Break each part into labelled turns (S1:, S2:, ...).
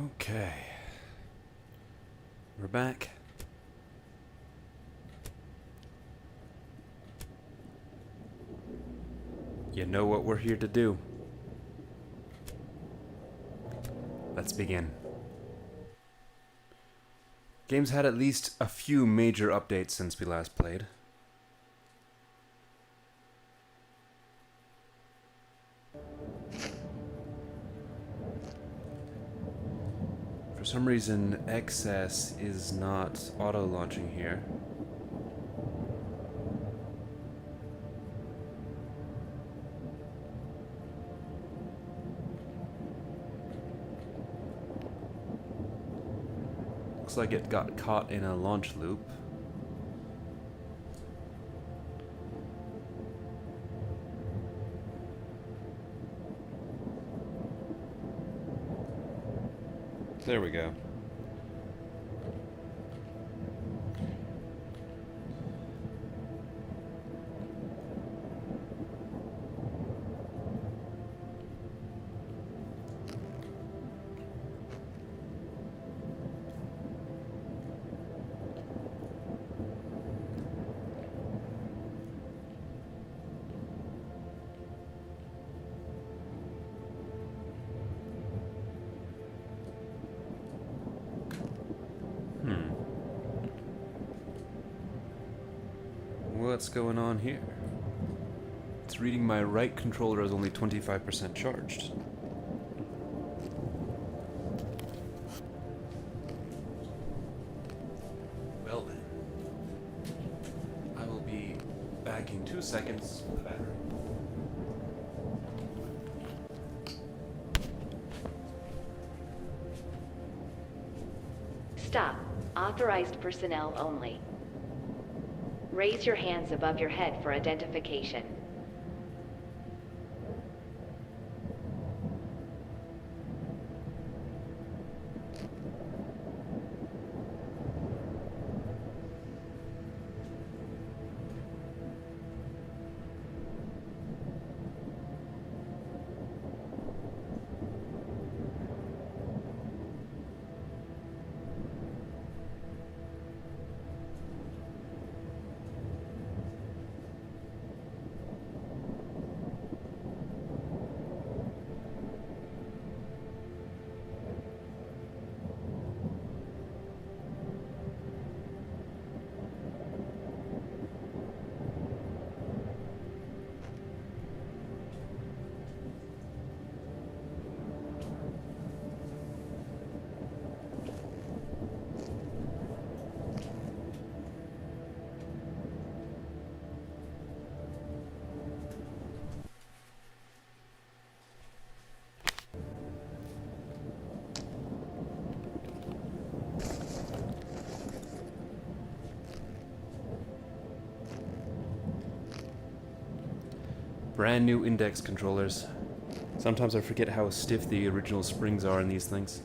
S1: Okay. We're back. You know what we're here to do. Let's begin. Game's had at least a few major updates since we last played. For some reason, XS is not auto-launching here. Looks like it got caught in a launch loop. There we go. What's going on here? It's reading my right controller as only 25% charged. Well then. I will be back in 2 seconds with the battery.
S2: Stop. Authorized personnel only. Raise your hands above your head for identification.
S1: Brand new index controllers. Sometimes I forget how stiff the original springs are in these things.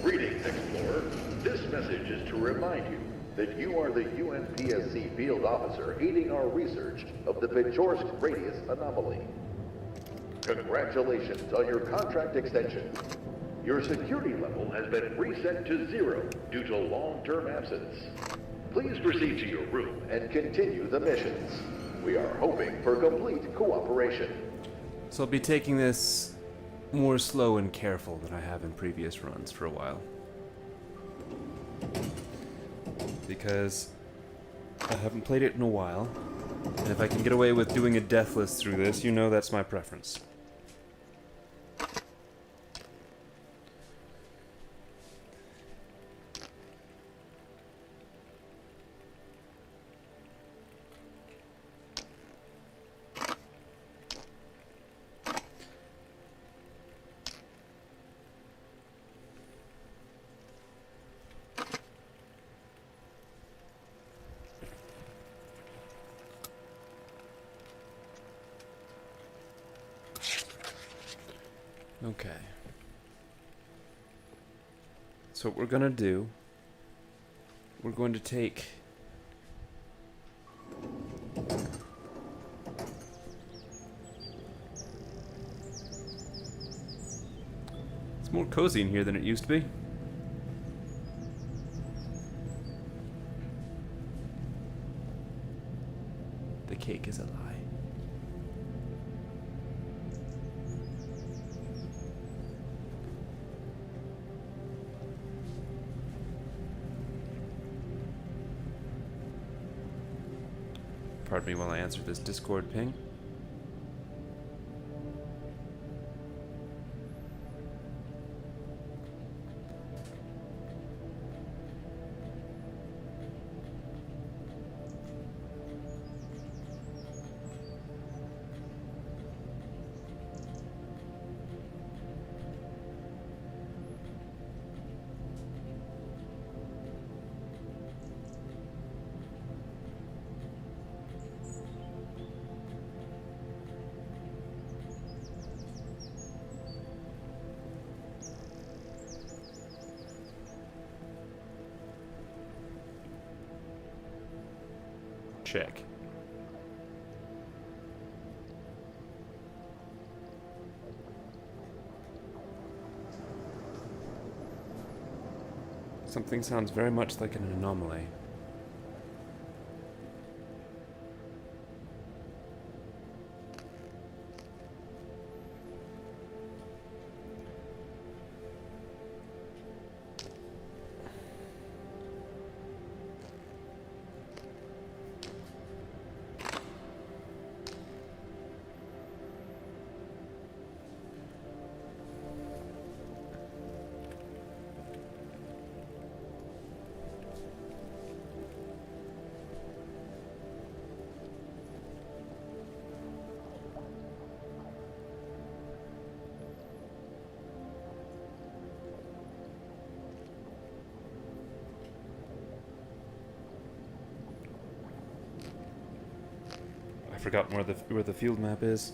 S3: Greetings, Explorer. This message is to remind you that you are the UNPSC field officer aiding our research of the Pechorsk radius anomaly. Congratulations on your contract extension. Your security level has been reset to 0 due to long-term absence. Please proceed to your room and continue the missions. We are hoping for complete cooperation.
S1: So I'll be taking this more slow and careful than I have in previous runs for a while. Because I haven't played it in a while, and if I can get away with doing a Deathless through this, you know that's my preference. Okay. So what we're gonna do, we're going to take more cozy in here than it used to be. The cake is a lie. Pardon me while I answer this Discord ping. Check. Something sounds very much like an anomaly. I forgot where the field map is.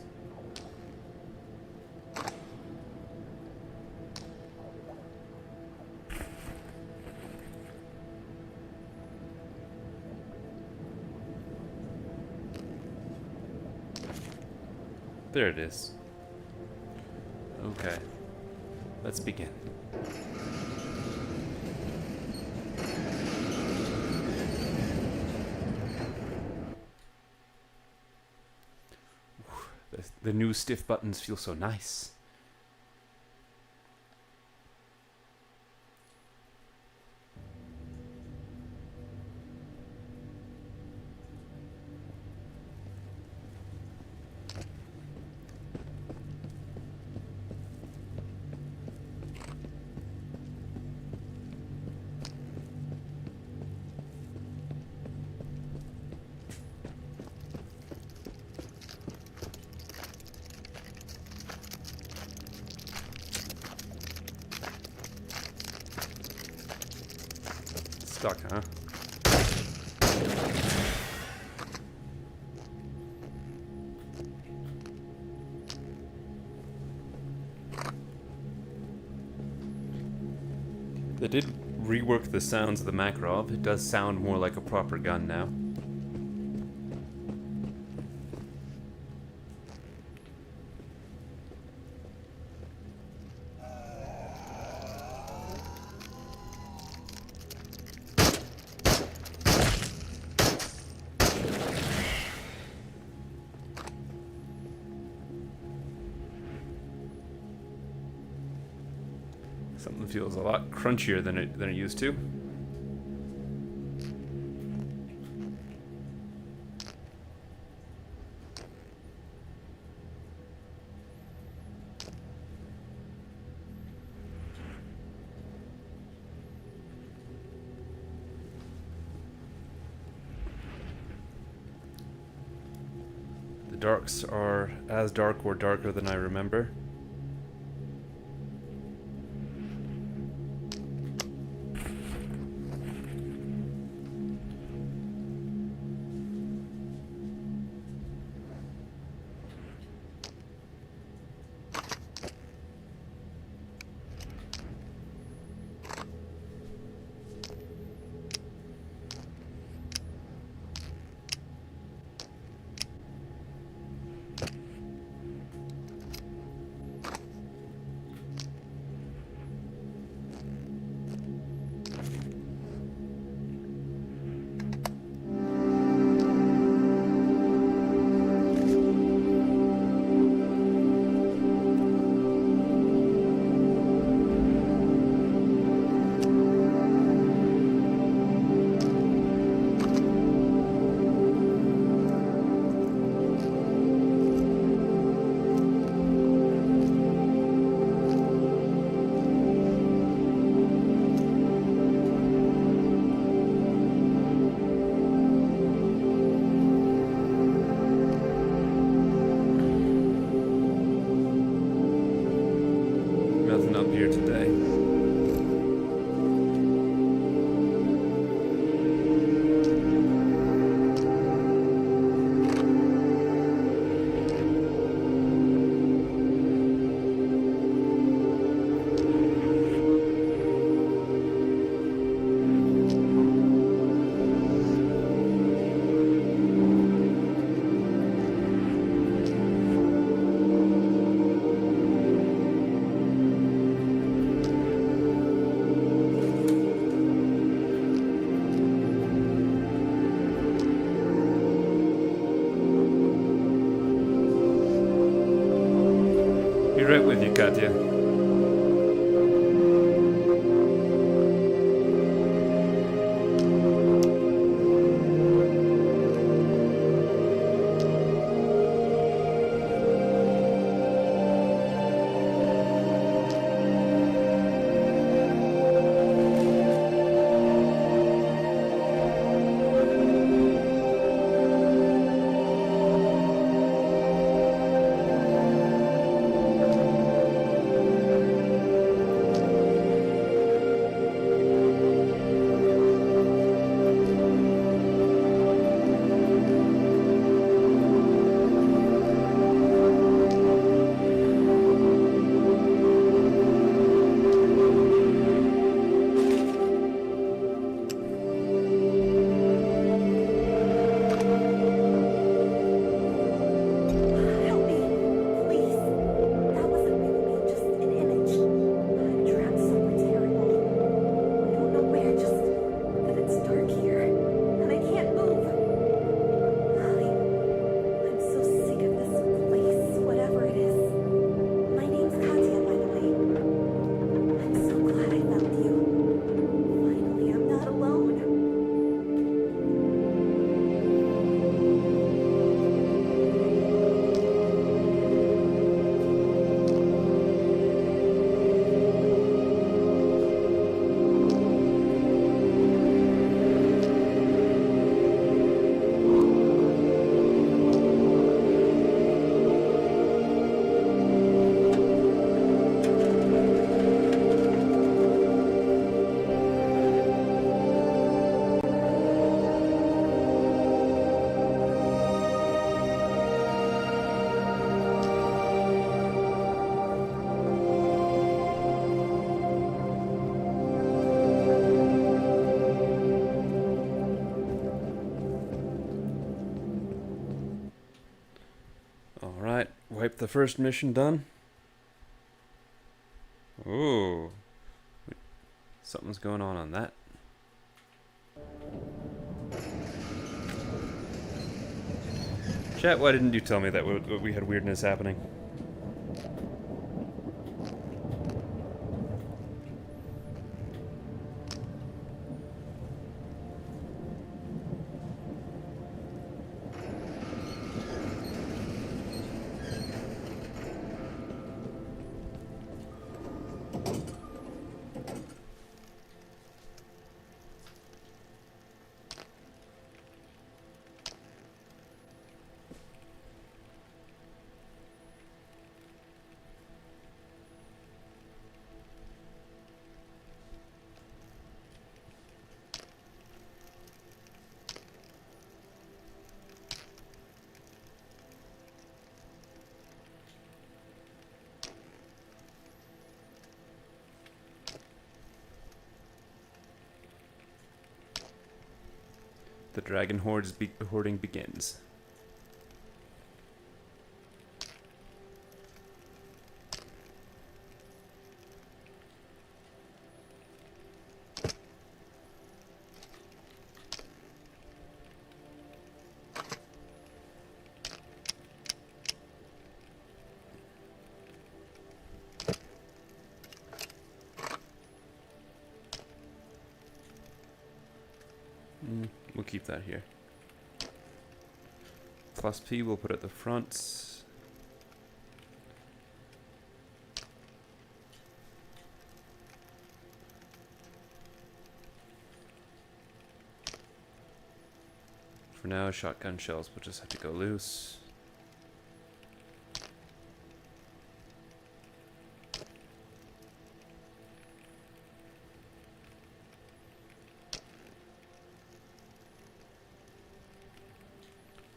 S1: There it is. Okay. Let's begin. The new stiff buttons feel so nice. Stuck, huh? They did rework the sounds of the Makarov. It does sound more like a proper gun now. Something feels a lot crunchier than it used to. The darks are as dark or darker than I remember. right with you, Katya.
S4: Help me, please. That wasn't really me, just an image. I'm trapped somewhere terrible. I don't know where, just that it's dark here, and I can't move. I'm so sick of this place, whatever it is. My name's Katya, by the way. I'm so glad I found you. Finally, I'm not alone.
S1: Alright, wipe the first mission done. Ooh. Something's going on that. Chat, why didn't you tell me that we had weirdness happening? The dragon hoarding begins. We'll keep that here. Plus P we'll put at the front. For now, shotgun shells will just have to go loose.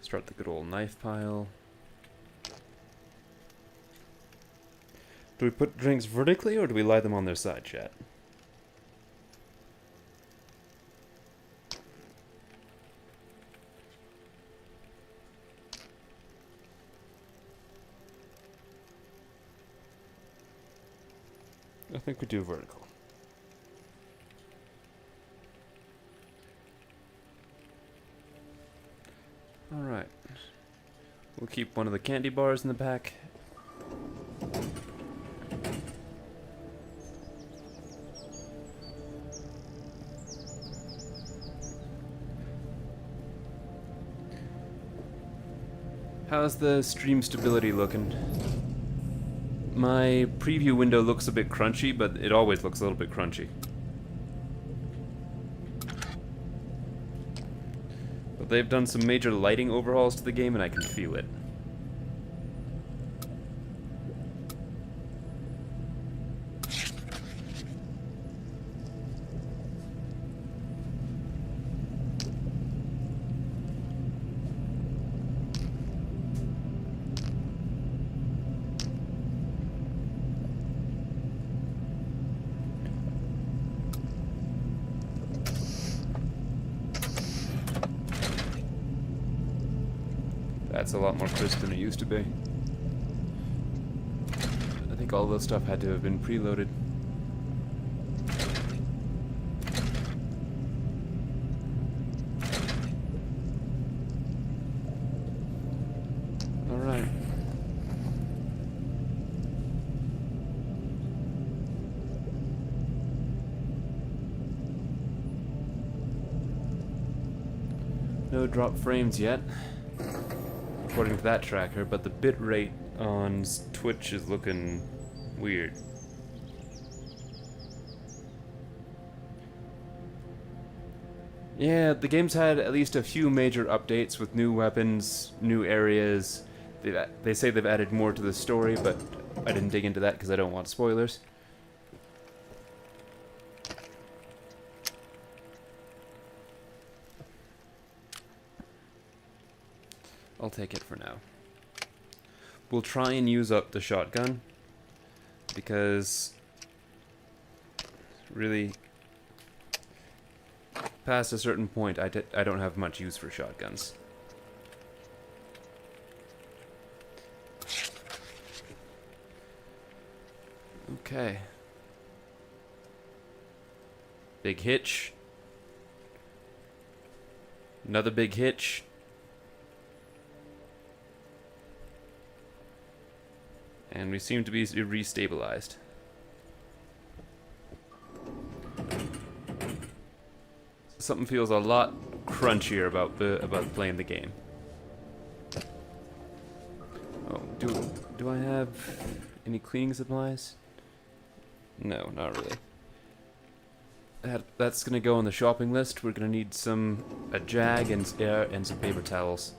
S1: Start the good old knife pile. Do we put drinks vertically or do we lie them on their side, chat? I think we do vertical. Alright. We'll keep one of the candy bars in the back. How's the stream stability looking? My preview window looks a bit crunchy, but it always looks a little bit crunchy. But they've done some major lighting overhauls to the game, and I can feel it. That's a lot more crisp than it used to be. I think all this stuff had to have been preloaded. Alright. No drop frames yet, according to that tracker, but the bit rate on Twitch is looking weird. Yeah, the game's had at least a few major updates with new weapons, new areas. They say they've added more to the story, but I didn't dig into that because I don't want spoilers. I'll take it for now. We'll try and use up the shotgun, because really, past a certain point, I don't have much use for shotguns. Okay. Big hitch. Another big hitch. And we seem to be restabilized. Something feels a lot crunchier about playing the game. Oh, do I have any cleaning supplies? No, not really. That's gonna go on the shopping list. We're gonna need a jag and some paper towels.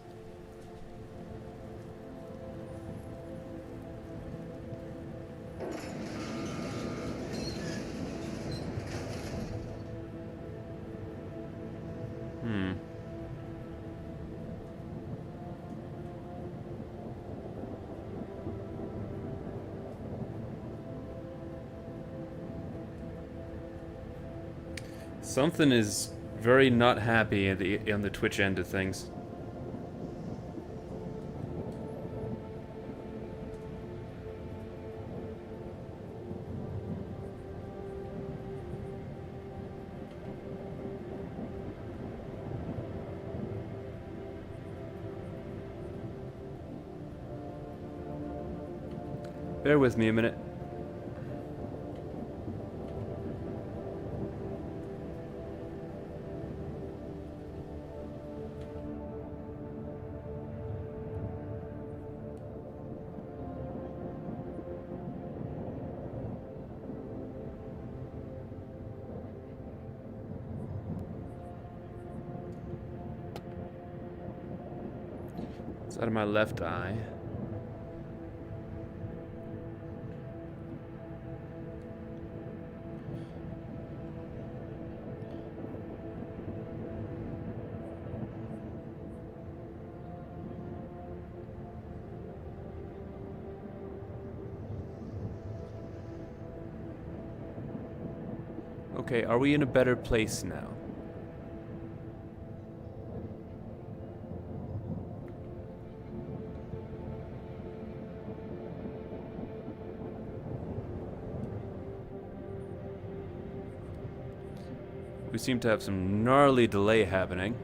S1: Something is very not happy on the Twitch end of things. Bear with me a minute. It's out of my left eye. Okay, are we in a better place now? We seem to have some gnarly delay happening.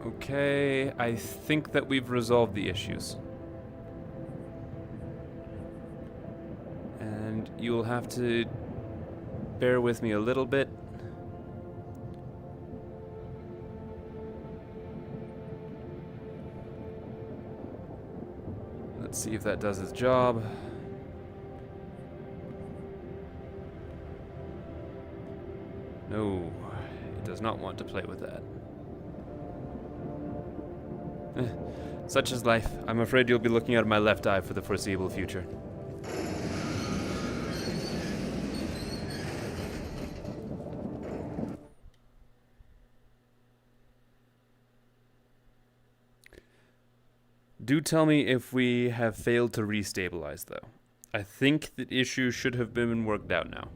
S1: Okay, I think that we've resolved the issues. And you'll have to bear with me a little bit. Let's see if that does its job. No, it does not want to play with that. Such is life. I'm afraid you'll be looking out of my left eye for the foreseeable future. Do tell me if we have failed to restabilize, though. I think the issue should have been worked out now.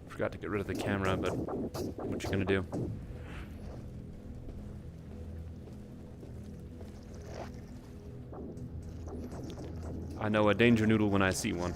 S1: Forgot to get rid of the camera, but what you gonna do? I know a danger noodle when I see one.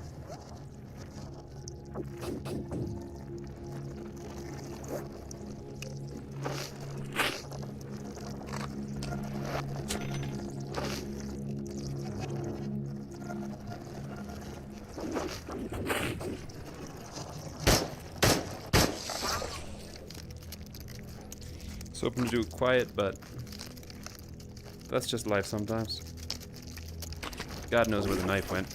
S1: So hoping to do it quiet, but that's just life sometimes. God knows where the knife went.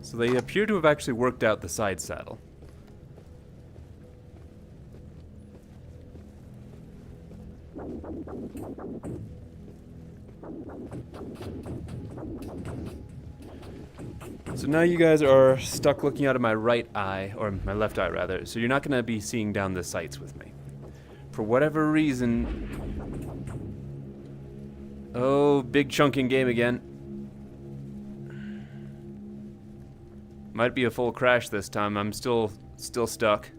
S1: So they appear to have actually worked out the side saddle. So now you guys are stuck looking out of my right eye, or my left eye rather, so you're not going to be seeing down the sights with me. For whatever reason... Oh, big chunking game again. Might be a full crash this time, I'm still stuck.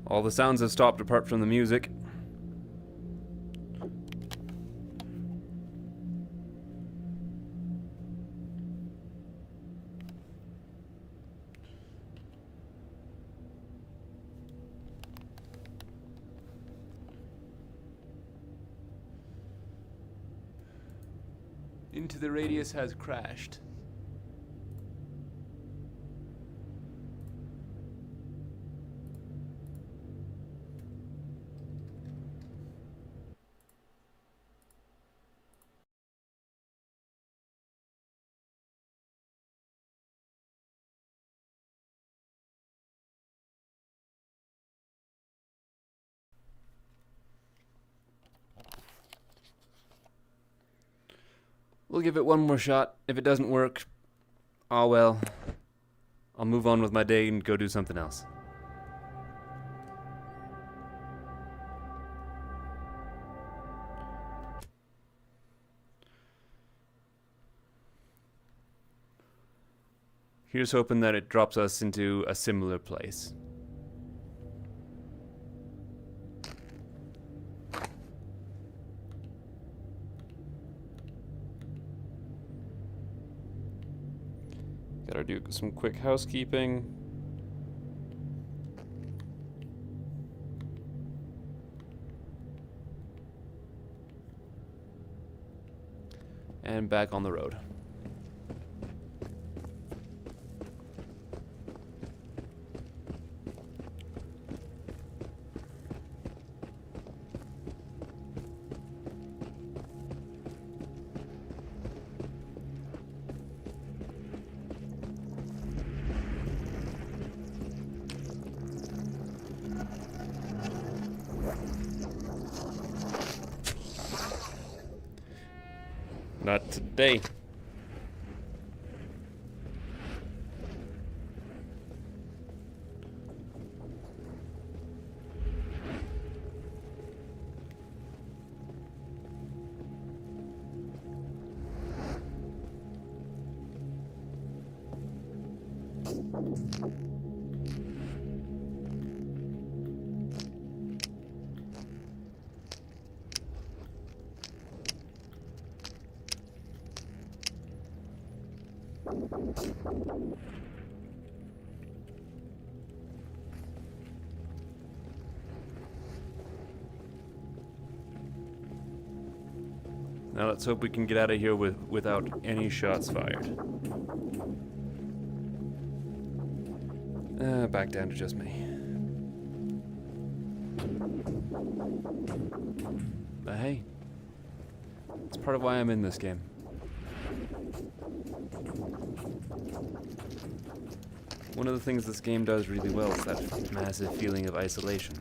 S1: All the sounds have stopped apart from the music. Into the Radius has crashed. We'll give it one more shot. If it doesn't work, oh well. I'll move on with my day and go do something else. Here's hoping that it drops us into a similar place. Gotta do some quick housekeeping. And back on the road. Not today. Now let's hope we can get out of here without any shots fired. Back down to just me. But hey, it's part of why I'm in this game. One of the things this game does really well is that massive feeling of isolation.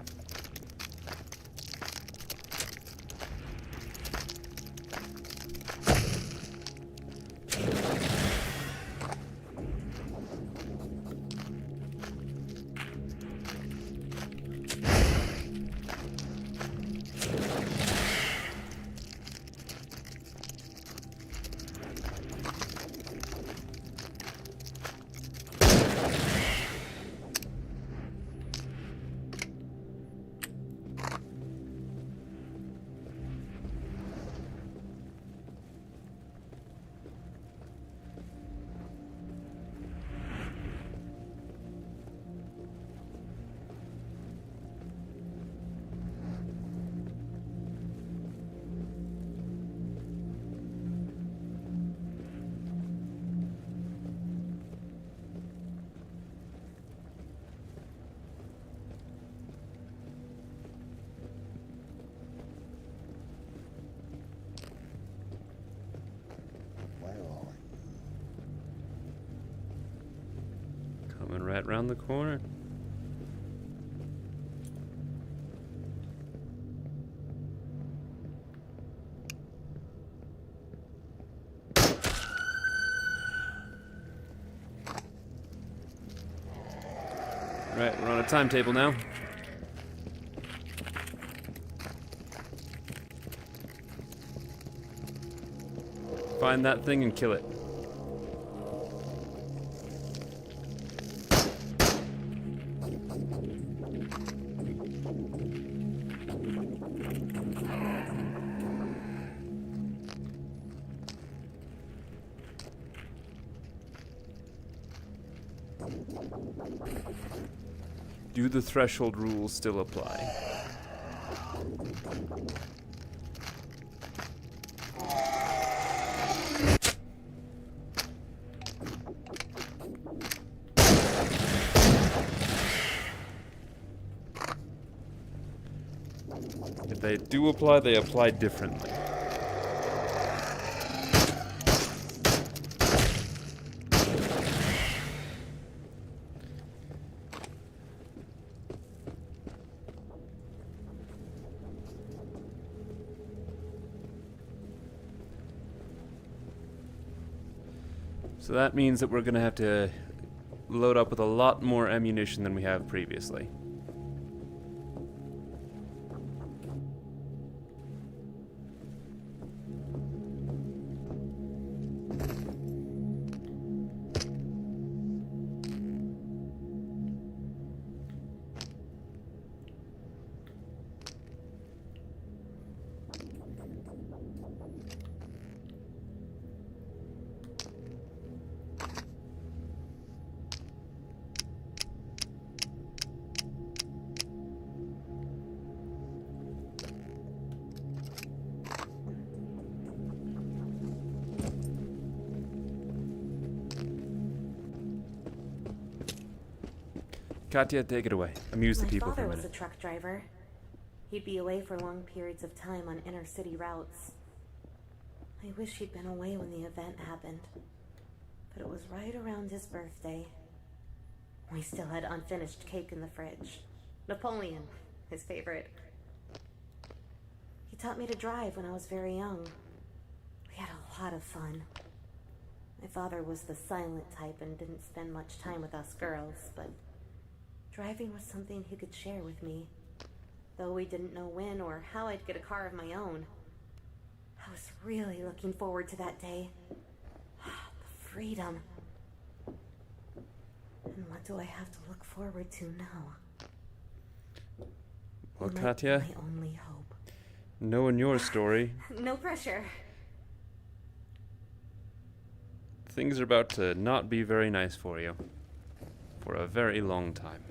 S1: Coming right round the corner. Right, we're on a timetable now. Find that thing and kill it. Do the threshold rules still apply? If they do apply, they apply differently. So that means that we're going to have to load up with a lot more ammunition than we have previously. Katya, take it away. Amuse the
S4: My
S1: people for
S4: father
S1: a
S4: was a
S1: minute.
S4: truck driver. He'd be away for long periods of time on inner city routes. I wish he'd been away when the event happened. But it was right around his birthday. We still had unfinished cake in the fridge. Napoleon, his favorite. He taught me to drive when I was very young. We had a lot of fun. My father was the silent type and didn't spend much time with us girls, but driving was something he could share with me. Though we didn't know when or how I'd get a car of my own. I was really looking forward to that day. The freedom. And what do I have to look forward to now?
S1: Well,
S4: You might be
S1: Katya,
S4: my only hope.
S1: knowing your story,
S4: No pressure.
S1: things are about to not be very nice for you. For a very long time.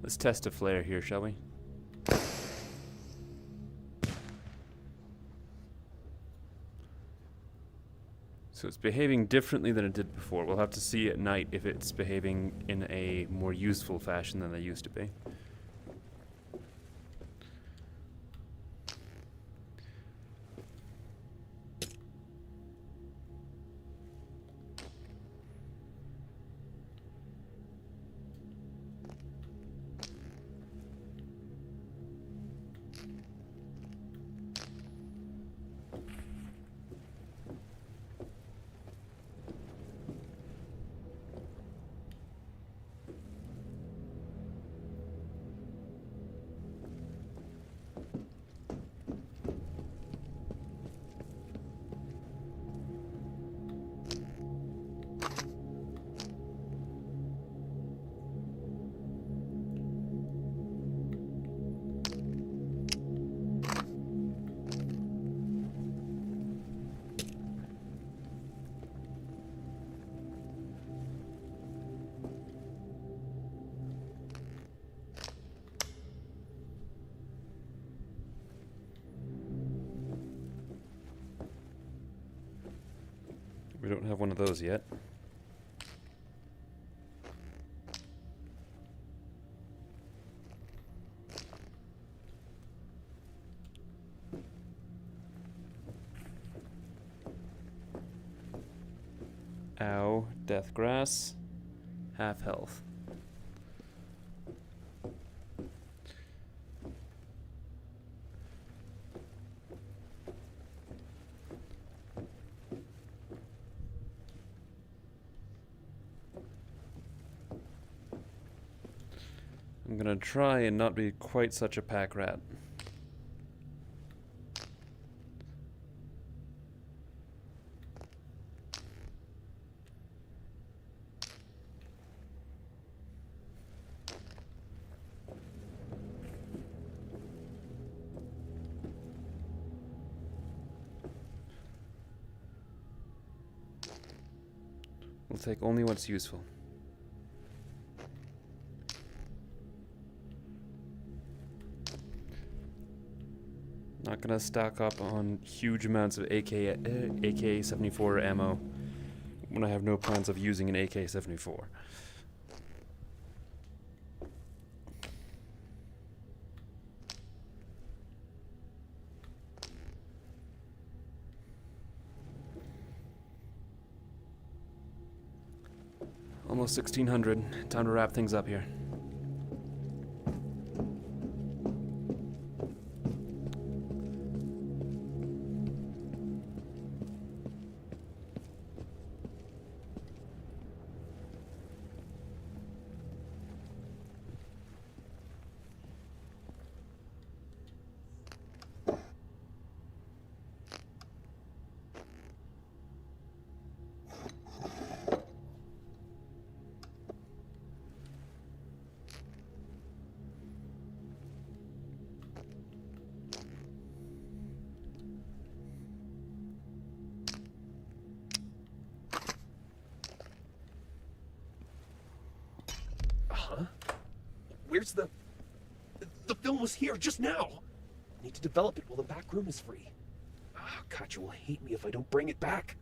S1: Let's test a flare here, shall we? So it's behaving differently than it did before. We'll have to see at night if it's behaving in a more useful fashion than they used to be. We don't have one of those yet. Ow, death grass, half health. I'm gonna try and not be quite such a pack rat. We'll take only what's useful. Not gonna stock up on huge amounts of AK-74 ammo when I have no plans of using an AK-74. almost 1600. Time to wrap things up here.
S5: Where's the film was here just now. I need to develop it while the back room is free. Katja will hate me if I don't bring it back.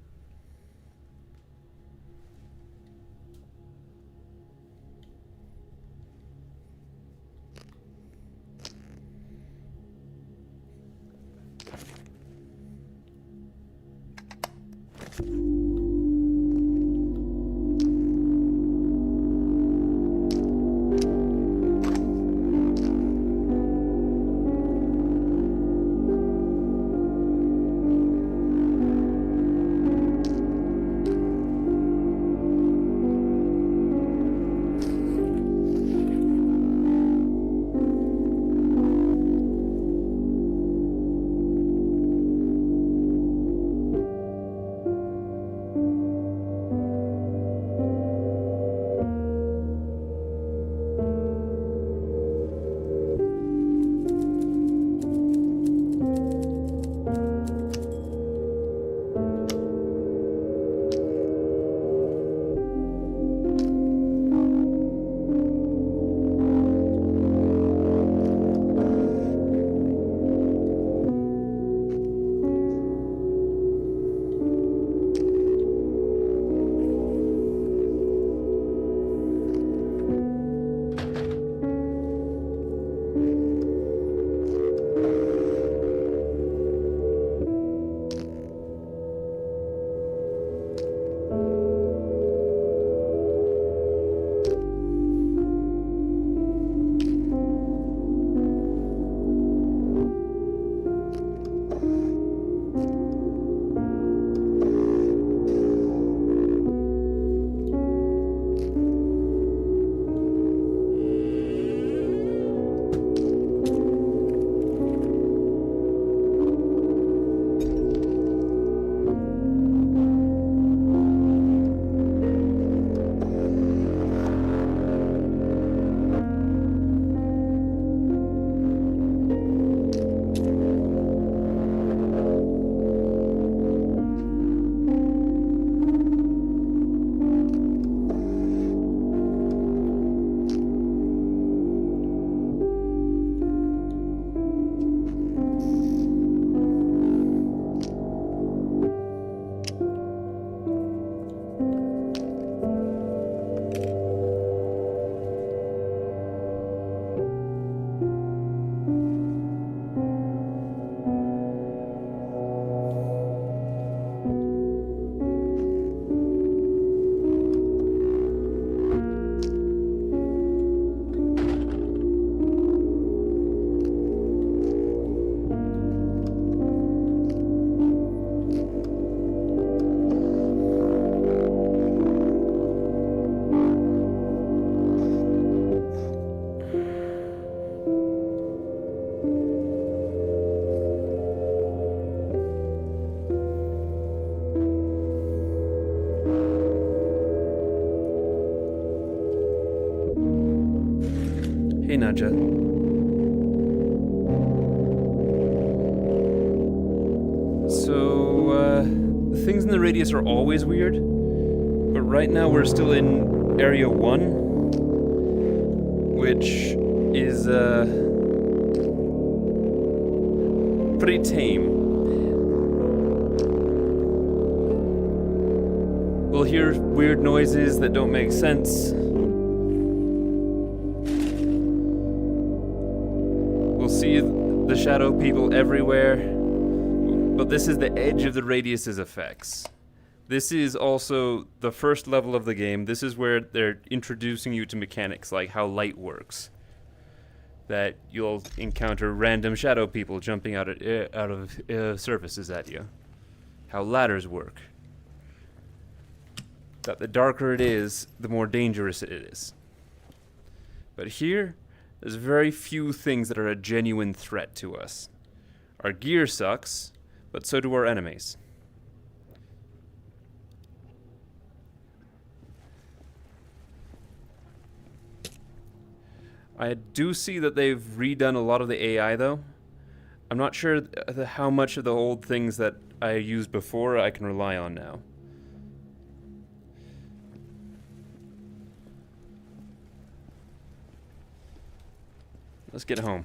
S1: Hey, Nadja. So, things in the radius are always weird, but right now we're still in Area 1, which is, pretty tame. We'll hear weird noises that don't make sense. We'll see the shadow people everywhere. But this is the edge of the radius's effects. This is also the first level of the game. This is where they're introducing you to mechanics like how light works. That you'll encounter random shadow people jumping out of surfaces at you. How ladders work. That the darker it is, the more dangerous it is. But here, there's very few things that are a genuine threat to us. Our gear sucks, but so do our enemies. I do see that they've redone a lot of the AI, though. I'm not sure how much of the old things that I used before I can rely on now. Let's get home.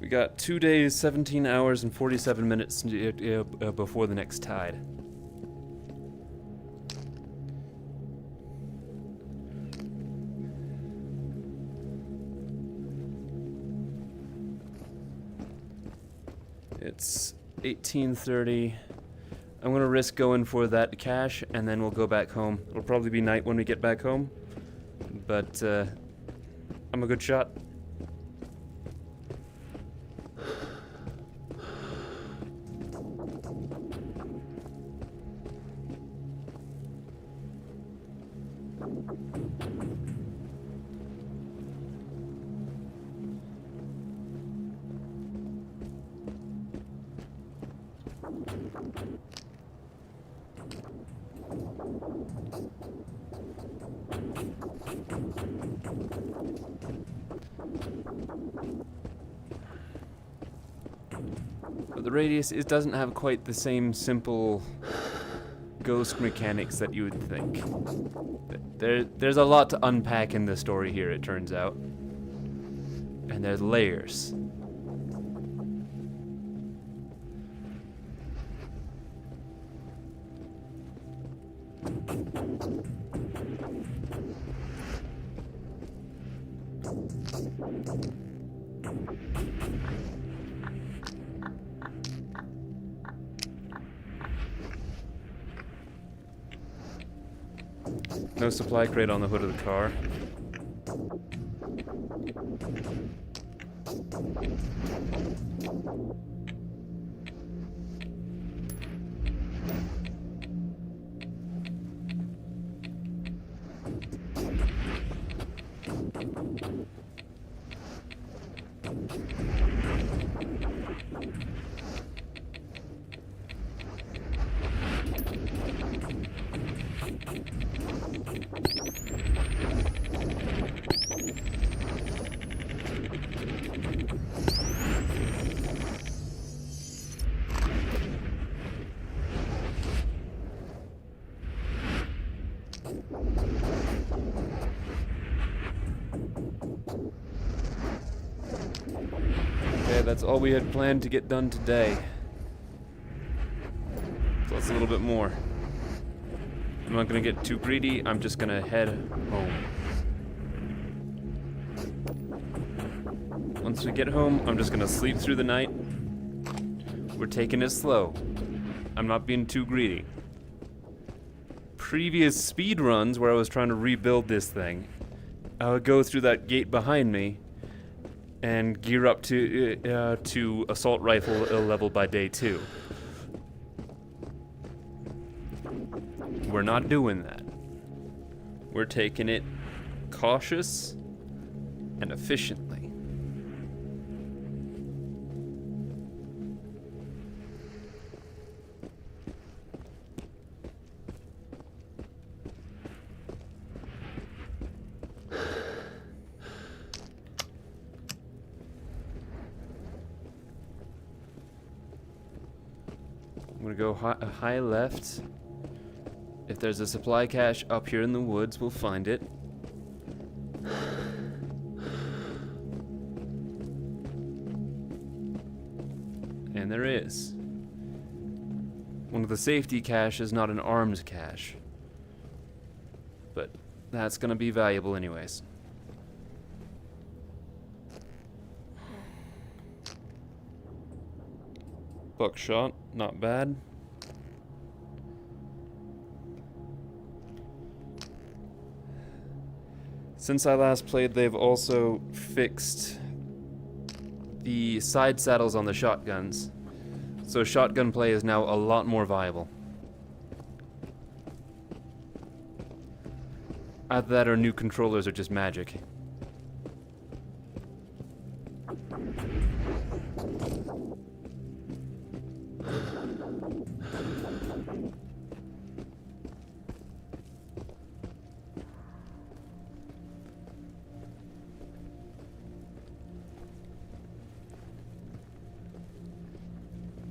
S1: We got 2 days, 17 hours, and 47 minutes before the next tide. It's 18:30. I'm gonna risk going for that cache, and then we'll go back home. It'll probably be night when we get back home, but I'm a good shot. But the radius, it doesn't have quite the same simple ghost mechanics that you would think. There's a lot to unpack in the story here, it turns out. And there's layers. No supply crate on the hood of the car. Okay, that's all we had planned to get done today. Plus a little bit more. I'm not gonna get too greedy, I'm just gonna head home. Once we get home, I'm just gonna sleep through the night. We're taking it slow. I'm not being too greedy. Previous speed runs where I was trying to rebuild this thing, I would go through that gate behind me and gear up to assault rifle level by day 2. We're not doing that. We're taking it cautious and efficiently. I'm gonna go high left. If there's a supply cache up here in the woods, we'll find it. And there is. One of the safety caches is not an armed cache. But that's gonna be valuable anyways. Buckshot, not bad. Since I last played, they've also fixed the side saddles on the shotguns. So shotgun play is now a lot more viable. Either that or new controllers are just magic.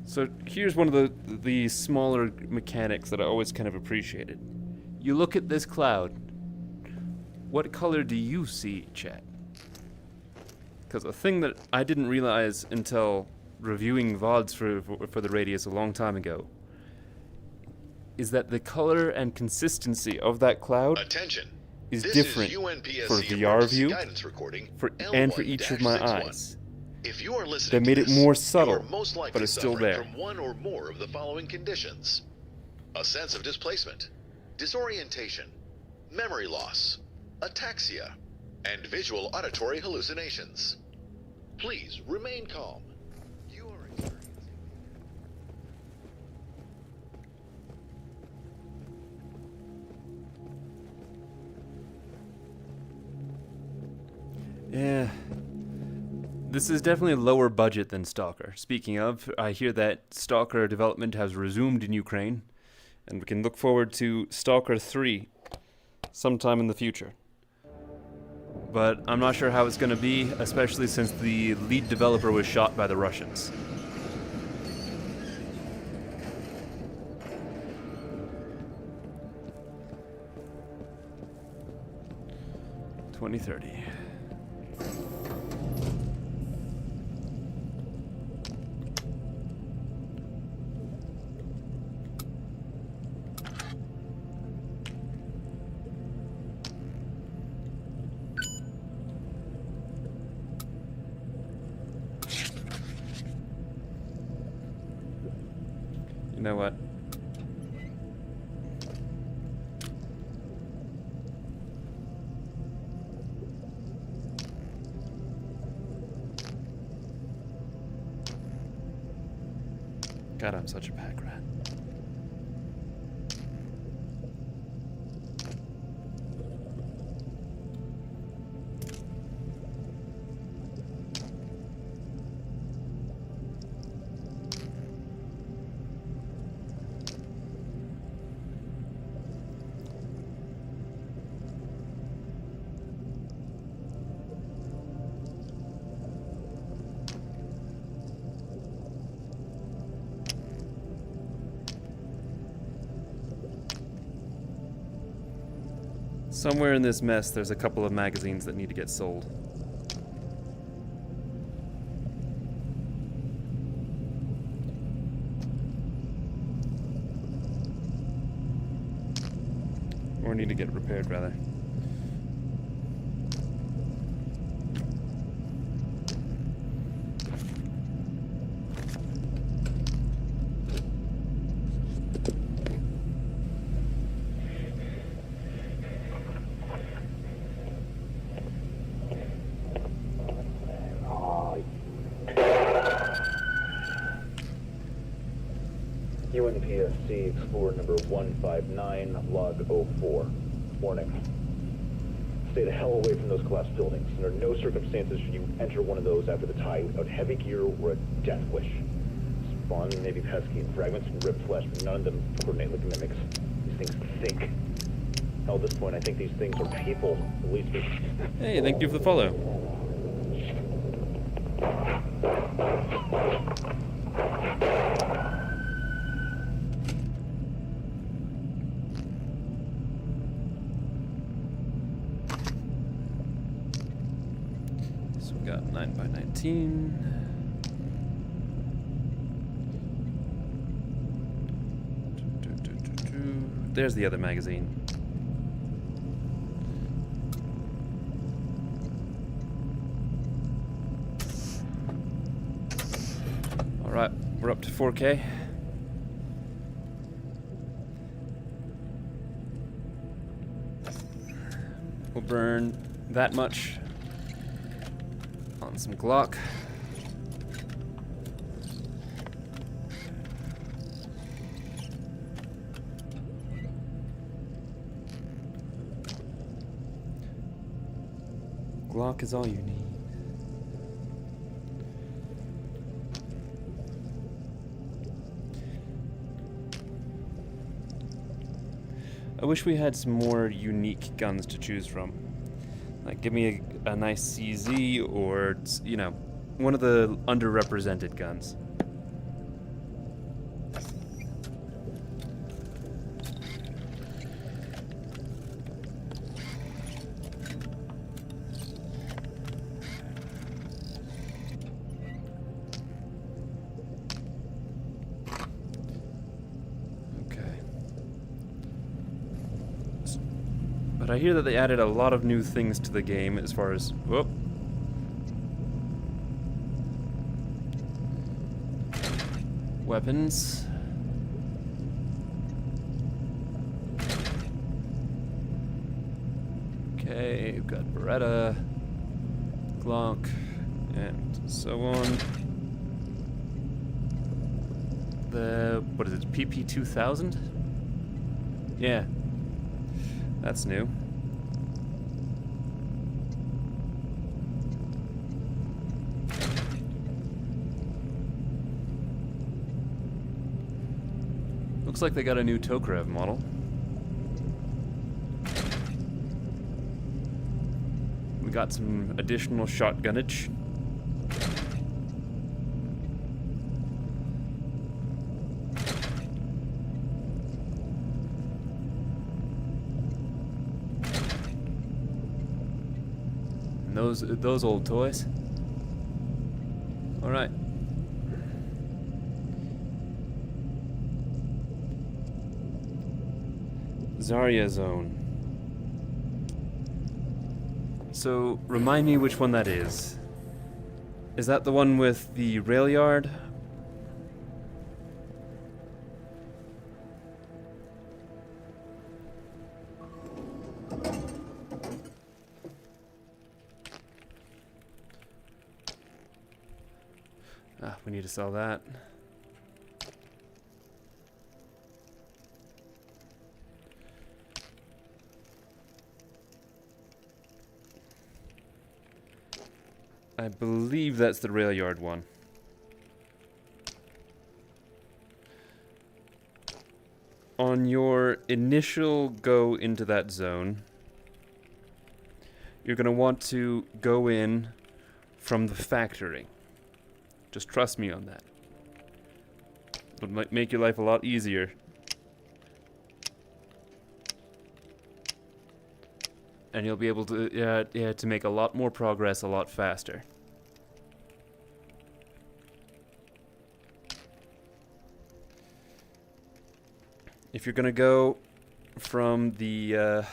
S1: So here's one of the smaller mechanics that I always kind of appreciated. You look at this cloud. What color do you see, chat? Because a thing that I didn't realize until reviewing VODs for the Radius a long time ago is that the color and consistency of that cloud
S3: Attention.
S1: is
S3: This
S1: different
S3: is UNPSC
S1: for VR
S3: emergency
S1: view
S3: guidance recording
S1: and for each of my
S3: L1-61.
S1: eyes.
S3: If you are listening
S1: They made
S3: to
S1: it
S3: this,
S1: more
S3: you
S1: subtle,
S3: are most likely
S1: but it's still
S3: suffering
S1: there.
S3: from one or more of the following conditions: a sense of displacement, disorientation, memory loss, ataxia, and visual auditory hallucinations. Please remain calm. You are experiencing...
S1: Yeah. This is definitely lower budget than Stalker. Speaking of, I hear that Stalker development has resumed in Ukraine, and we can look forward to Stalker 3 sometime in the future. But I'm not sure how it's going to be, especially since the lead developer was shot by the Russians. $2030. You know what? God, I'm such a pack rat. Somewhere in this mess, there's a couple of magazines that need to get sold. Or need to get repaired, rather.
S6: UNPSC Explorer number 159, log 04. Warning. Stay the hell away from those collapsed buildings. Under no circumstances should you enter one of those after the tide without heavy gear or a death wish. Spawn may be pesky and fragments and ripped flesh, but none of them coordinate like mimics. These things think. Hell, at this point, I think these things are people. At least they're...
S1: Hey, thank you for the follow. So we got 9x19. There's the other magazine. All right. We're up to 4K. We'll burn that much on some Glock. Glock is all you need. I wish we had some more unique guns to choose from. Like, give me a nice CZ or, you know, one of the underrepresented guns. But I hear that they added a lot of new things to the game as far as... Whoop. Weapons. Okay, we've got Beretta, Glock, and so on. The... what is it? PP2000? Yeah. That's new. Looks like they got a new Tokarev model. We got some additional shotgunnage. Those old toys. All right. Zarya Zone. So, remind me which one that is. Is that the one with the rail yard? We need to sell that. I believe that's the rail yard one. On your initial go into that zone, you're going to want to go in from the factory. Just trust me on that. It'll make your life a lot easier. And you'll be able to, to make a lot more progress a lot faster. If you're gonna go from the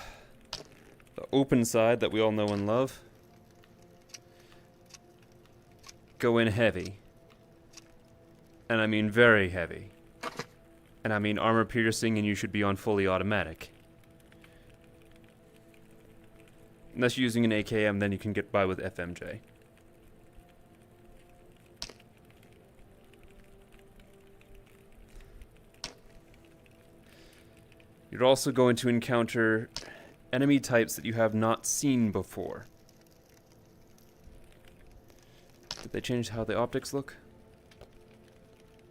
S1: open side that we all know and love, go in heavy. And I mean very heavy. And I mean armor piercing, and you should be on fully automatic. Unless you're using an AKM, then you can get by with FMJ. You're also going to encounter enemy types that you have not seen before. Did they change how the optics look?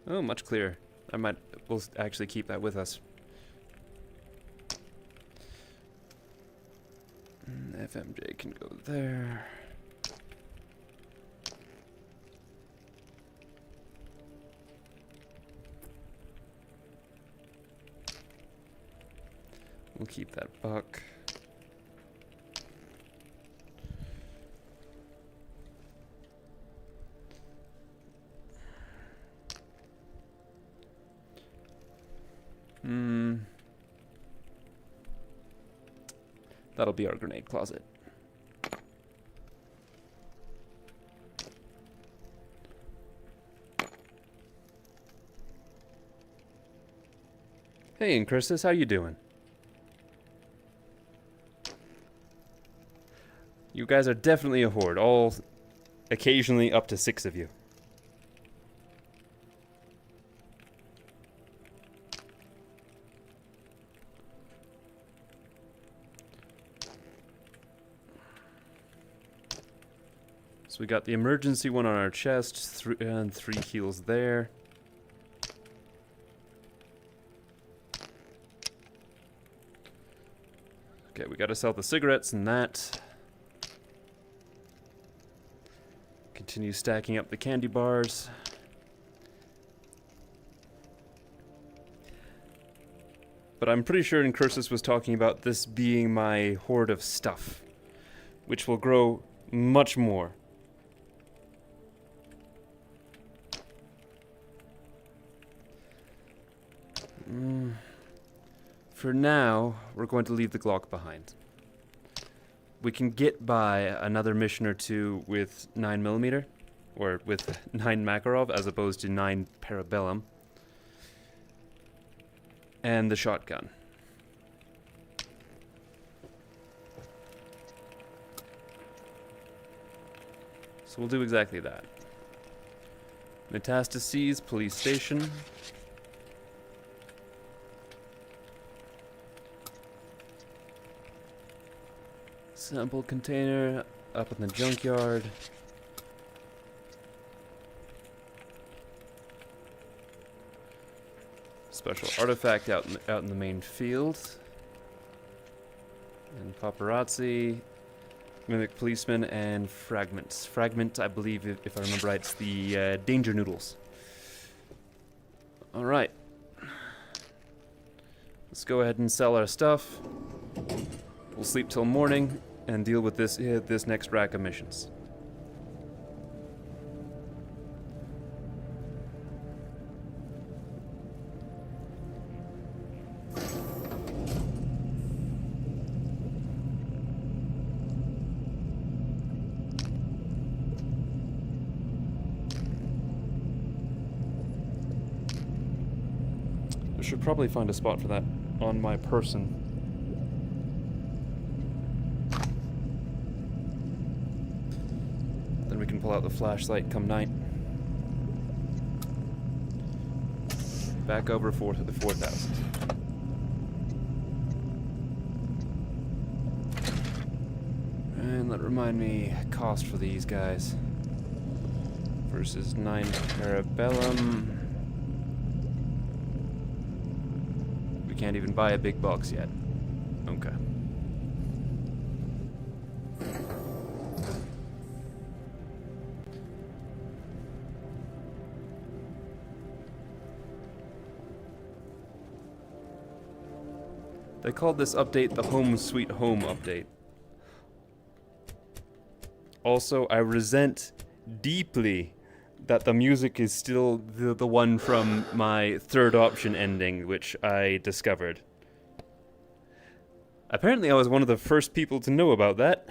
S1: Oh, much clearer. We'll actually keep that with us. FMJ can go there. We'll keep that buck. That'll be our grenade closet. Hey, Incursus, how you doing? You guys are definitely a horde, all occasionally up to 6 of you. So we got the emergency one on our chest, and 3 heals there. Okay, we gotta sell the cigarettes and that. Continue stacking up the candy bars. But I'm pretty sure Incursus was talking about this being my hoard of stuff, which will grow much more. For now, we're going to leave the Glock behind. We can get by another mission or two with 9mm, or with 9 Makarov as opposed to 9 Parabellum, and the shotgun. So we'll do exactly that. Metastases, police station. Sample container up in the junkyard. Special artifact out in the main field. And paparazzi, mimic policeman, and fragments. Fragment, I believe, if I remember right, it's the danger noodles. All right. Let's go ahead and sell our stuff. We'll sleep till morning and deal with this next rack of missions. I should probably find a spot for that on my person. Then we can pull out the flashlight come night. Back over the 4,000. And that remind me, cost for these guys. Versus 9 Parabellum. We can't even buy a big box yet. Okay. They called this update the Home Sweet Home update. Also, I resent deeply that the music is still the one from my third option ending, which I discovered. Apparently I was one of the first people to know about that.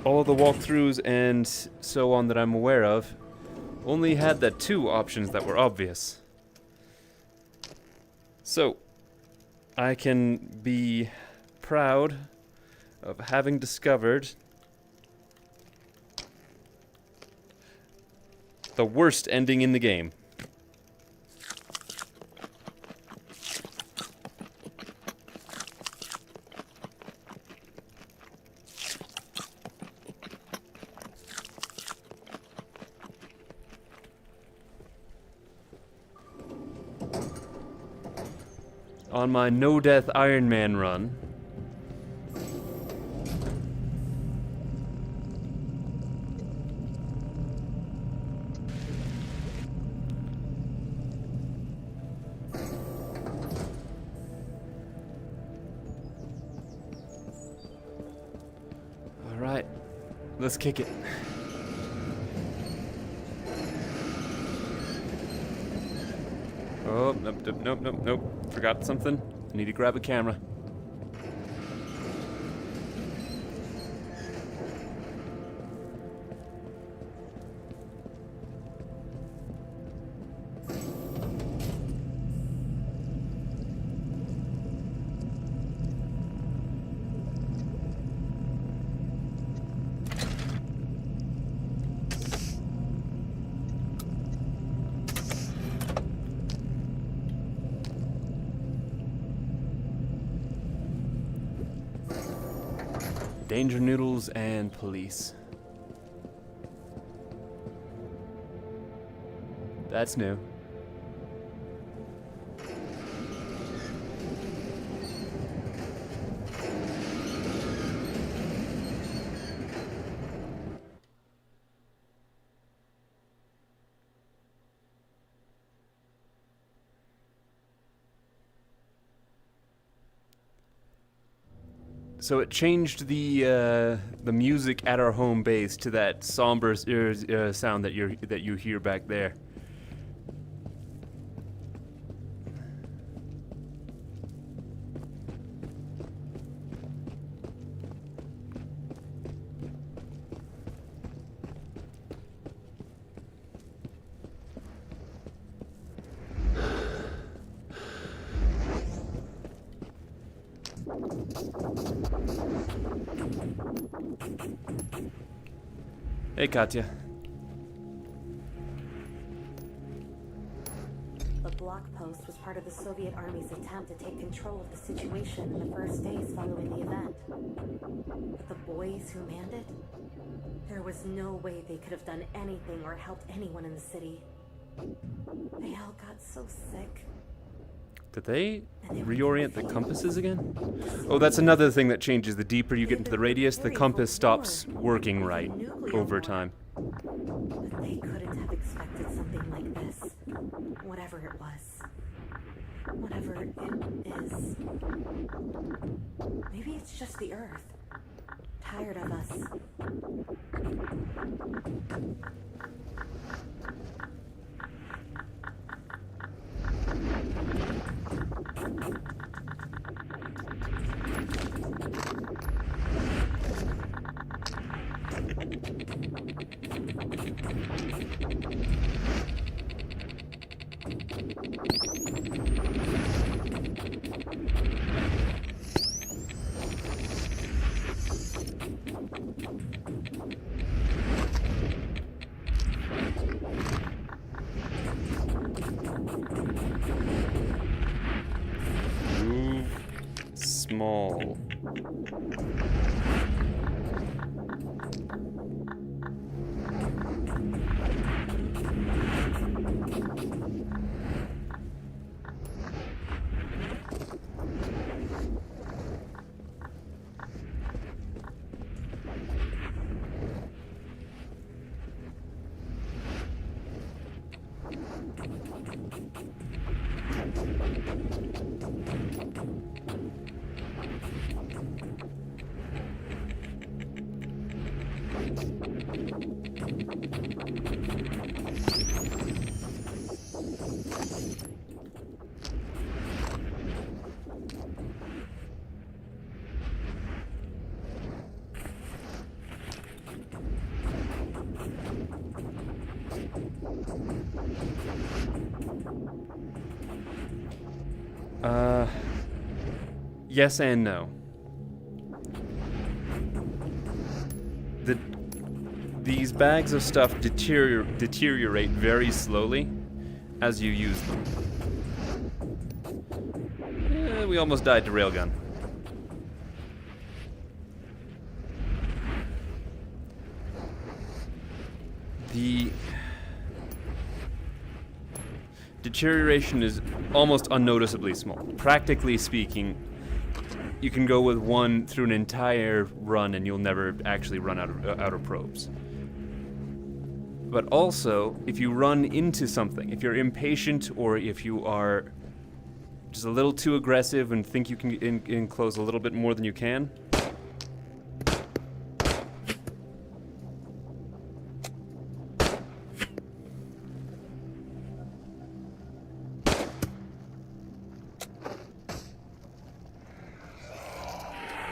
S1: All of the walkthroughs and so on that I'm aware of only had the 2 options that were obvious. So, I can be proud of having discovered the worst ending in the game. On my no-death Iron Man run, all right, let's kick it. Oh, nope. Forgot something. I need to grab a camera. Danger noodles and police. That's new. So it changed the music at our home base to that somber sound that you hear back there. Hey, Katya.
S4: The block post was part of the Soviet Army's attempt to take control of the situation in the first days following the event. But the boys who manned it, there was no way they could have done anything or helped anyone in the city. They all got so sick.
S1: Did they reorient the compasses again? Oh, that's another thing that changes. The deeper you get into the radius, the compass stops working right over time.
S4: But they couldn't have expected something like this. Whatever it was. Whatever it is. Maybe it's just the Earth. Tired of us.
S1: Small. Yes and no. These bags of stuff deteriorate very slowly as you use them. We almost died to railgun. The deterioration is almost unnoticeably small. Practically speaking, you can go with one through an entire run and you'll never actually run out of probes. But also, if you run into something, if you're impatient or if you are just a little too aggressive and think you can enclose a little bit more than you can,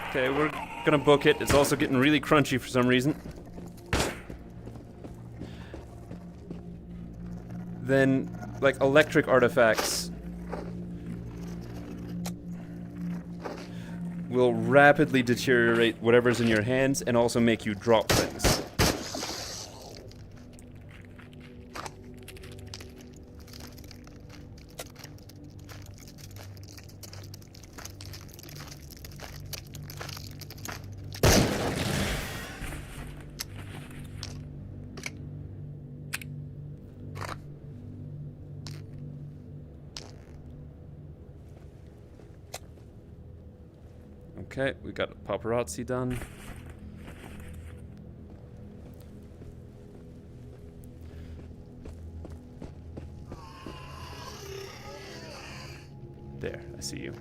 S1: okay, we're gonna book it. It's also getting really crunchy for some reason. Then, like, electric artifacts will rapidly deteriorate whatever's in your hands and also make you drop things. Okay, we got paparazzi done. There, I see you.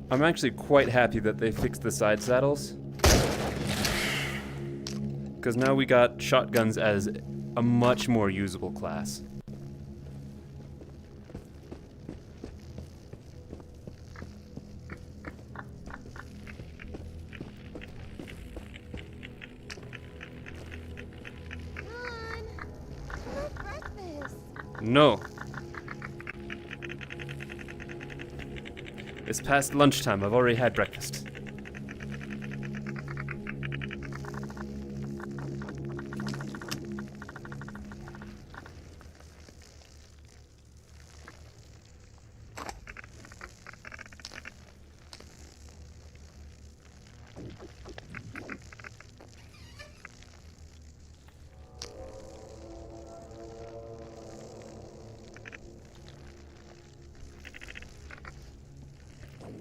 S1: I'm actually quite happy that they fixed the side saddles. Because now we got shotguns as a much more usable class. No. It's past lunchtime. I've already had breakfast.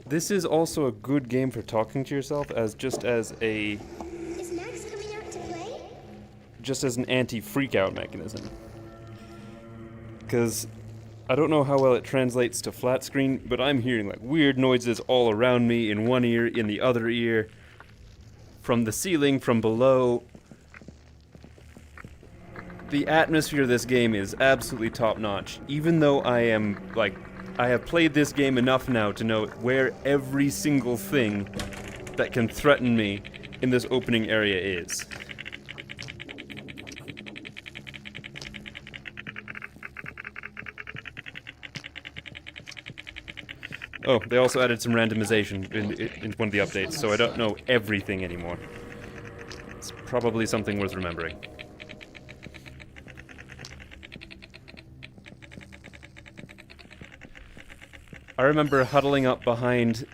S1: This is also a good game for talking to yourself as just as a
S7: Is Max coming out to play?
S1: just as an anti-freak-out mechanism. Because I don't know how well it translates to flat screen, but I'm hearing like weird noises all around me, in one ear, in the other ear, from the ceiling, from below. The atmosphere of this game is absolutely top-notch, even though I have played this game enough now to know where every single thing that can threaten me in this opening area is. Oh, they also added some randomization in one of the updates, so I don't know everything anymore. It's probably something worth remembering. I remember huddling up behind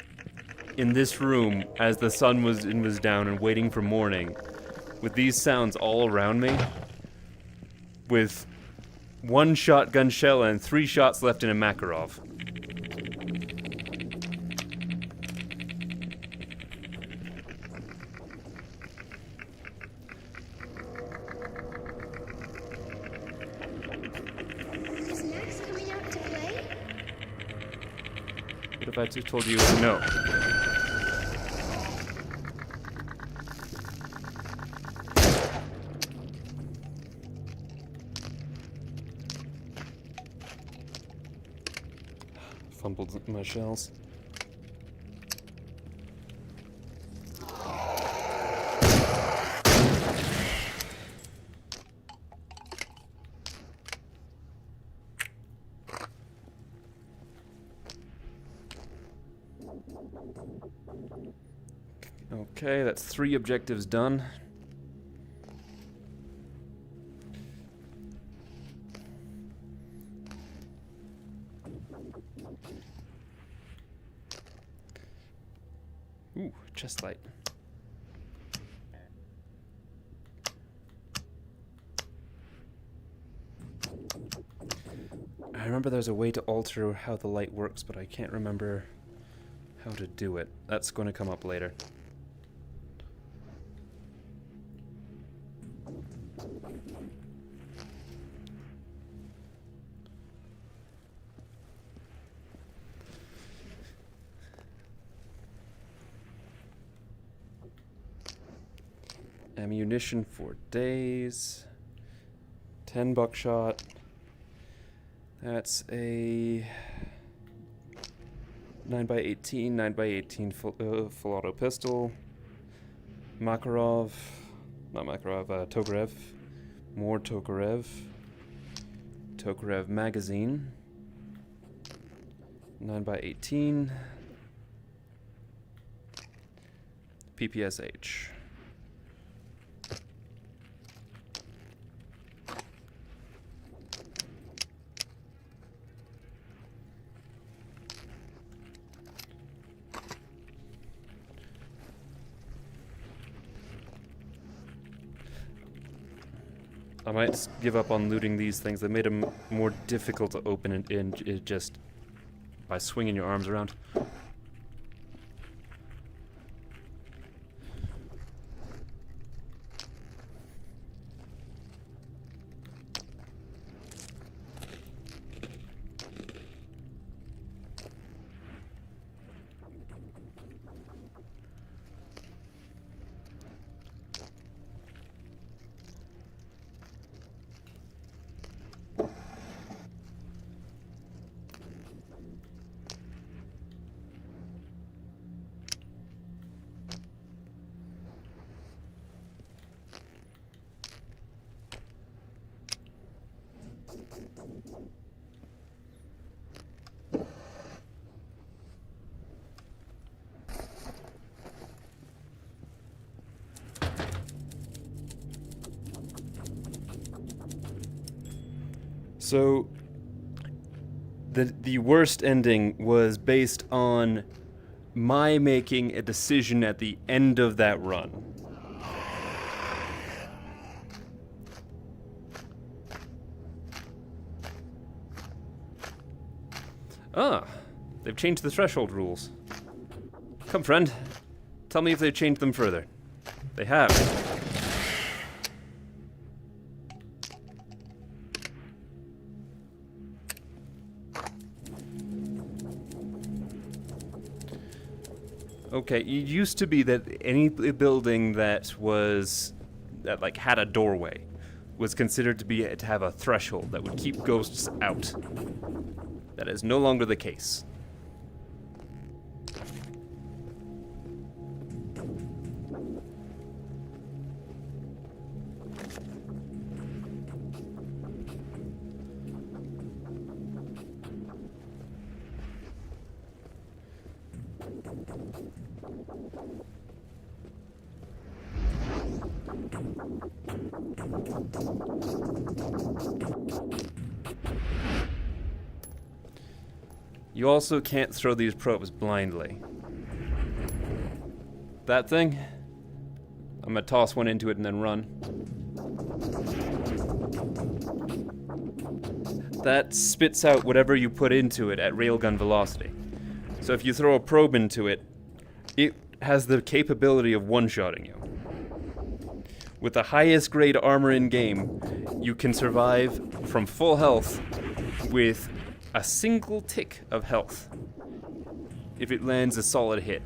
S1: in this room as the sun was down and waiting for morning, with these sounds all around me, with one shotgun shell and 3 shots left in a Makarov.
S7: Is Max coming out to play?
S1: What if I just told you no? Fumbled my shells. Okay, that's 3 objectives done. Ooh, chest light. I remember there's a way to alter how the light works, but I can't remember how to do it. That's going to come up later. Ammunition for days. 10 buckshot. That's a 9x18 full auto pistol. Makarov. Not Makarov, Tokarev. More Tokarev. Tokarev magazine. 9x18. PPSH. I might give up on looting these things. They made them more difficult to open and just by swinging your arms around. So, the worst ending was based on my making a decision at the end of that run. Ah, they've changed the threshold rules. Come, friend. Tell me if they've changed them further. They have. Okay, it used to be that any building that had a doorway was considered to have a threshold that would keep ghosts out. That is no longer the case. You also can't throw these probes blindly. That thing, I'm gonna toss one into it and then run. That spits out whatever you put into it at railgun velocity. So if you throw a probe into it, it has the capability of one-shotting you. With the highest grade armor in game, you can survive from full health with a single tick of health if it lands a solid hit.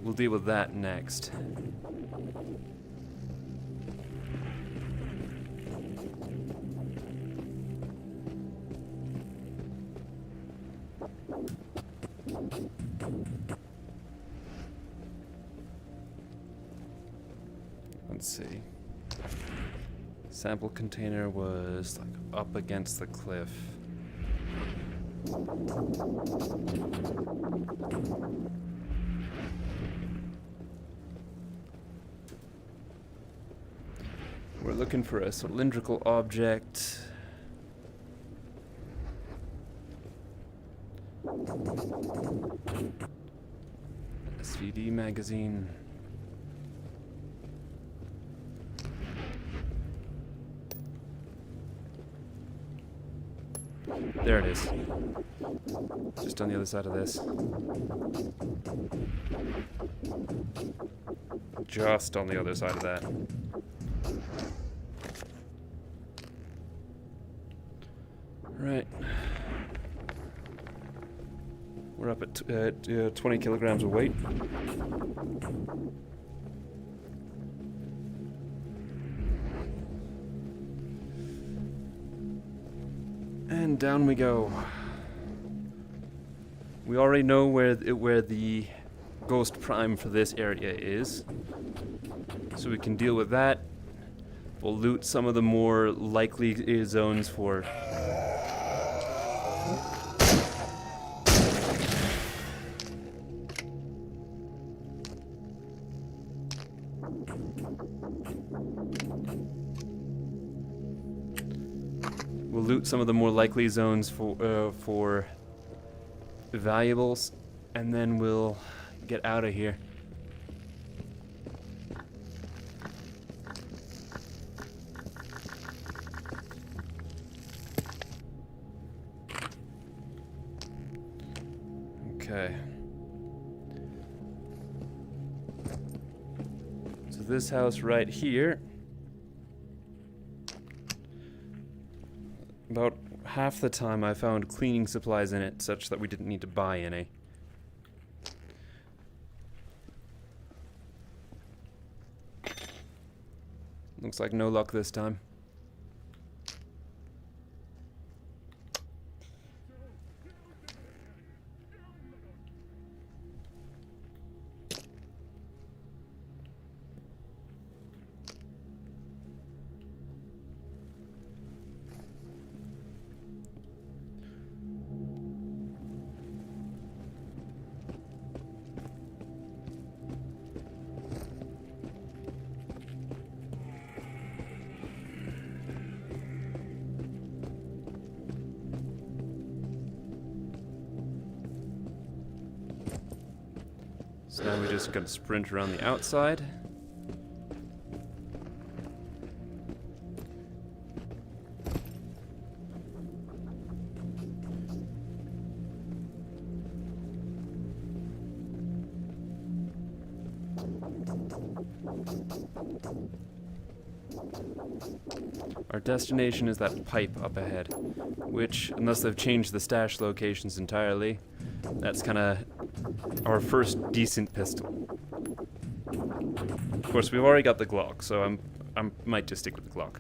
S1: We'll deal with that next. Let's see. Sample container was like up against the cliff. We're looking for a cylindrical object. SVD magazine. There it is. Just on the other side of this. Just on the other side of that. Right. We're up at 20 kilograms of weight. And down we go. We already know where the ghost prime for this area is, so we can deal with that. We'll loot some of the more likely zones for. loot some of the more likely zones for valuables, and then we'll get out of here. Okay. So this house right here, about half the time I found cleaning supplies in it such that we didn't need to buy any. Looks like no luck this time. So now we're just gonna sprint around the outside. Our destination is that pipe up ahead, which, unless they've changed the stash locations entirely, that's kind of our first decent pistol. Of course, we've already got the Glock, so I might just stick with the Glock.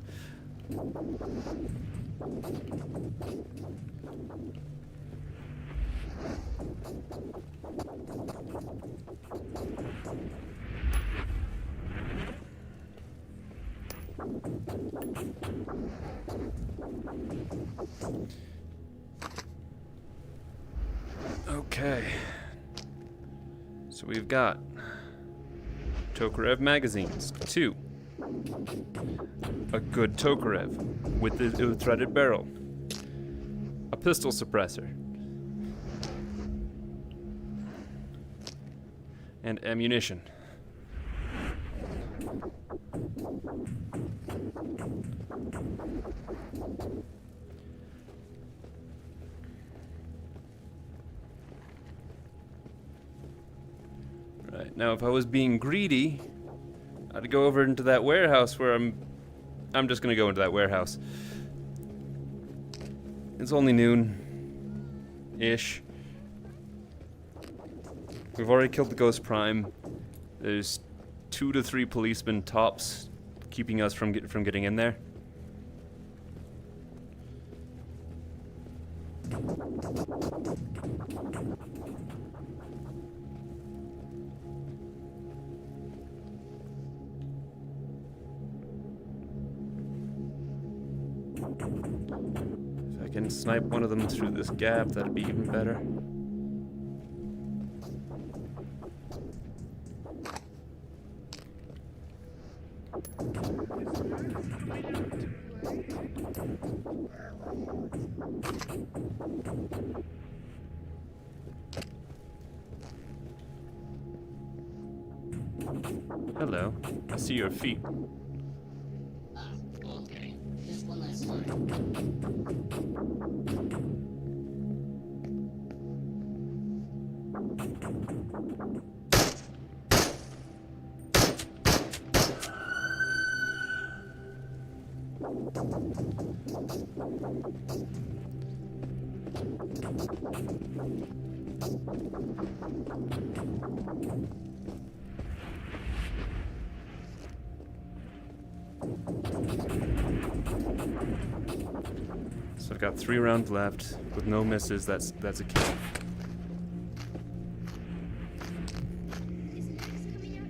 S1: Okay. So we've got Tokarev magazines, 2. A good Tokarev with the threaded barrel. A pistol suppressor. And ammunition. Right, now if I was being greedy, I'd go over into that warehouse where I'm just gonna go into that warehouse. It's only noon-ish. We've already killed the Ghost Prime. There's 2 to 3 policemen tops keeping us from getting in there. If I can snipe one of them through this gap, that'd be even better. Hello, I see your feet.
S8: Okay. Just one last time.
S1: So I've got 3 rounds left with no misses. That's a kill.
S7: Is Max coming out?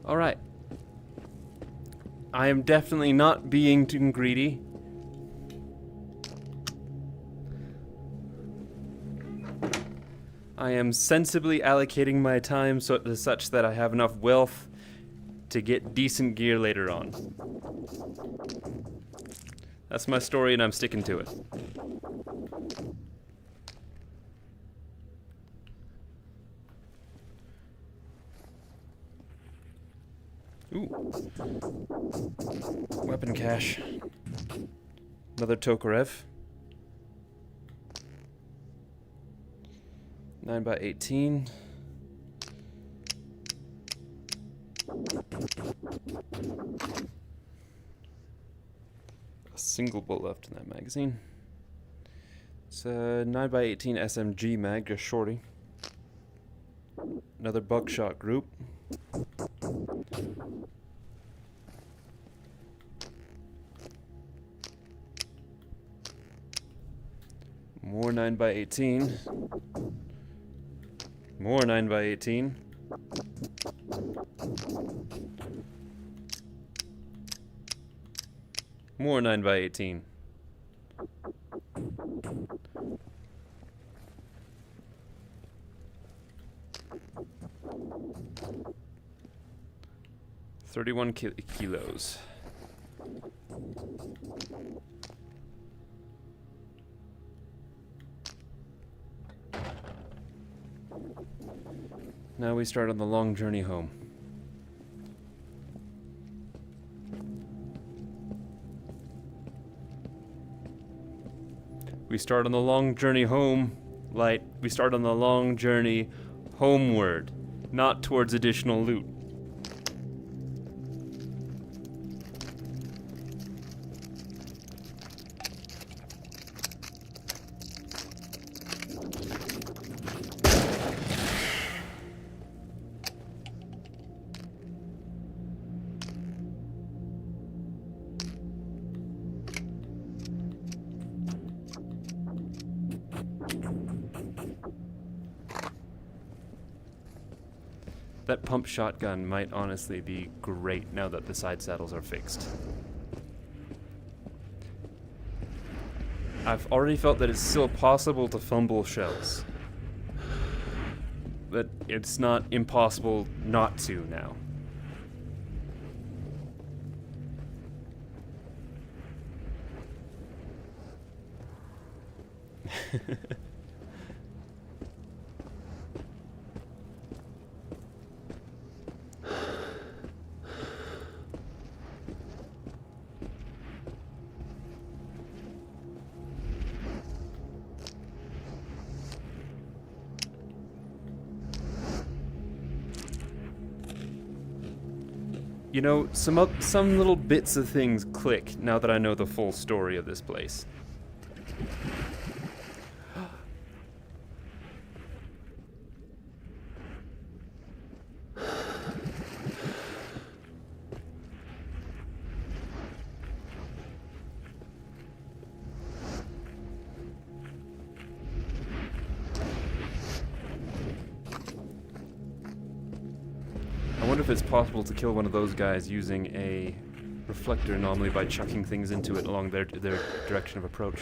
S1: Alright. I am definitely not being too greedy. I am sensibly allocating my time such that I have enough wealth to get decent gear later on. That's my story and I'm sticking to it. Ooh. Weapon cache. Another Tokarev. 9x18. A single bullet left in that magazine. It's a 9x18 SMG mag, just shorty. Another buckshot group. More 9x18. More 9x18. More 9x18. $31 kilos. Now we start on the long journey home. We start on the long journey home, like we start on the long journey homeward, not towards additional loot. That pump shotgun might honestly be great now that the side saddles are fixed. I've already felt that it's still possible to fumble shells. But it's not impossible not to now. You know, some little bits of things click now that I know the full story of this place. I wonder if it's possible to kill one of those guys using a reflector anomaly by chucking things into it along their direction of approach.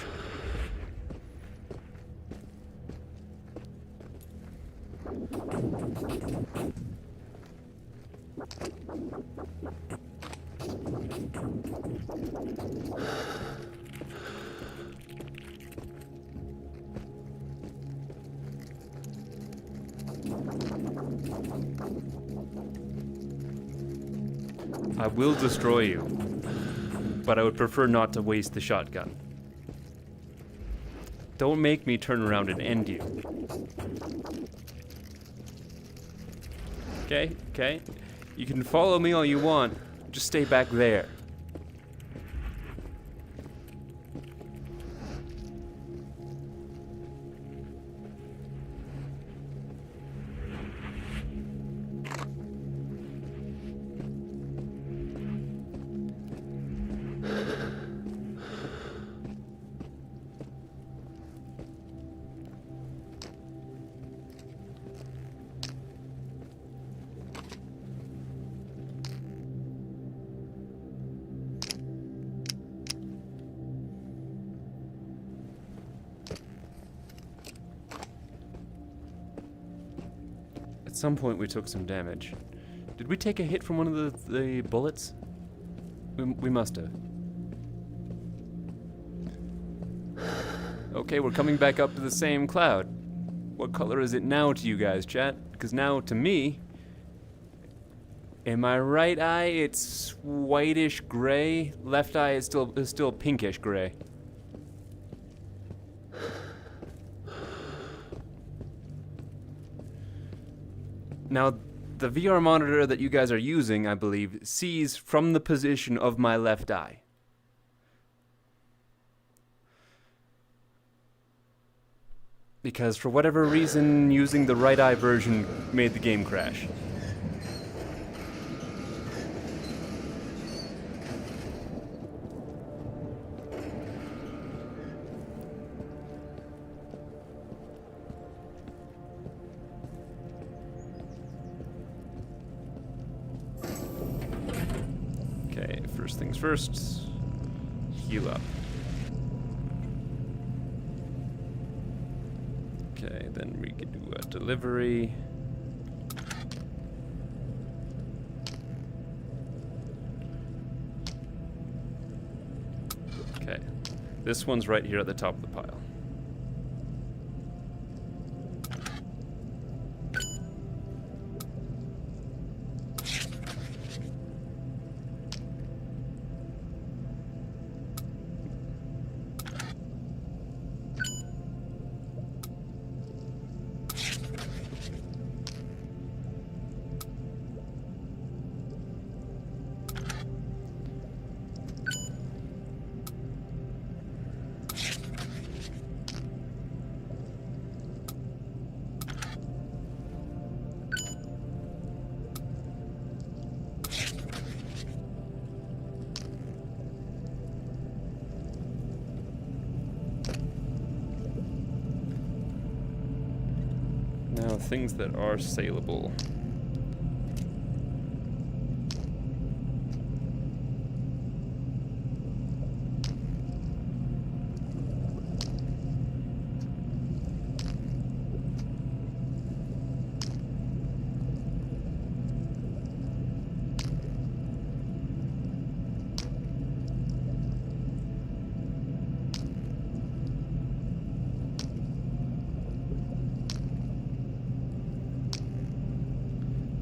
S1: I will destroy you, but I would prefer not to waste the shotgun. Don't make me turn around and end you. Okay, okay. You can follow me all you want, just stay back there. At some point we took some damage. Did we take a hit from one of the bullets? We must have. Okay, we're coming back up to the same cloud. What color is it now to you guys, chat? Because now, to me, in my right eye, it's whitish gray. Left eye is still pinkish gray. Now, the VR monitor that you guys are using, I believe, sees from the position of my left eye. Because for whatever reason, using the right eye version made the game crash. Okay, first things first, heal up. Okay, then we can do a delivery. Okay, this one's right here at the top of the pile. Now, things that are saleable.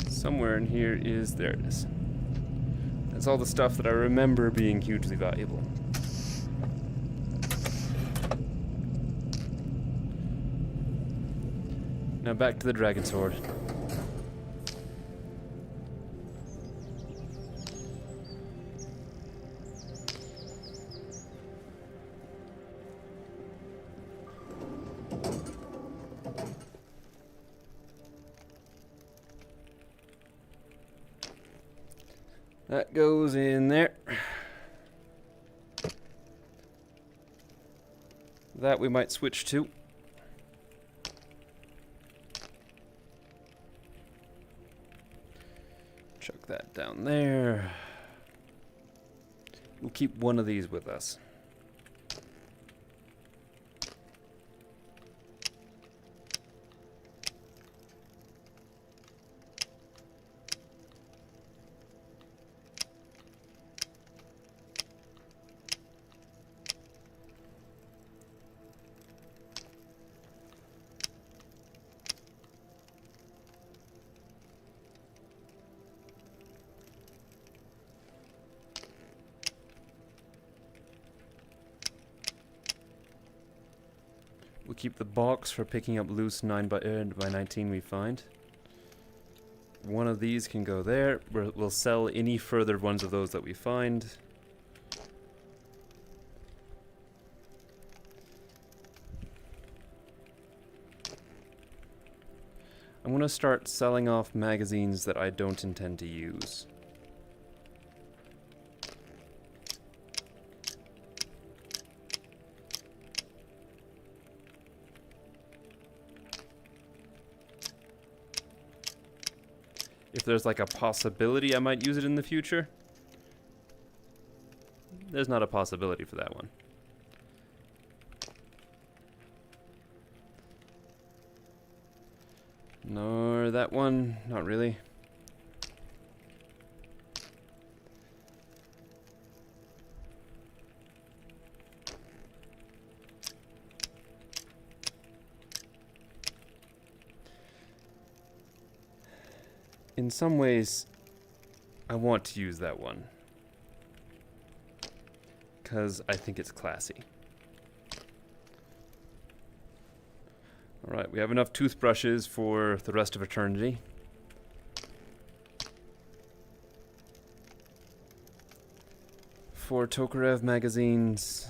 S1: Somewhere in here is, there it is. That's all the stuff that I remember being hugely valuable. Now back to the dragon sword. That goes in there. That we might switch to. Chuck that down there. We'll keep one of these with us. We'll keep the box for picking up loose 9x19 we find. One of these can go there. We'll sell any further ones of those that we find. I'm going to start selling off magazines that I don't intend to use. If there's like a possibility I might use it in the future, there's not a possibility for that one. Nor Or that one? Not really. In some ways, I want to use that one. Because I think it's classy. Alright, we have enough toothbrushes for the rest of eternity. For Tokarev magazines,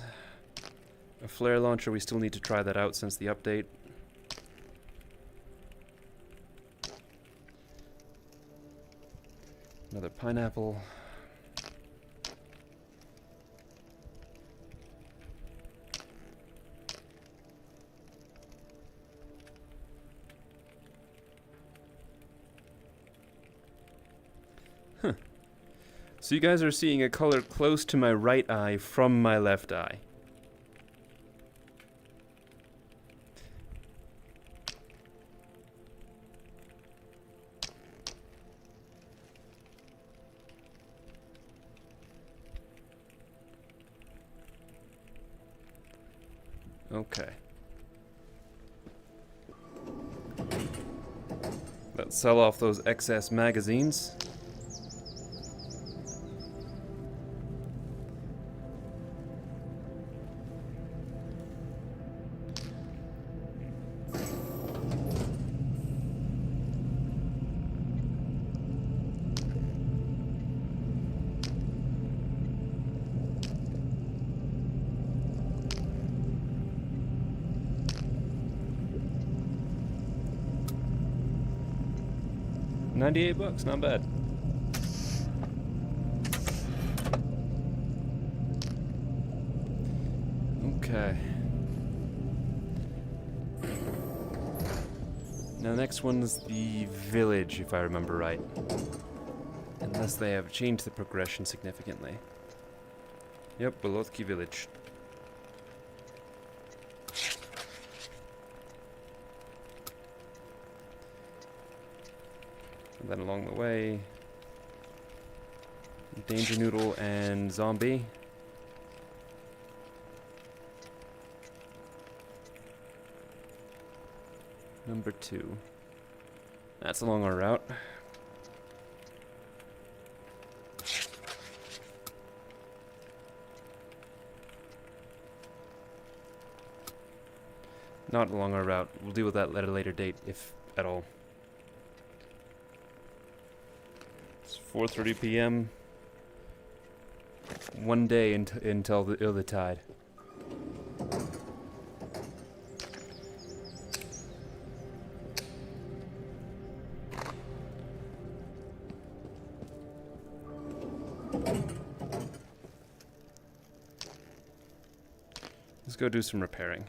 S1: a flare launcher, we still need to try that out since the update. Another pineapple. Huh. So you guys are seeing a color close to my right eye from my left eye. Okay. Let's sell off those excess magazines. $98, not bad. Okay. Now next one's the village, if I remember right. Unless they have changed the progression significantly. Yep, Bolotki village. And then along the way, Danger Noodle and Zombie. Number 2. That's along our route. Not along our route. We'll deal with that at a later date, if at all. 4:30 p.m. One day until the tide. Let's go do some repairing.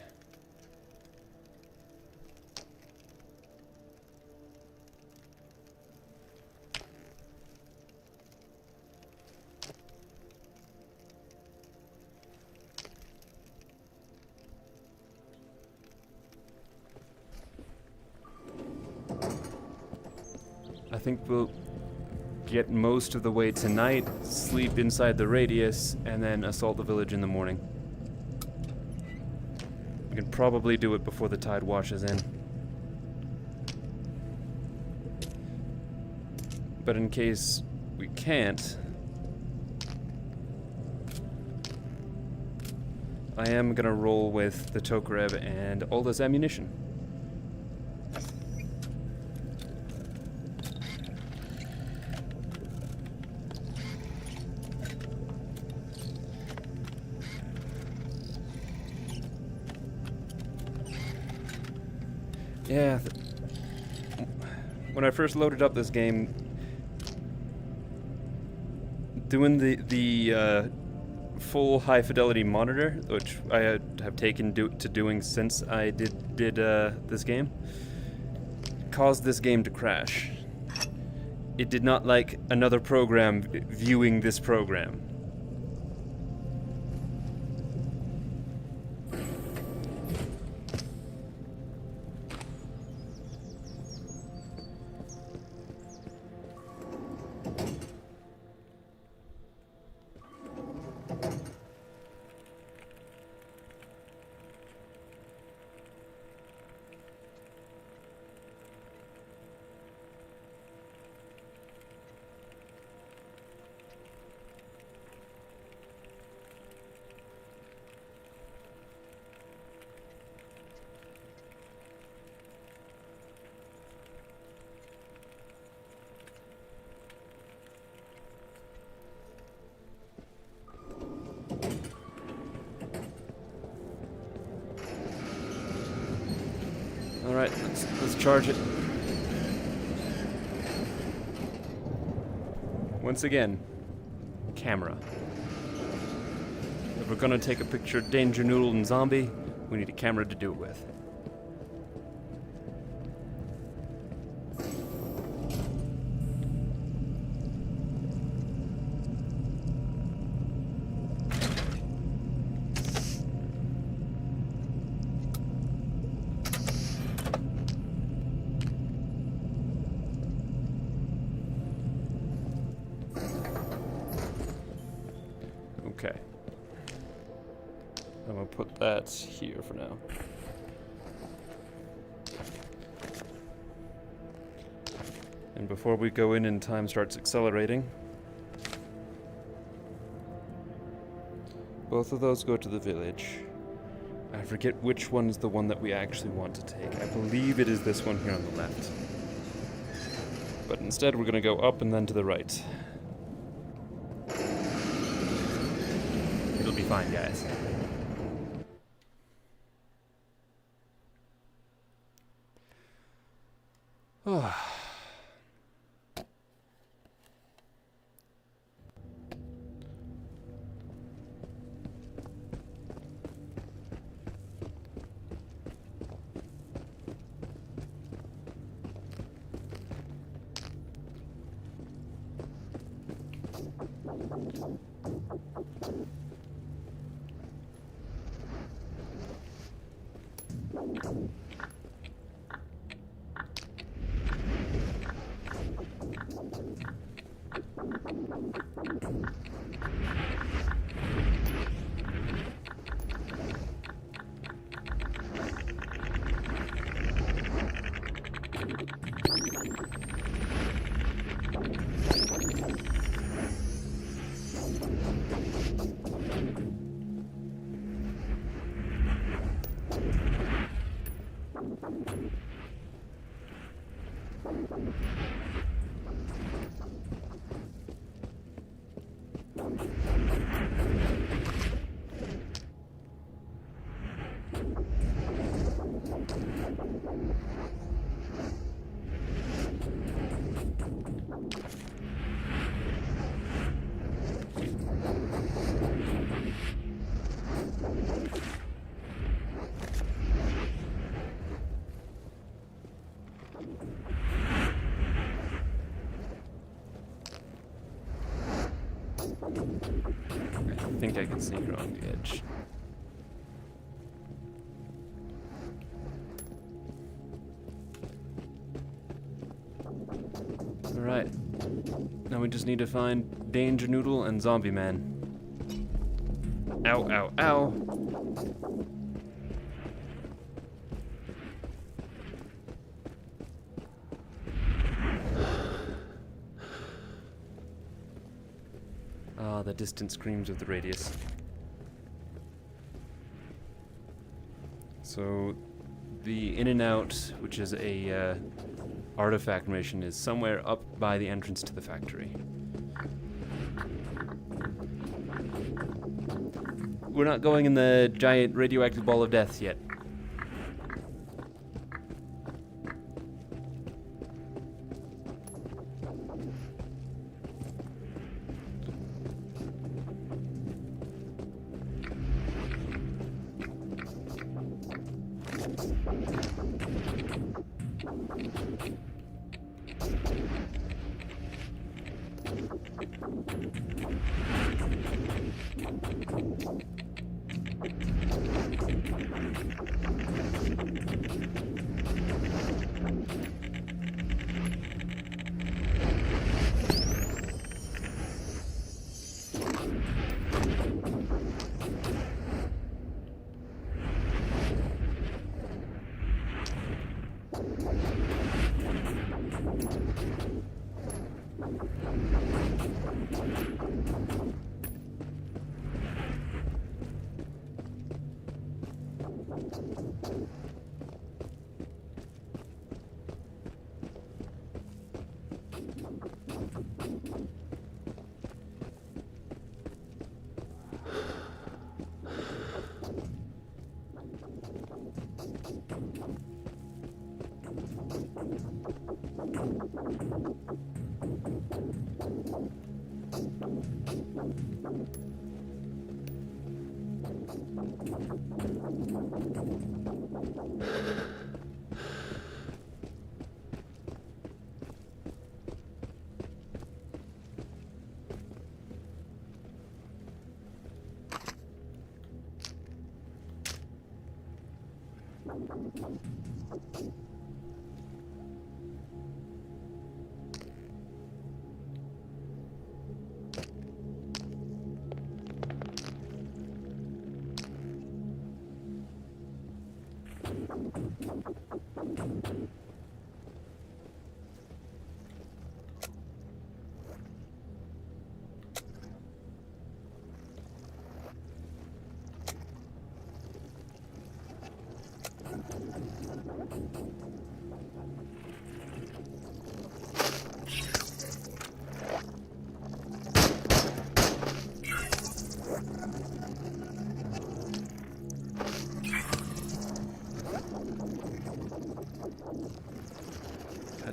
S1: I think we'll get most of the way tonight, sleep inside the radius, and then assault the village in the morning. We can probably do it before the tide washes in. But in case we can't, I am gonna roll with the Tokarev and all this ammunition. Yeah, when I first loaded up this game, doing the full high fidelity monitor, which I have taken to doing since I did this game, caused this game to crash. It did not like another program viewing this program. Let's charge it. Once again, camera. If we're gonna take a picture of Danger Noodle and Zombie, we need a camera to do it with. Okay. I'm gonna put that here for now. And before we go in and time starts accelerating, both of those go to the village. I forget which one is the one that we actually want to take. I believe it is this one here on the left. But instead we're gonna go up and then to the right. It'll be fine, guys. I think I can see her on the edge. Alright. Now we just need to find Danger Noodle and Zombie Man. Ow, ow, ow. Ah, the distant screams of the radius. So, the In and Out, which is a artifact mission, is somewhere up by the entrance to the factory. We're not going in the giant radioactive ball of death yet.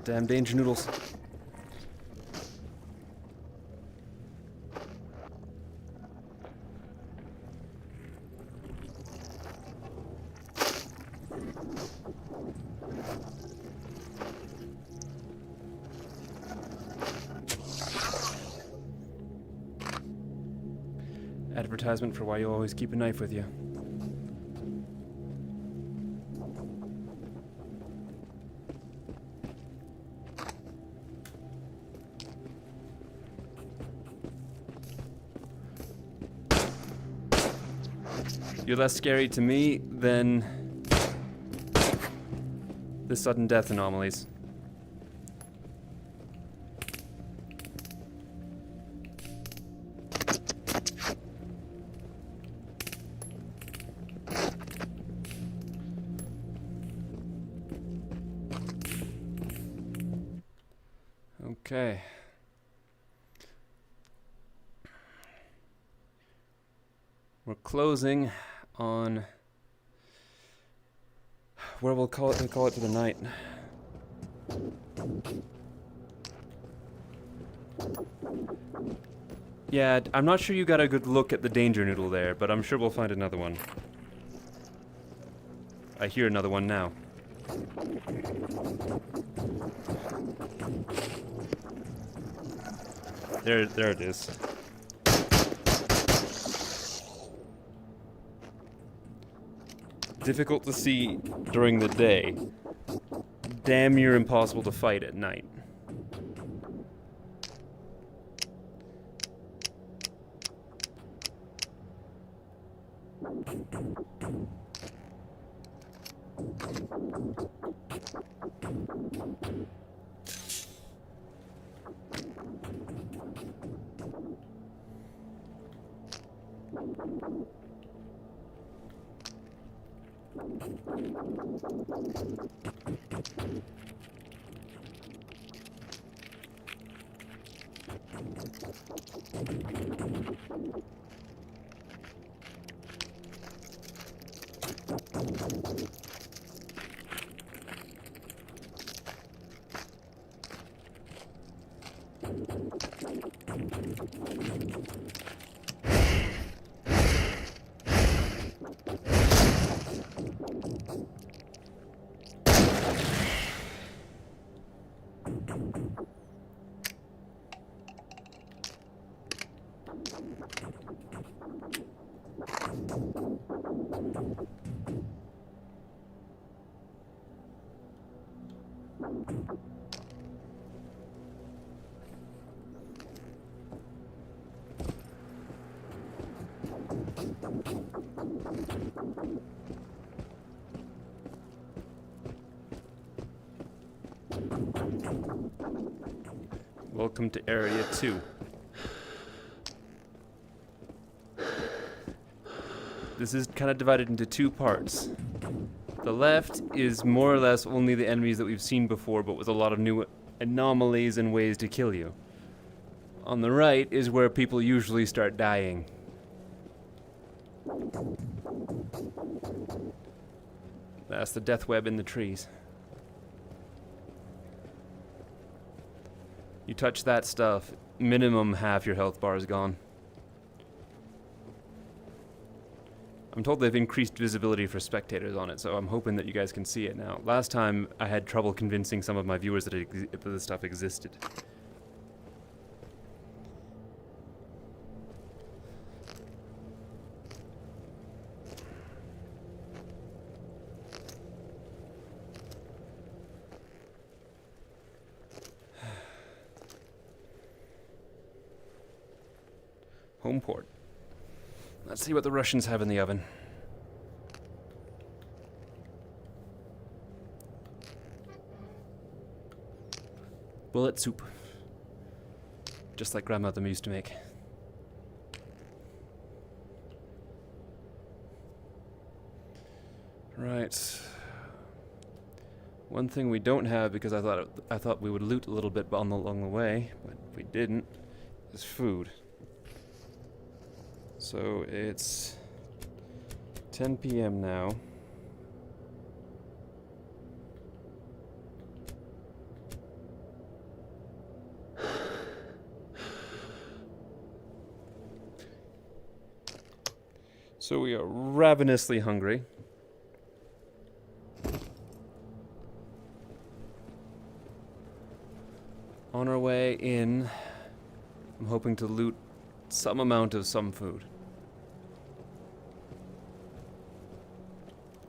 S1: Goddamn danger noodles. Advertisement for why you always keep a knife with you. You're less scary to me than the sudden death anomalies. Okay. We're closing on where we'll call it for the night. Yeah, I'm not sure you got a good look at the danger noodle there, but I'm sure we'll find another one. I hear another one now. There it is. Difficult to see during the day. Damn near impossible to fight at night. Welcome to Area 2. This is kind of divided into two parts. The left is more or less only the enemies that we've seen before, but with a lot of new anomalies and ways to kill you. On the right is where people usually start dying. That's the death web in the trees. You touch that stuff, minimum half your health bar is gone. I'm told they've increased visibility for spectators on it, so I'm hoping that you guys can see it now. Last time, I had trouble convincing some of my viewers that this stuff existed. Home port. Let's see what the Russians have in the oven. Bullet soup. Just like grandmother used to make. Right. One thing we don't have, because I thought we would loot a little bit along the way, but we didn't, is food. So it's 10 p.m. now. So we are ravenously hungry. On our way in, I'm hoping to loot some amount of some food.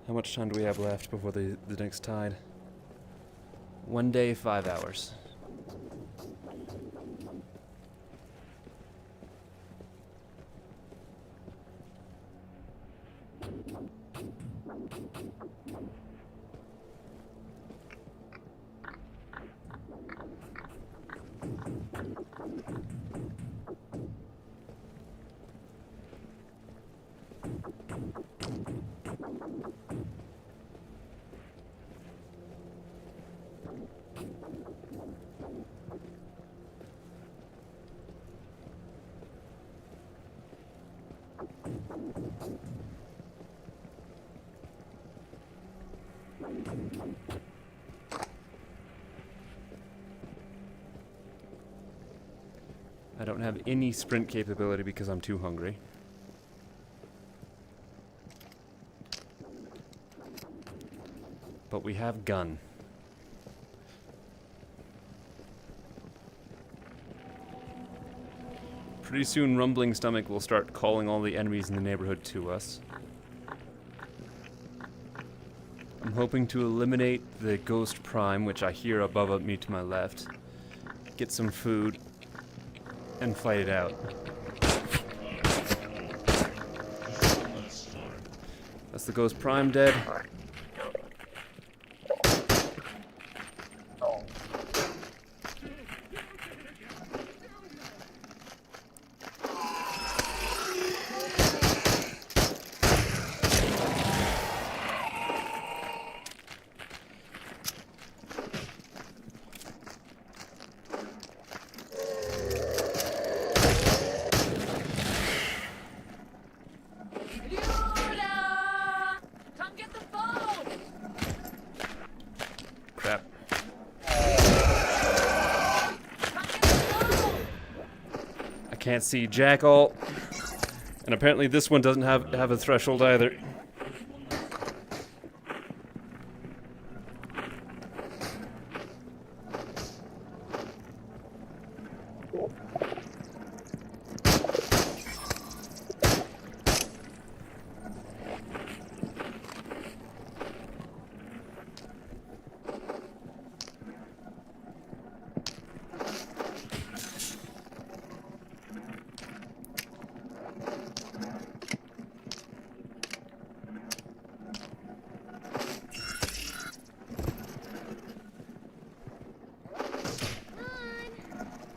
S1: How much time do we have left before the next tide? 1 day, 5 hours. I don't have any sprint capability because I'm too hungry. But we have gun. Pretty soon Rumbling Stomach will start calling all the enemies in the neighborhood to us. I'm hoping to eliminate the Ghost Prime, which I hear above me to my left. Get some food. And fight it out. That's the Ghost Prime dead. Crap. I can't see jack all. And apparently this one doesn't have a threshold either.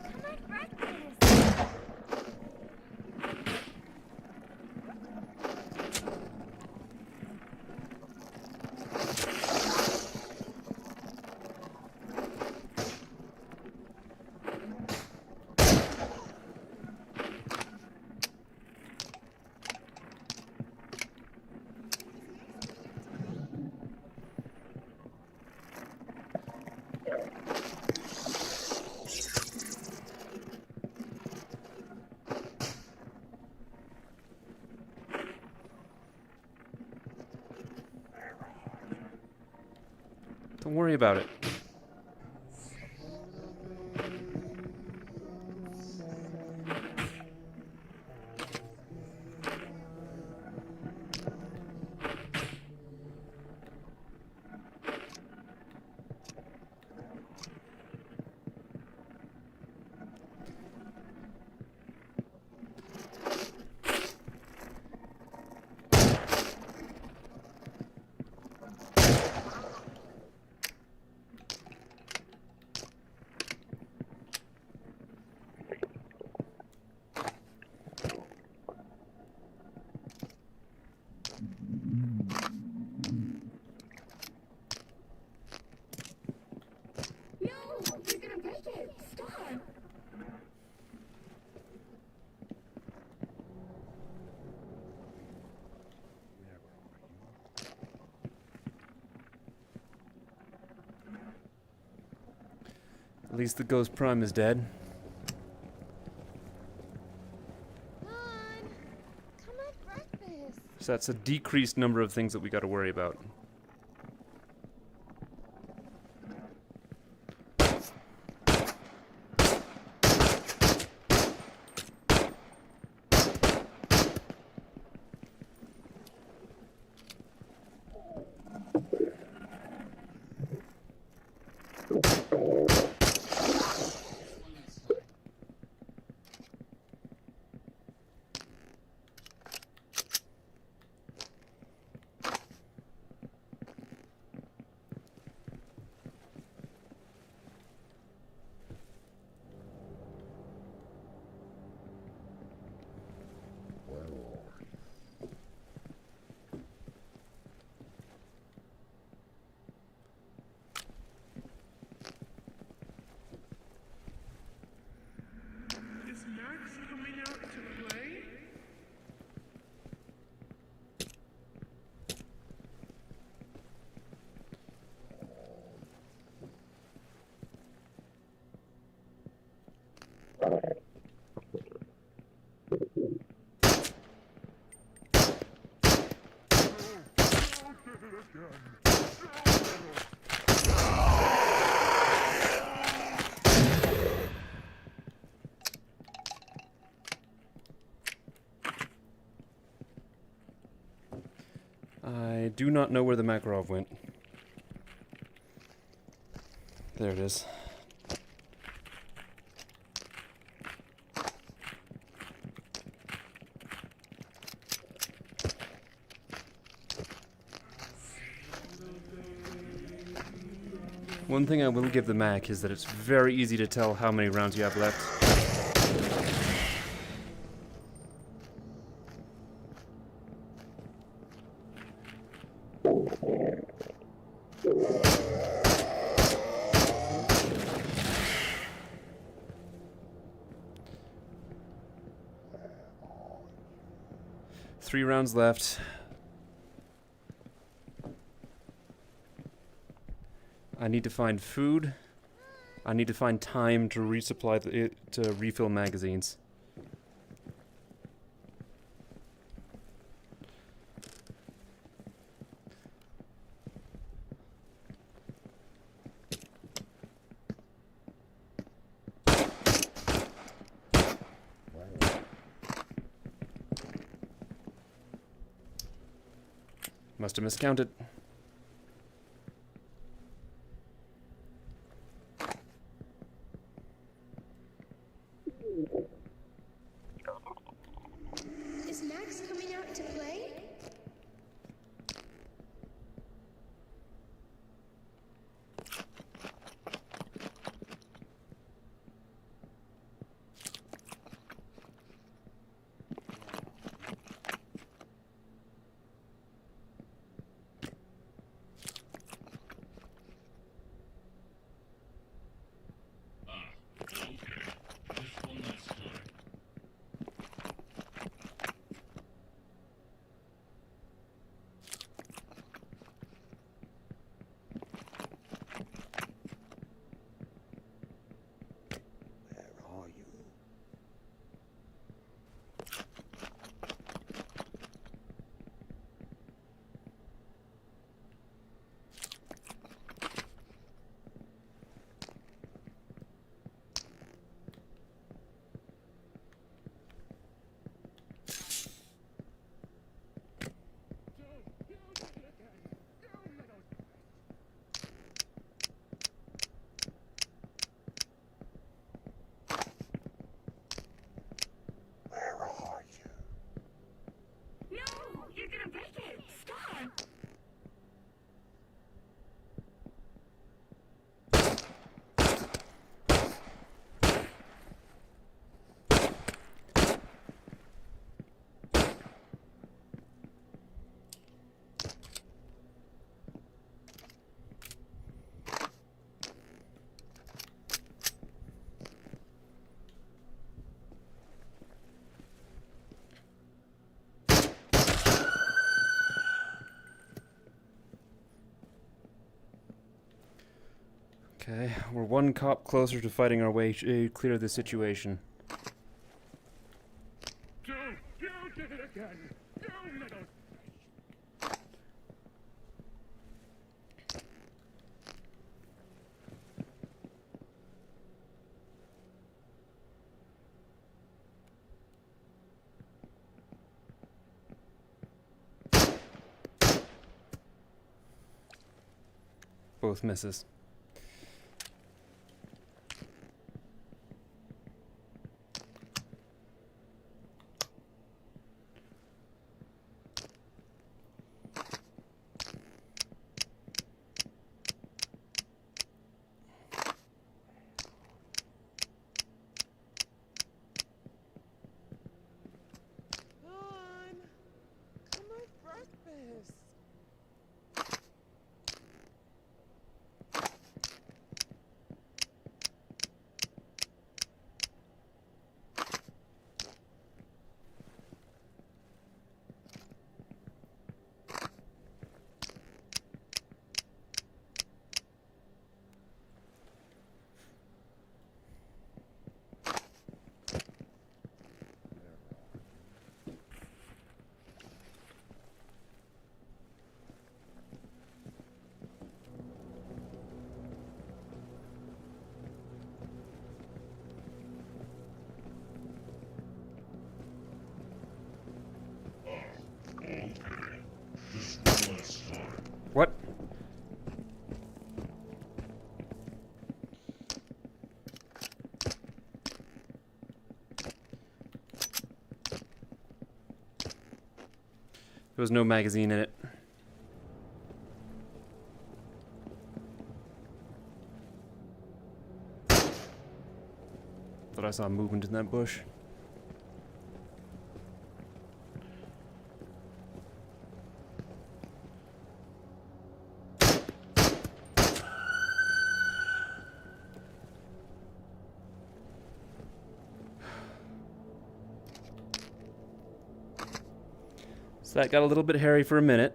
S7: Come on, breakfast.
S1: Don't worry about it.
S7: No, you're gonna break it. Stop.
S1: At least the Ghost Prime is dead.
S7: Come on. Come have breakfast.
S1: So that's a decreased number of things that we got to worry about.
S9: Is Max coming out to play?
S1: I do not know where the Makarov went. There it is. One thing I will give the Mac is that it's very easy to tell how many rounds you have left. Three rounds left. I need to find food. I need to find time to resupply to refill magazines. Must have miscounted.
S7: Is Max coming out to play?
S1: Okay, we're one cop closer to fighting our way clear of the situation.
S9: Don't did it again. You little.
S1: Both misses.
S9: Come on, breakfast.
S1: What? There was no magazine in it. Thought I saw movement in that bush. So that got a little bit hairy for a minute.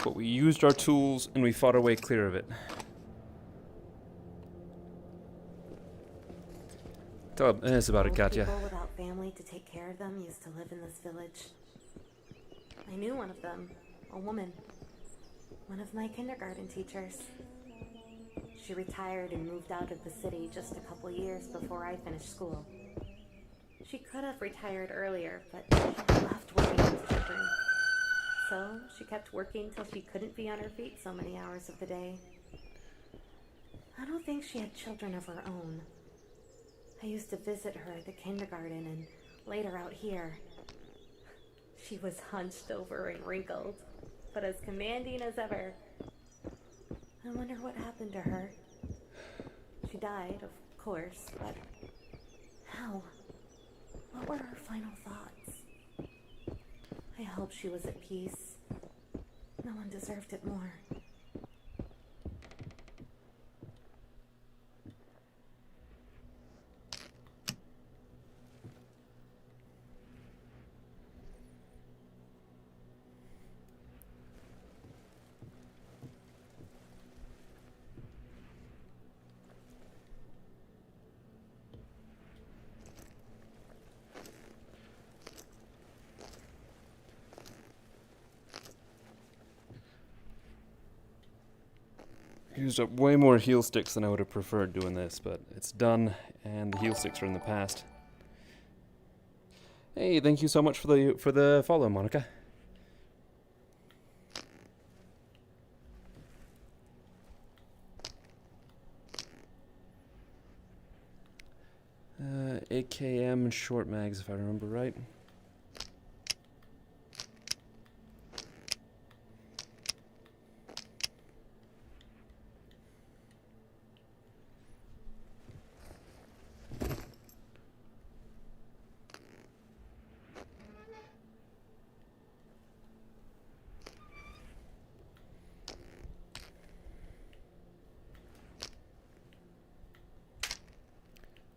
S1: But we used our tools and we fought our way clear of it. That's about it,
S4: Most
S1: Katya.
S4: people without family to take care of them used to live in this village. I knew one of them, a woman. One of my kindergarten teachers. She retired and moved out of the city just a couple years before I finished school. She could have retired earlier, but she left working with children. So she kept working till she couldn't be on her feet so many hours of the day. I don't think she had children of her own. I used to visit her at the kindergarten and later out here. She was hunched over and wrinkled, but as commanding as ever. I wonder what happened to her. She died, of course, but how? What were her final thoughts? I hope she was at peace. No one deserved it more.
S1: Used up way more heal sticks than I would have preferred doing this, but it's done, and the heal sticks are in the past. Hey, thank you so much for the follow, Monica. AKM short mags, if I remember right.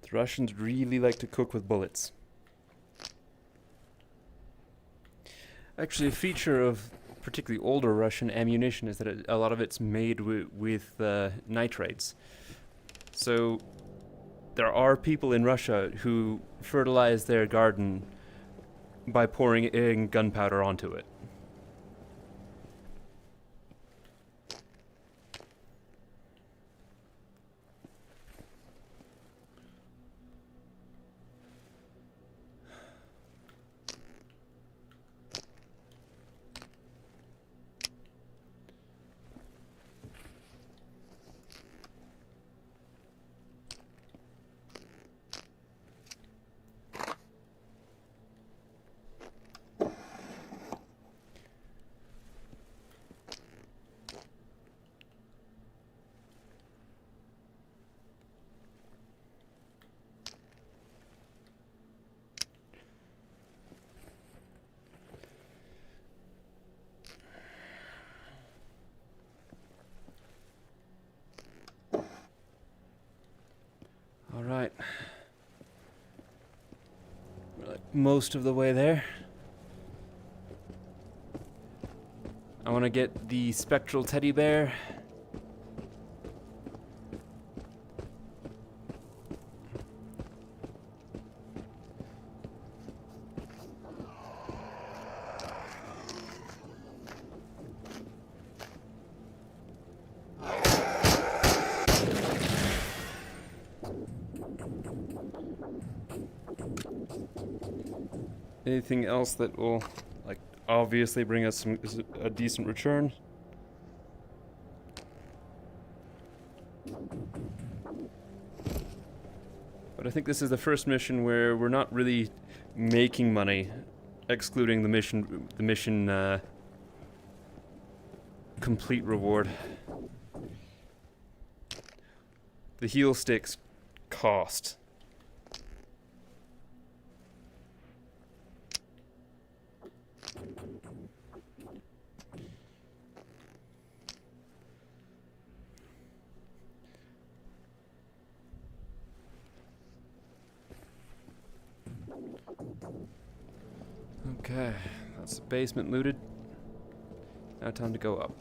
S1: The Russians really like to cook with bullets. Actually, a feature of particularly older Russian ammunition is that a lot of it's made with nitrates. So there are people in Russia who fertilize their garden by pouring in gunpowder onto it. Alright. We're like most of the way there. I want to get the spectral teddy bear. Anything else that will, like, obviously bring us a decent return? But I think this is the first mission where we're not really making money, excluding the mission complete reward. The heal sticks cost. Okay, that's the basement looted. Now time to go up.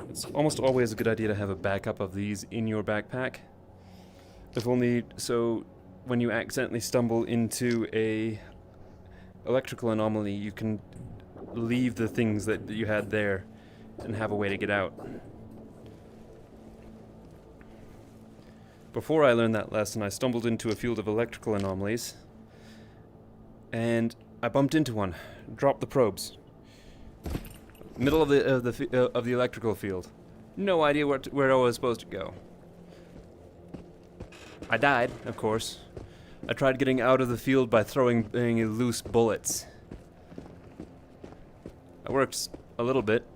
S1: It's almost always a good idea to have a backup of these in your backpack. If only so when you accidentally stumble into a electrical anomaly, you can leave the things that you had there and have a way to get out. Before I learned that lesson, I stumbled into a field of electrical anomalies, and I bumped into one, dropped the probes. Middle of the electrical field. No idea where I was supposed to go. I died, of course. I tried getting out of the field by throwing loose bullets. That works a little bit.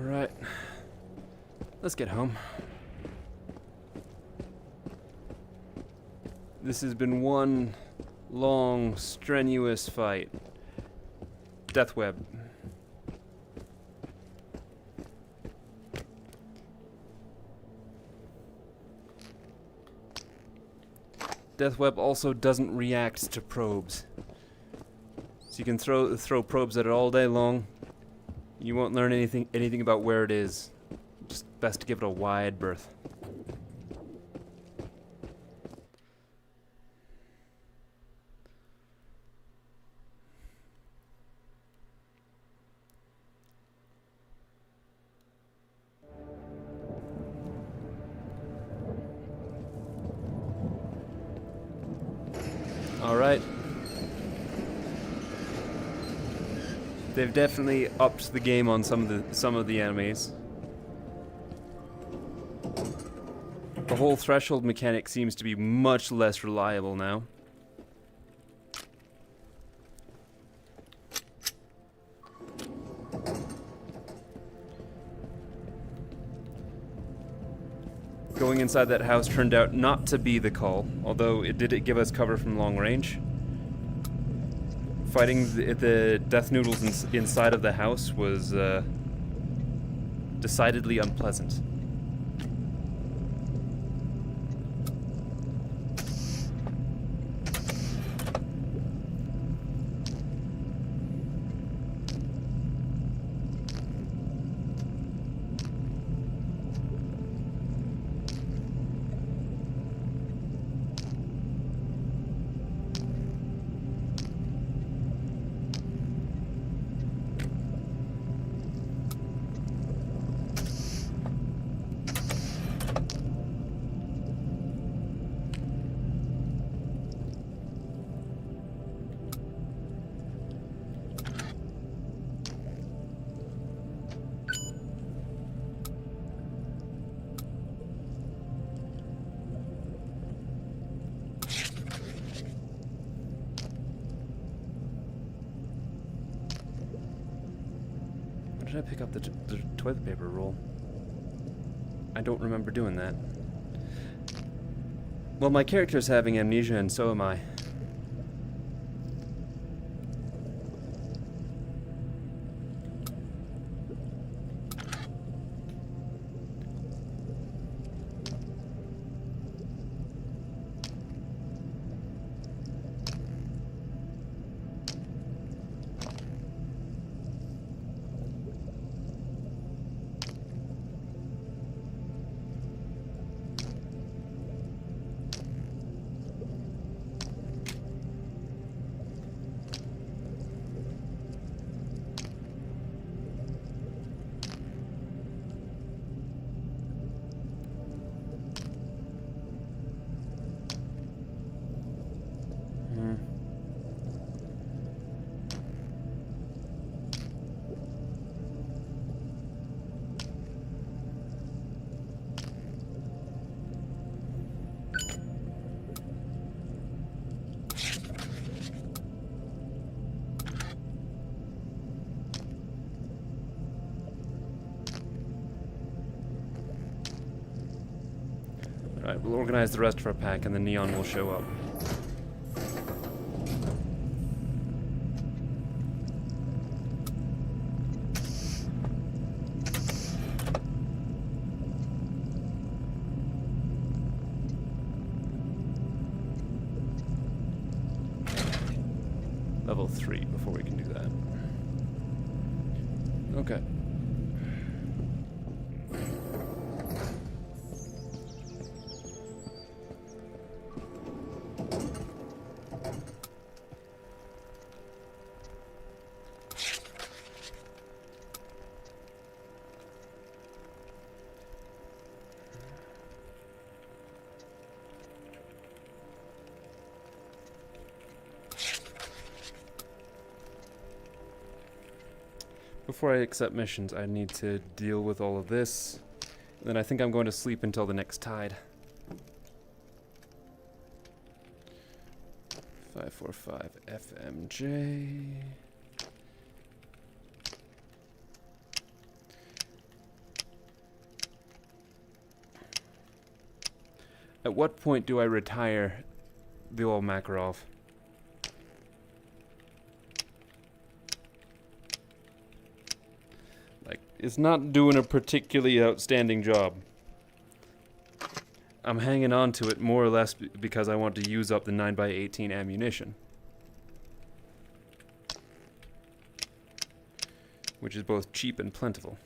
S1: Alright, let's get home. This has been one long, strenuous fight. Death web. Death web also doesn't react to probes. So you can throw probes at it all day long. You won't learn anything about where it is. Just best to give it a wide berth. All right. They've definitely upped the game on some of the enemies. The whole threshold mechanic seems to be much less reliable now. Going inside that house turned out not to be the call, although it did give us cover from long range. Fighting the death noodles inside of the house was decidedly unpleasant. Did I pick up the toilet paper roll? I don't remember doing that. Well, my character's having amnesia, and so am I. Alright, we'll organize the rest of our pack and the neon will show up. Level 3 before we can do that. Okay. Before I accept missions, I need to deal with all of this. And then I think I'm going to sleep until the next tide. 545 FMJ. At what point do I retire the old Makarov? It's not doing a particularly outstanding job. I'm hanging on to it more or less because I want to use up the 9x18 ammunition. which is both cheap and plentiful.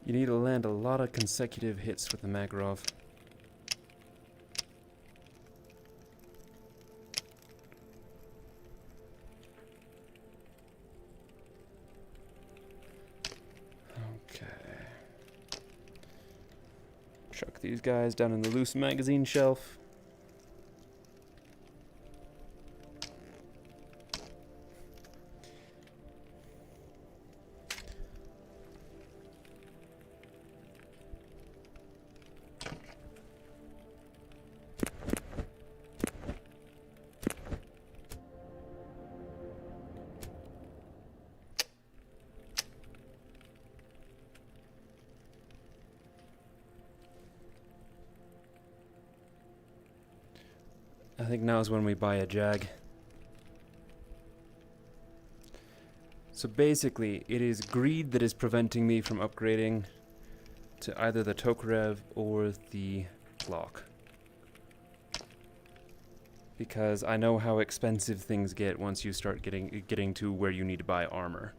S1: You need to land a lot of consecutive hits with the Makarov. Okay. Chuck these guys down in the loose magazine shelf. I think now is when we buy a Jag. So basically, it is greed that is preventing me from upgrading to either the Tokarev or the Glock. Because I know how expensive things get once you start getting to where you need to buy armor.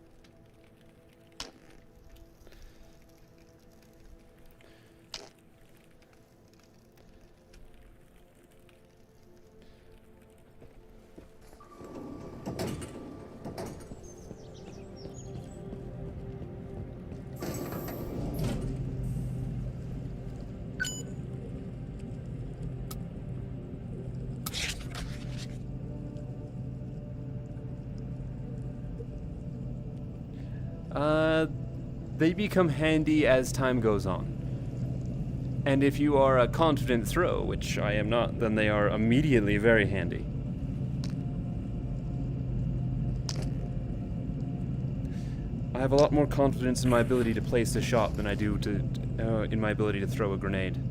S1: They become handy as time goes on. And if you are a confident throw, which I am not, then they are immediately very handy. I have a lot more confidence in my ability to place a shot than I do in my ability to throw a grenade.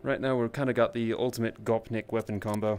S1: Right now we're kind of got the ultimate Gopnik weapon combo.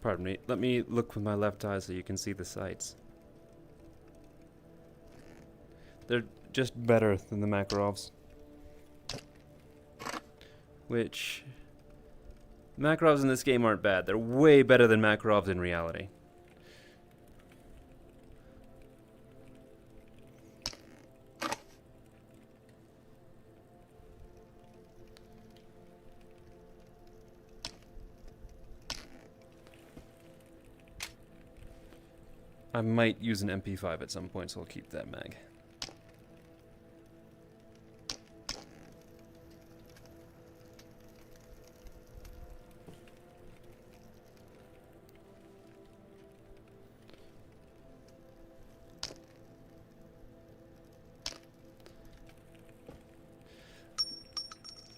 S1: Pardon me. Let me look with my left eye so you can see the sights. They're just better than the Makarovs. Which... Makarovs in this game aren't bad. They're way better than Makarovs in reality. I might use an MP5 at some point, so I'll keep that mag.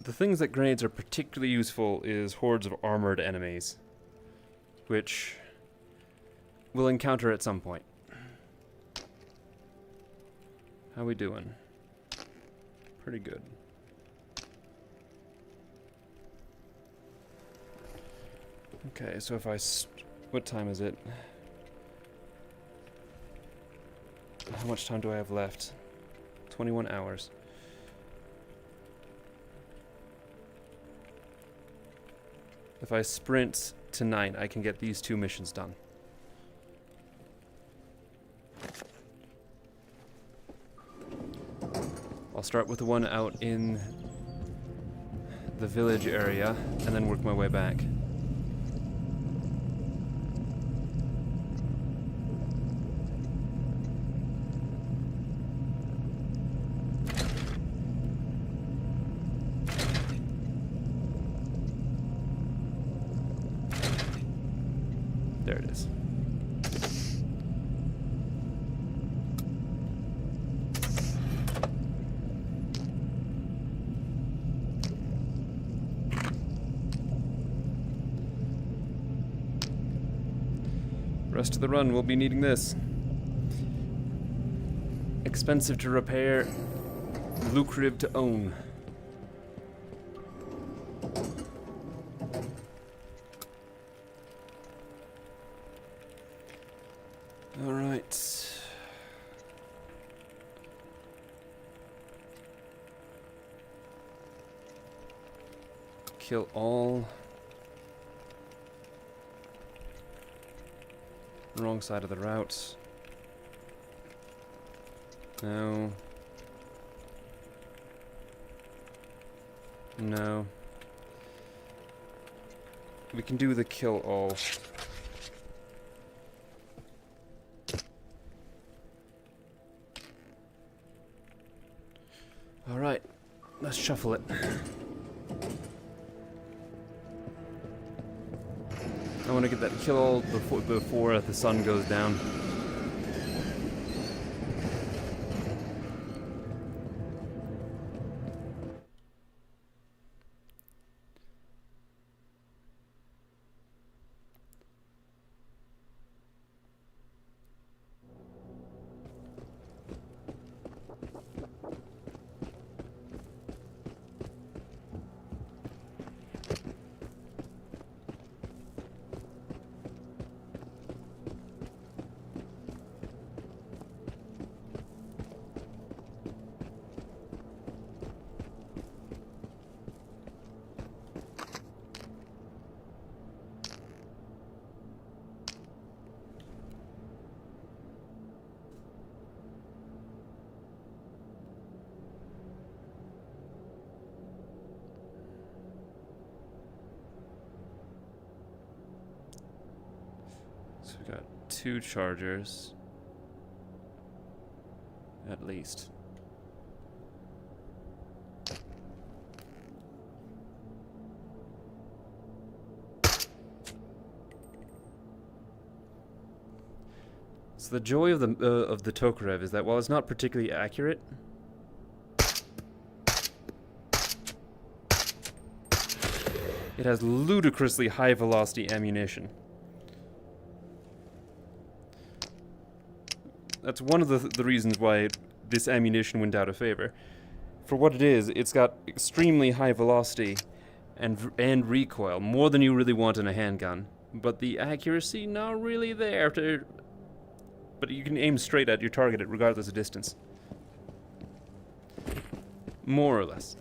S1: The things that grenades are particularly useful is hordes of armored enemies, which we'll encounter at some point. How we doing? Pretty good. Okay, so if I... what time is it? How much time do I have left? 21 hours. If I sprint tonight, I can get these 2 missions done. I'll start with the one out in the village area, and then work my way back. There it is. Rest of the run, we'll be needing this. Expensive to repair, lucrative to own. Alright. Kill all. Wrong side of the route. No. No. We can do the kill all. Alright, let's shuffle it. I want to get that kill all before the sun goes down. So we got 2 chargers. At least. So the joy of the Tokarev is that while it's not particularly accurate, it has ludicrously high velocity ammunition. That's one of the reasons why this ammunition went out of favor. For what it is, it's got extremely high velocity and recoil, more than you really want in a handgun. but the accuracy not really there. But you can aim straight at your target regardless of distance. More or less.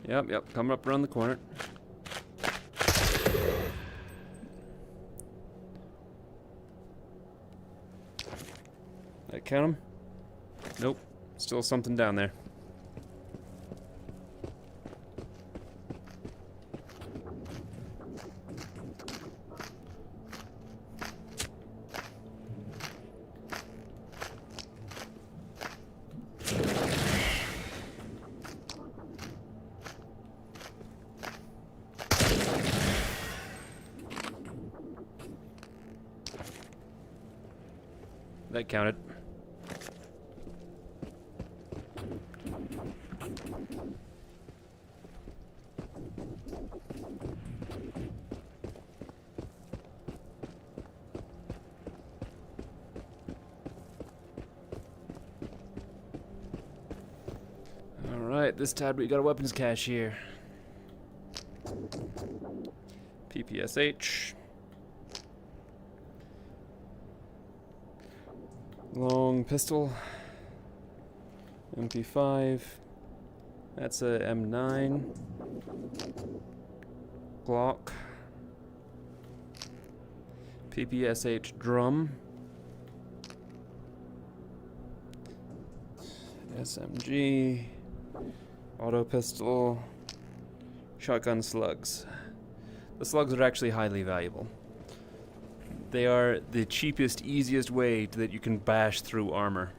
S1: Yep, coming up around the corner. That count him? Nope, still something down there. That counted. Alright, this time we got a weapons cache here. PPSH. Long pistol. MP5. That's a M9. Glock. PPSH drum. SMG. Auto pistol. Shotgun slugs. The slugs are actually highly valuable. They are the cheapest, easiest way that you can bash through armor.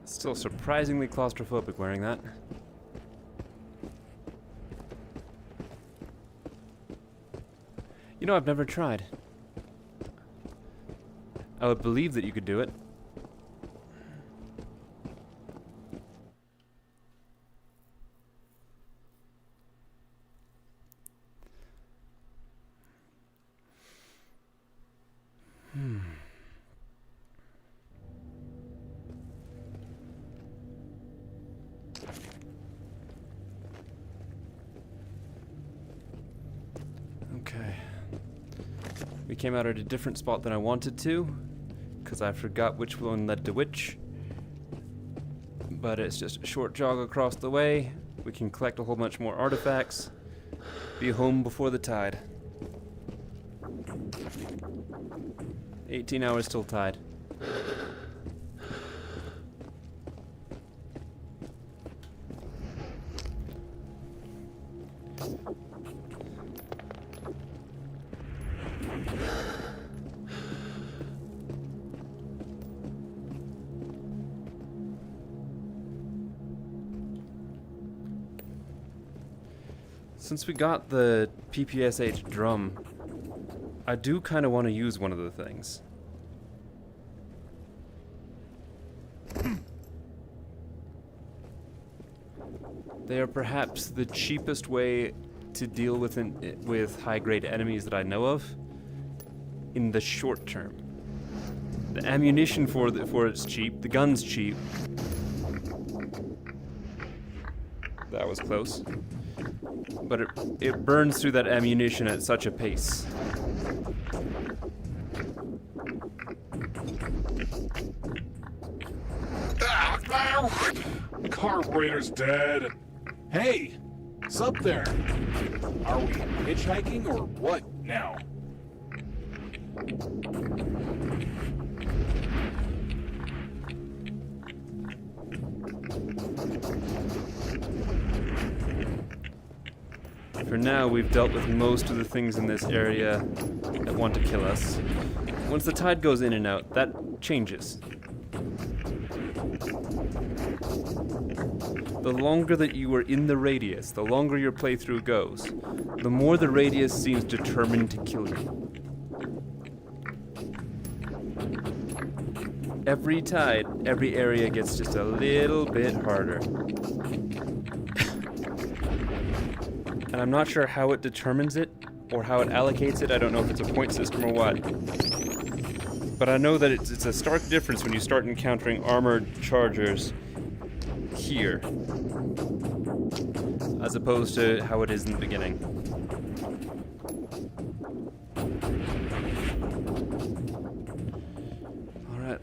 S1: Still surprisingly claustrophobic wearing that. You know, I've never tried. I would believe that you could do it. Okay. We came out at a different spot than I wanted to, because I forgot which one led to which. But it's just a short jog across the way. We can collect a whole bunch more artifacts. Be home before the tide. 18 hours till tide. Since we got the PPSH drum, I do kind of want to use one of the things. They are perhaps the cheapest way to deal with high-grade enemies that I know of in the short term. The ammunition for it's cheap, the gun's cheap. That was close. But it burns through that ammunition at such a pace.
S5: The carburetor's dead. Hey, it's up there. Are we hitchhiking or what now?
S1: For now, we've dealt with most of the things in this area that want to kill us. Once the tide goes in and out, that changes. The longer that you are in the radius, the longer your playthrough goes, the more the radius seems determined to kill you. Every tide, every area gets just a little bit harder. And I'm not sure how it determines it, or how it allocates it. I don't know if it's a point system or what. But I know that it's a stark difference when you start encountering armored chargers here, as opposed to how it is in the beginning. Alright.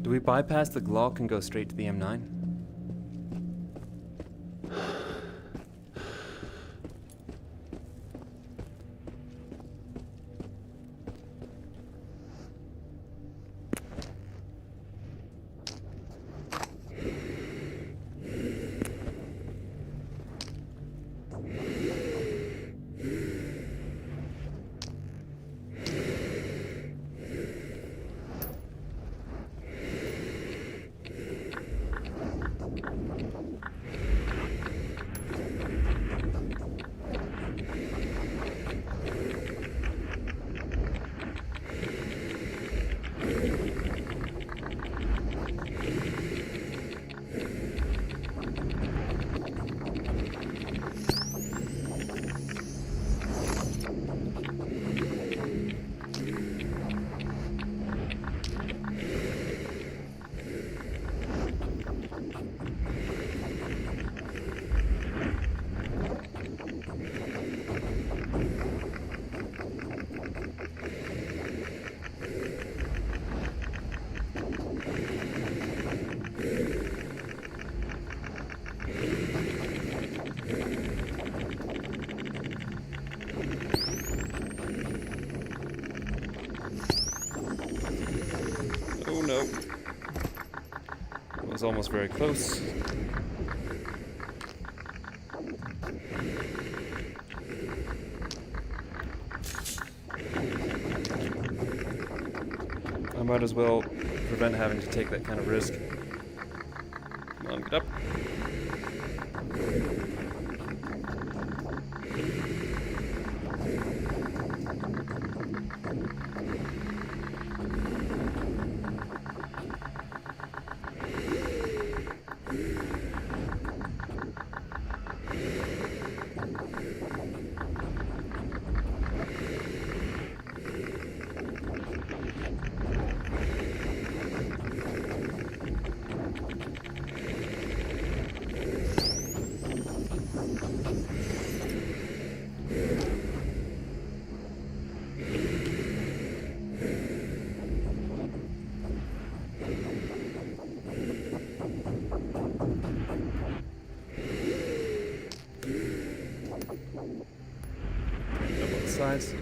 S1: Do we bypass the Glock and go straight to the M9? was almost very close. I might as well prevent having to take that kind of risk. Come on, get up. Sides.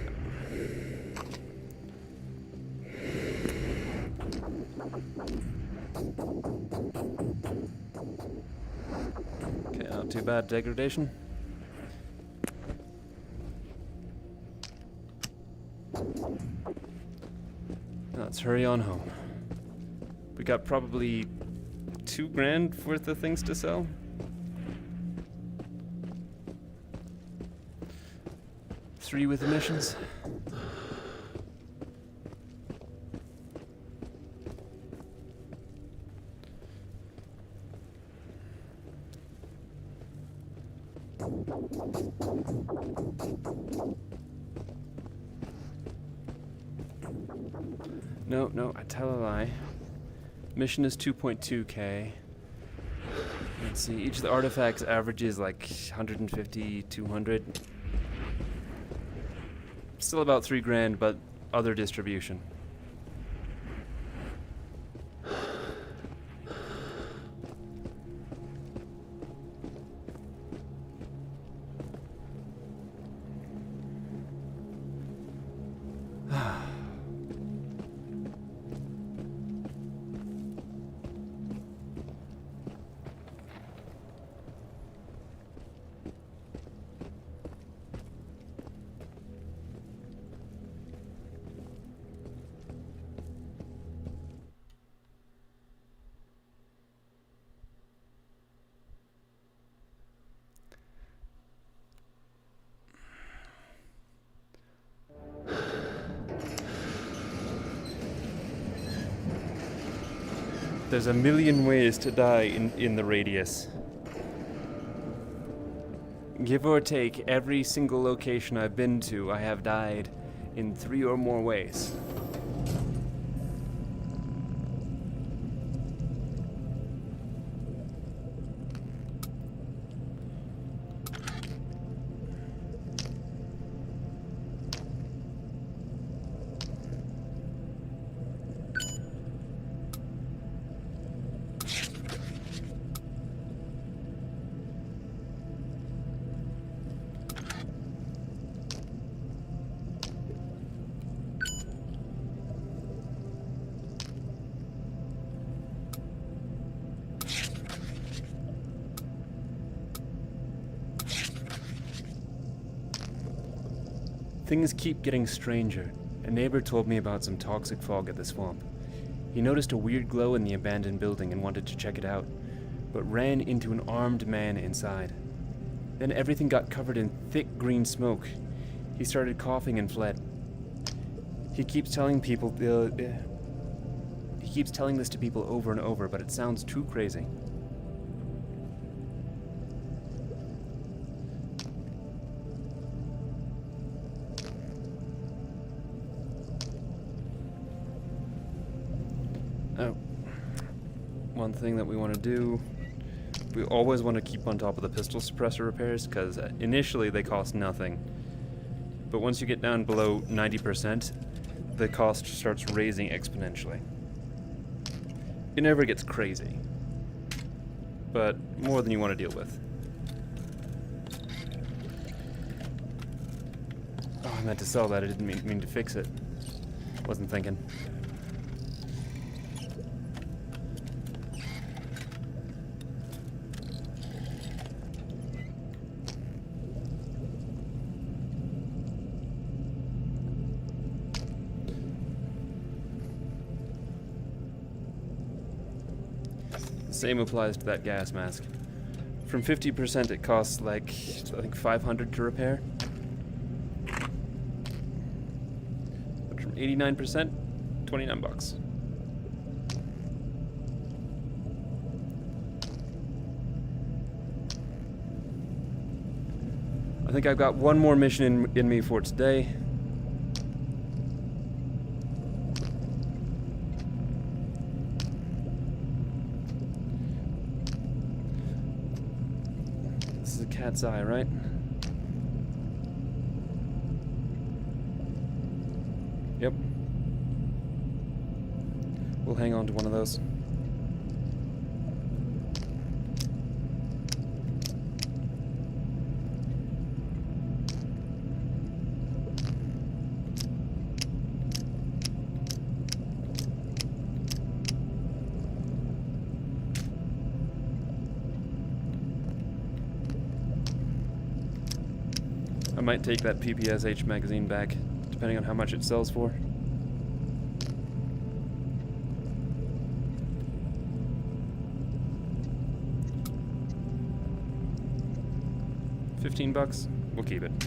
S1: Okay, not too bad degradation. Let's hurry on home. We got probably $2,000 worth of things to sell. Three with emissions. No, I tell a lie. Mission is 2.2k. Let's see, each of the artifacts averages like 150, 200. Still about $3,000, but other distribution. There's a million ways to die in the radius. Give or take, every single location I've been to, I have died in 3 or more ways. Things keep getting stranger. A neighbor told me about some toxic fog at the swamp. He noticed a weird glow in the abandoned building and wanted to check it out, but ran into an armed man inside. Then everything got covered in thick green smoke. He started coughing and fled. He keeps telling people he keeps telling this to people over and over, but it sounds too crazy. Oh, one thing that we want to do, we always want to keep on top of the pistol suppressor repairs, because initially they cost nothing. But once you get down below 90%, the cost starts raising exponentially. It never gets crazy, but more than you want to deal with. Oh, I meant to sell that, I didn't mean to fix it. Wasn't thinking. Same applies to that gas mask. From 50% it costs like, I think 500 to repair. But from 89%, 29 bucks. I think I've got one more mission in me for today. This is a cat's eye, right? Yep. We'll hang on to one of those. I might take that PPSH magazine back, depending on how much it sells for. $15? We'll keep it.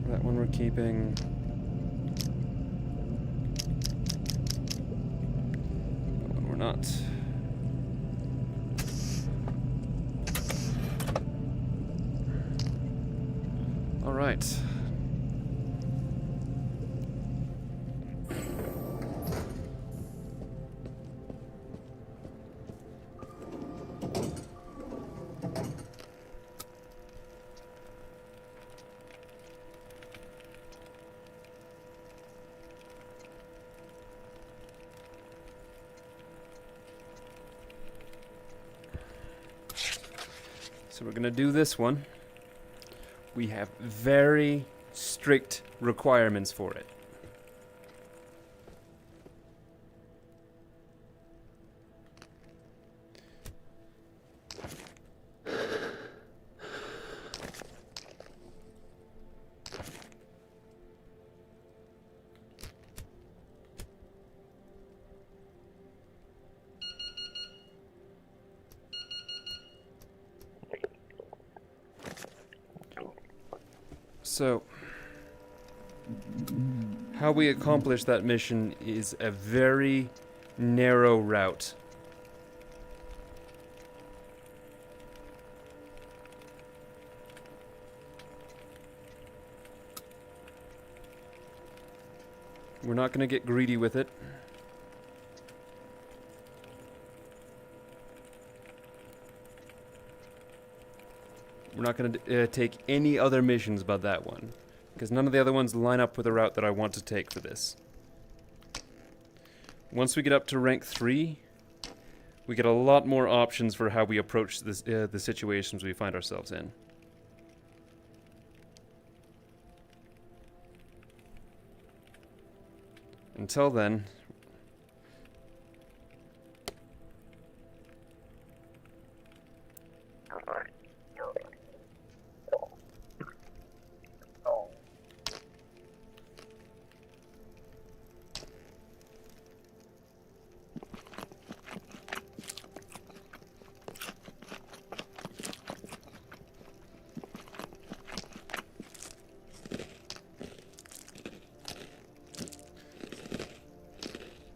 S1: That one we're keeping. That one we're not. All right. So we're gonna do this one. We have very strict requirements for it. So, how we accomplish that mission is a very narrow route. We're not going to get greedy with it. We're not going to take any other missions but that one, because none of the other ones line up with the route that I want to take for this. Once we get up to rank 3, we get a lot more options for how we approach this, the situations we find ourselves in. Until then,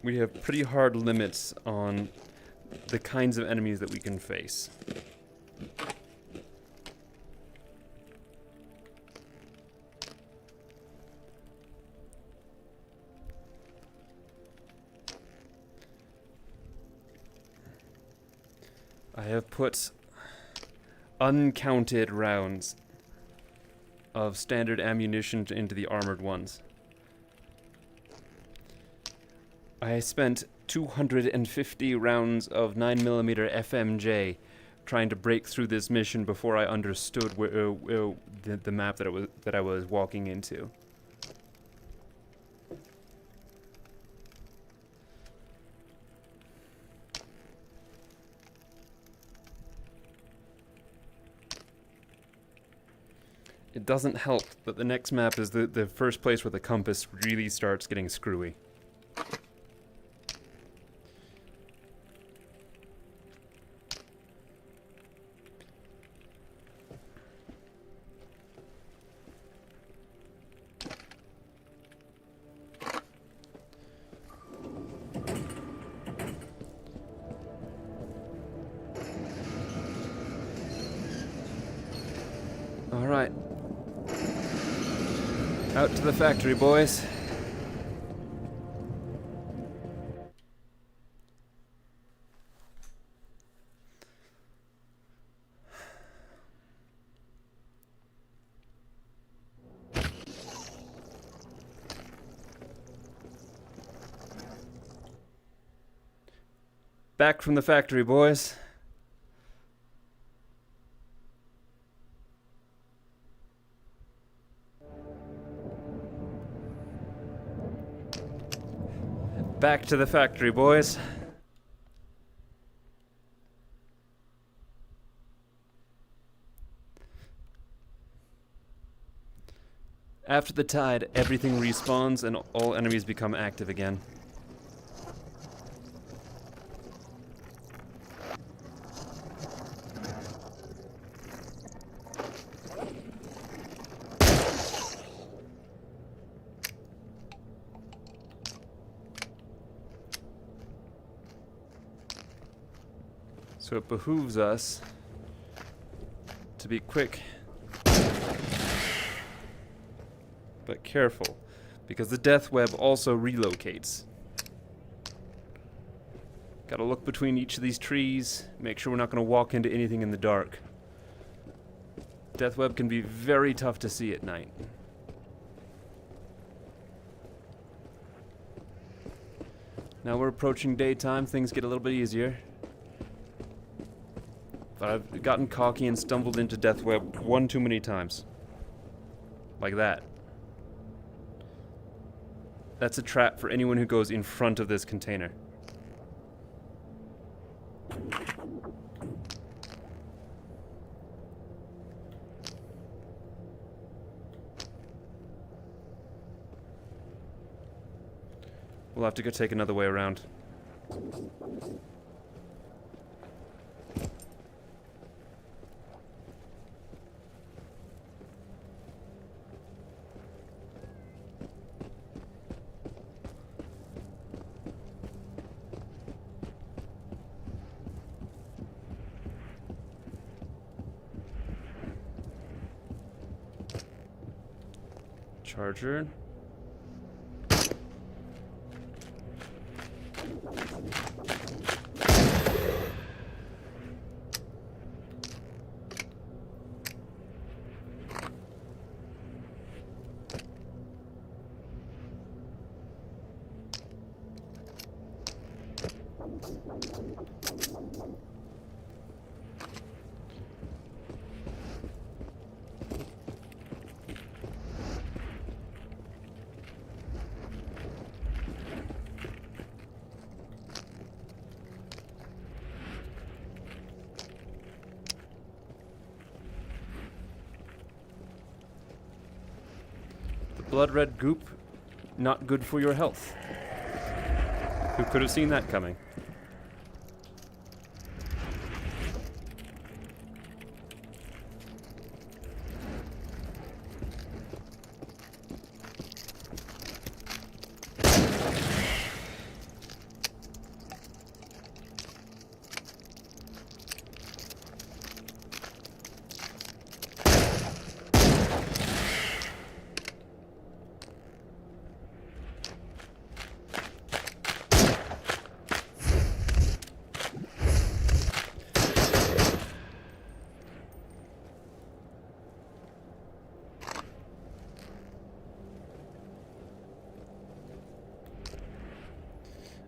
S1: we have pretty hard limits on the kinds of enemies that we can face. I have put uncounted rounds of standard ammunition into the armored ones. I spent 250 rounds of 9mm FMJ trying to break through this mission before I understood where, the map that I was walking into. It doesn't help that the next map is the first place where the compass really starts getting screwy. All right. Out to the factory, boys. Back from the factory, boys. Back to the factory, boys. After the tide, everything respawns and all enemies become active again. So it behooves us to be quick, but careful, because the death web also relocates. Gotta look between each of these trees, make sure we're not gonna walk into anything in the dark. Death web can be very tough to see at night. Now we're approaching daytime, things get a little bit easier. But I've gotten cocky and stumbled into death web one too many times. Like that. That's a trap for anyone who goes in front of this container. We'll have to go take another way around. Charger. Blood red goop, not good for your health. Who could have seen that coming?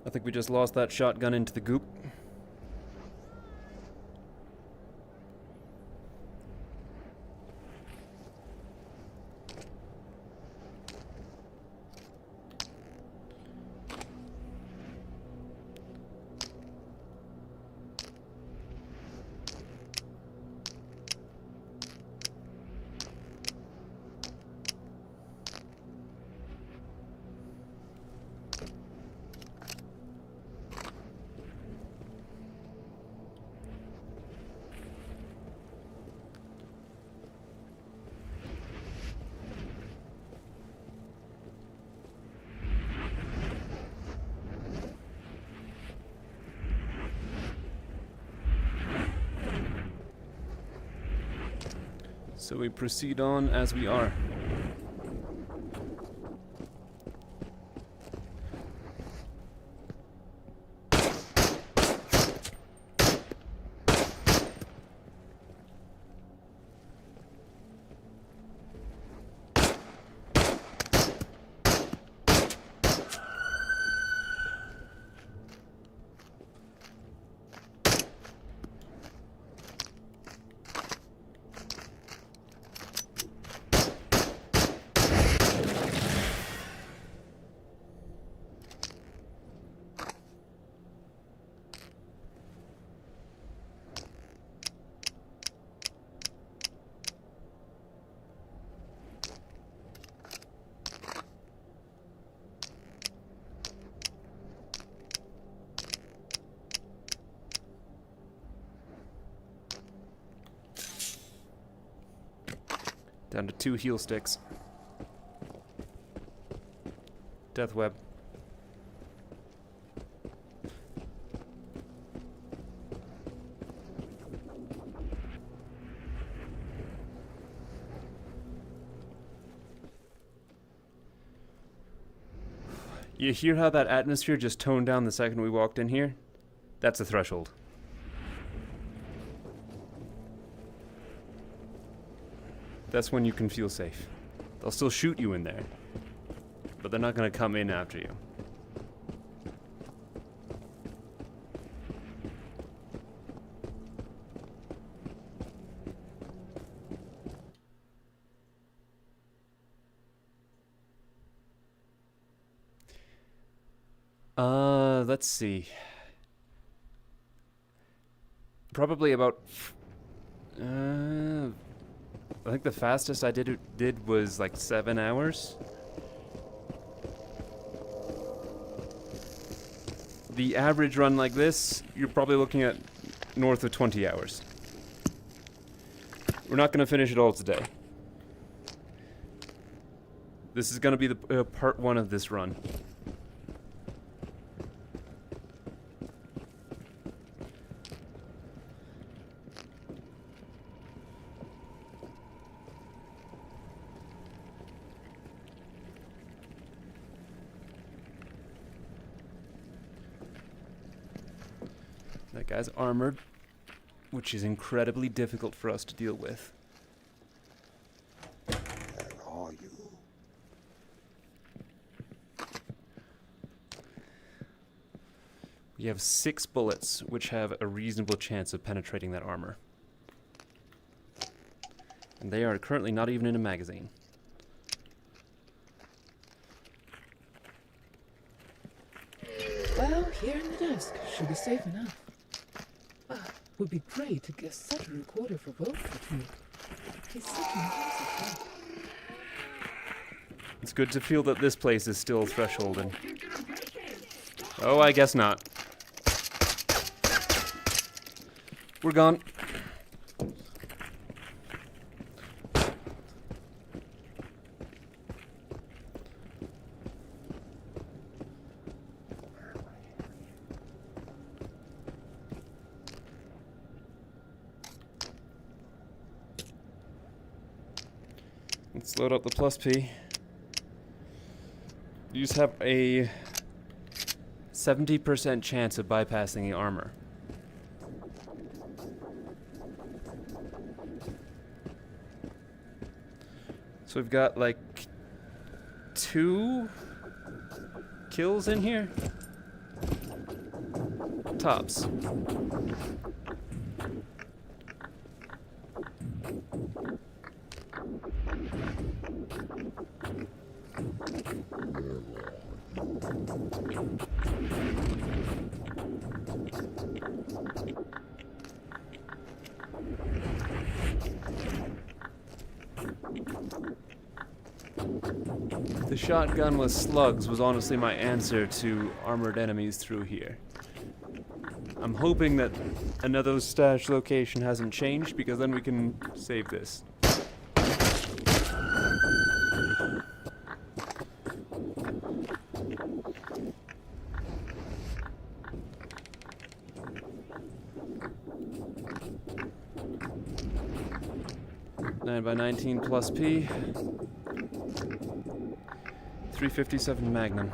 S1: I think we just lost that shotgun into the goop. So we proceed on as we are. Down to 2 heal sticks. Death web. You hear how that atmosphere just toned down the second we walked in here? That's a threshold. That's when you can feel safe. They'll still shoot you in there, but they're not going to come in after you. Let's see. Probably about... I think the fastest I did was like 7 hours. The average run like this, you're probably looking at north of 20 hours. We're not going to finish it all today. This is going to be the part 1 of this run. That guy's armored, which is incredibly difficult for us to deal with.
S10: Where are you?
S1: We have 6 bullets, which have a reasonable chance of penetrating that armor. And they are currently not even in a magazine.
S11: Well, here in the desk should be safe enough. Would be great to get such a recorder for both of you. He's such a nice guy.
S1: It's good to feel that this place is still thresholding. Oh, I guess not. We're gone. Let's load up the plus P. You just have a 70% chance of bypassing the armor. So we've got like 2 kills in here. Tops. The shotgun with slugs was honestly my answer to armored enemies through here. I'm hoping that another stash location hasn't changed, because then we can save this. 9x19 plus P. 357 Magnum.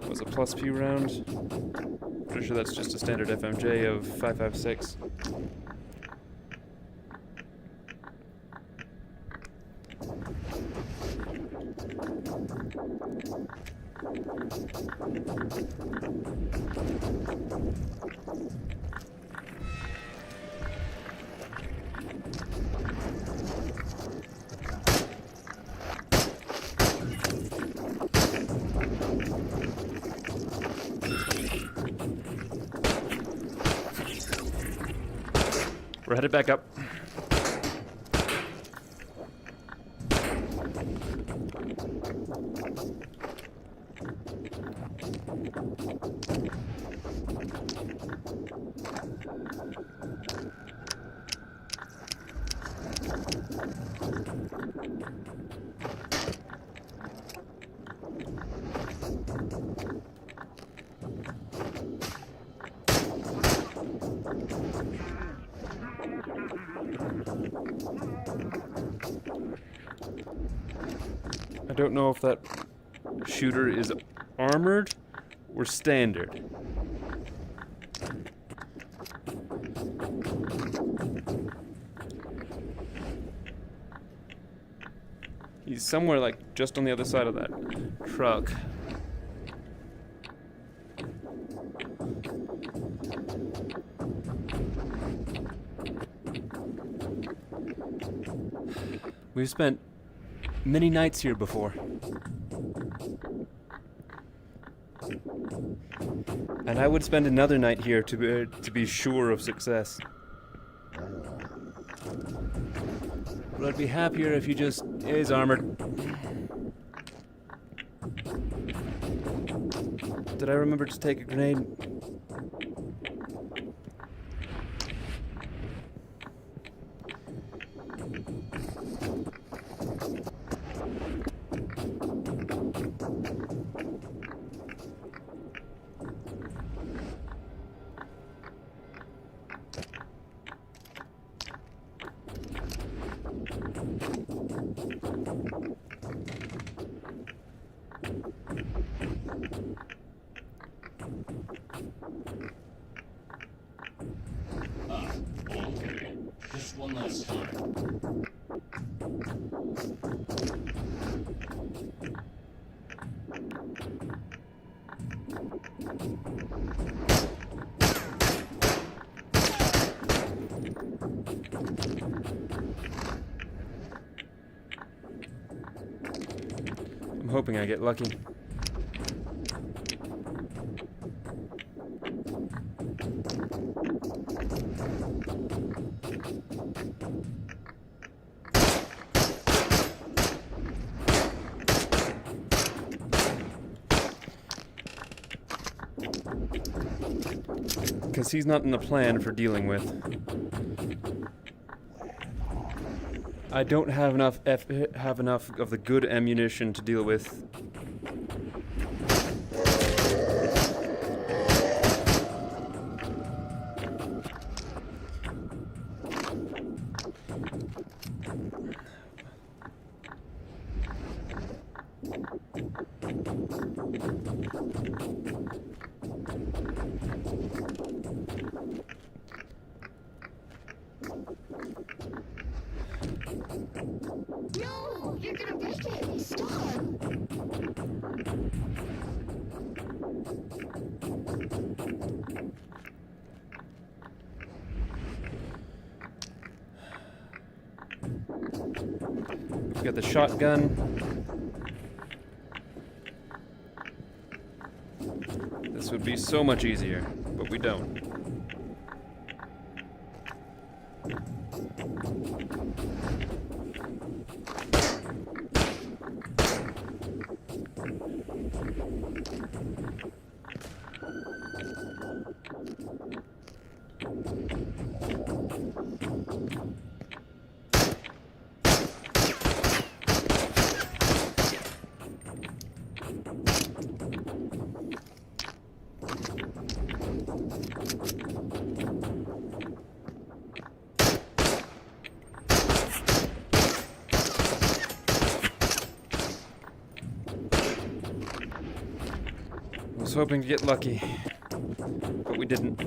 S1: That was a plus P round. Pretty sure that's just a standard FMJ of 5.56. We're headed back up. I don't know if that shooter is armored or standard. He's somewhere like just on the other side of that truck. We've spent many nights here before. And I would spend another night here to be sure of success. But I'd be happier if he just is armored. Did I remember to take a grenade?
S8: Okay. Just one last time.
S1: I'm hoping I get lucky. Because he's not in the plan for dealing with. I don't have enough of the good ammunition to deal with.
S7: No, you're gonna break it. Stop.
S1: We got the shotgun. This would be so much easier, but we don't. was hoping to get lucky, but we didn't.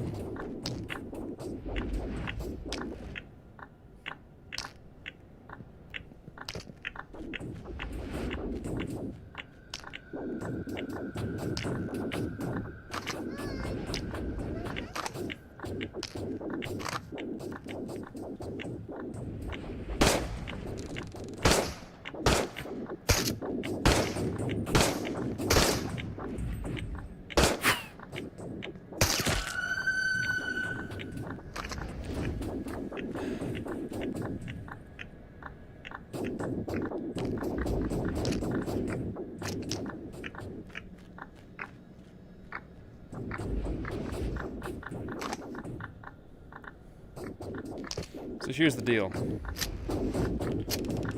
S1: So here's the deal.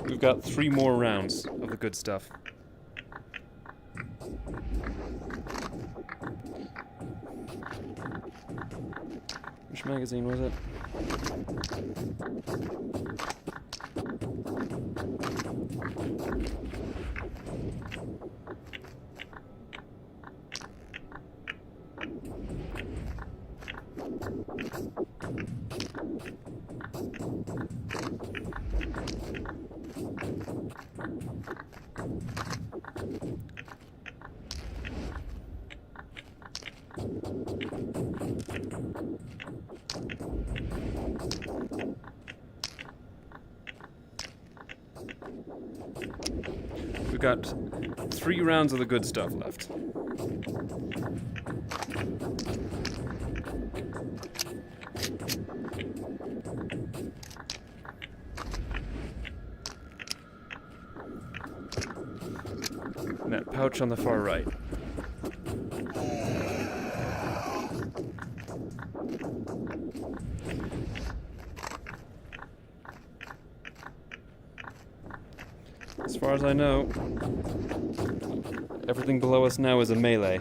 S1: We've got 3 more rounds of the good stuff. Which magazine was it? We've got 3 rounds of the good stuff left. And that pouch on the far right. As far as I know, everything below us now is a melee.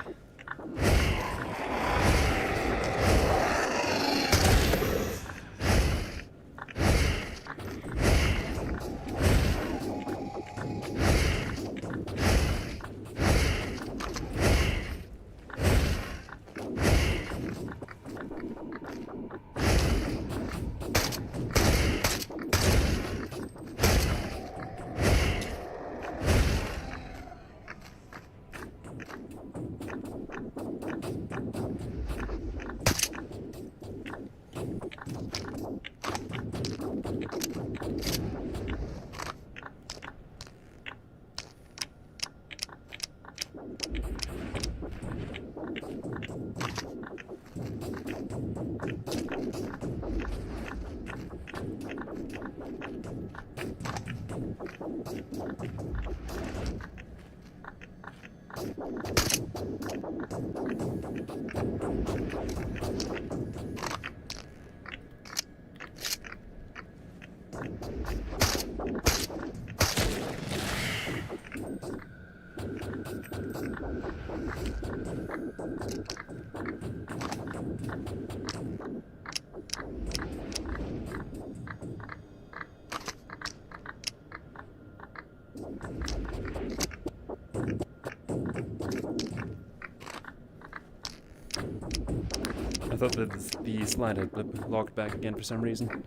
S1: I thought that the slide had locked back again for some reason.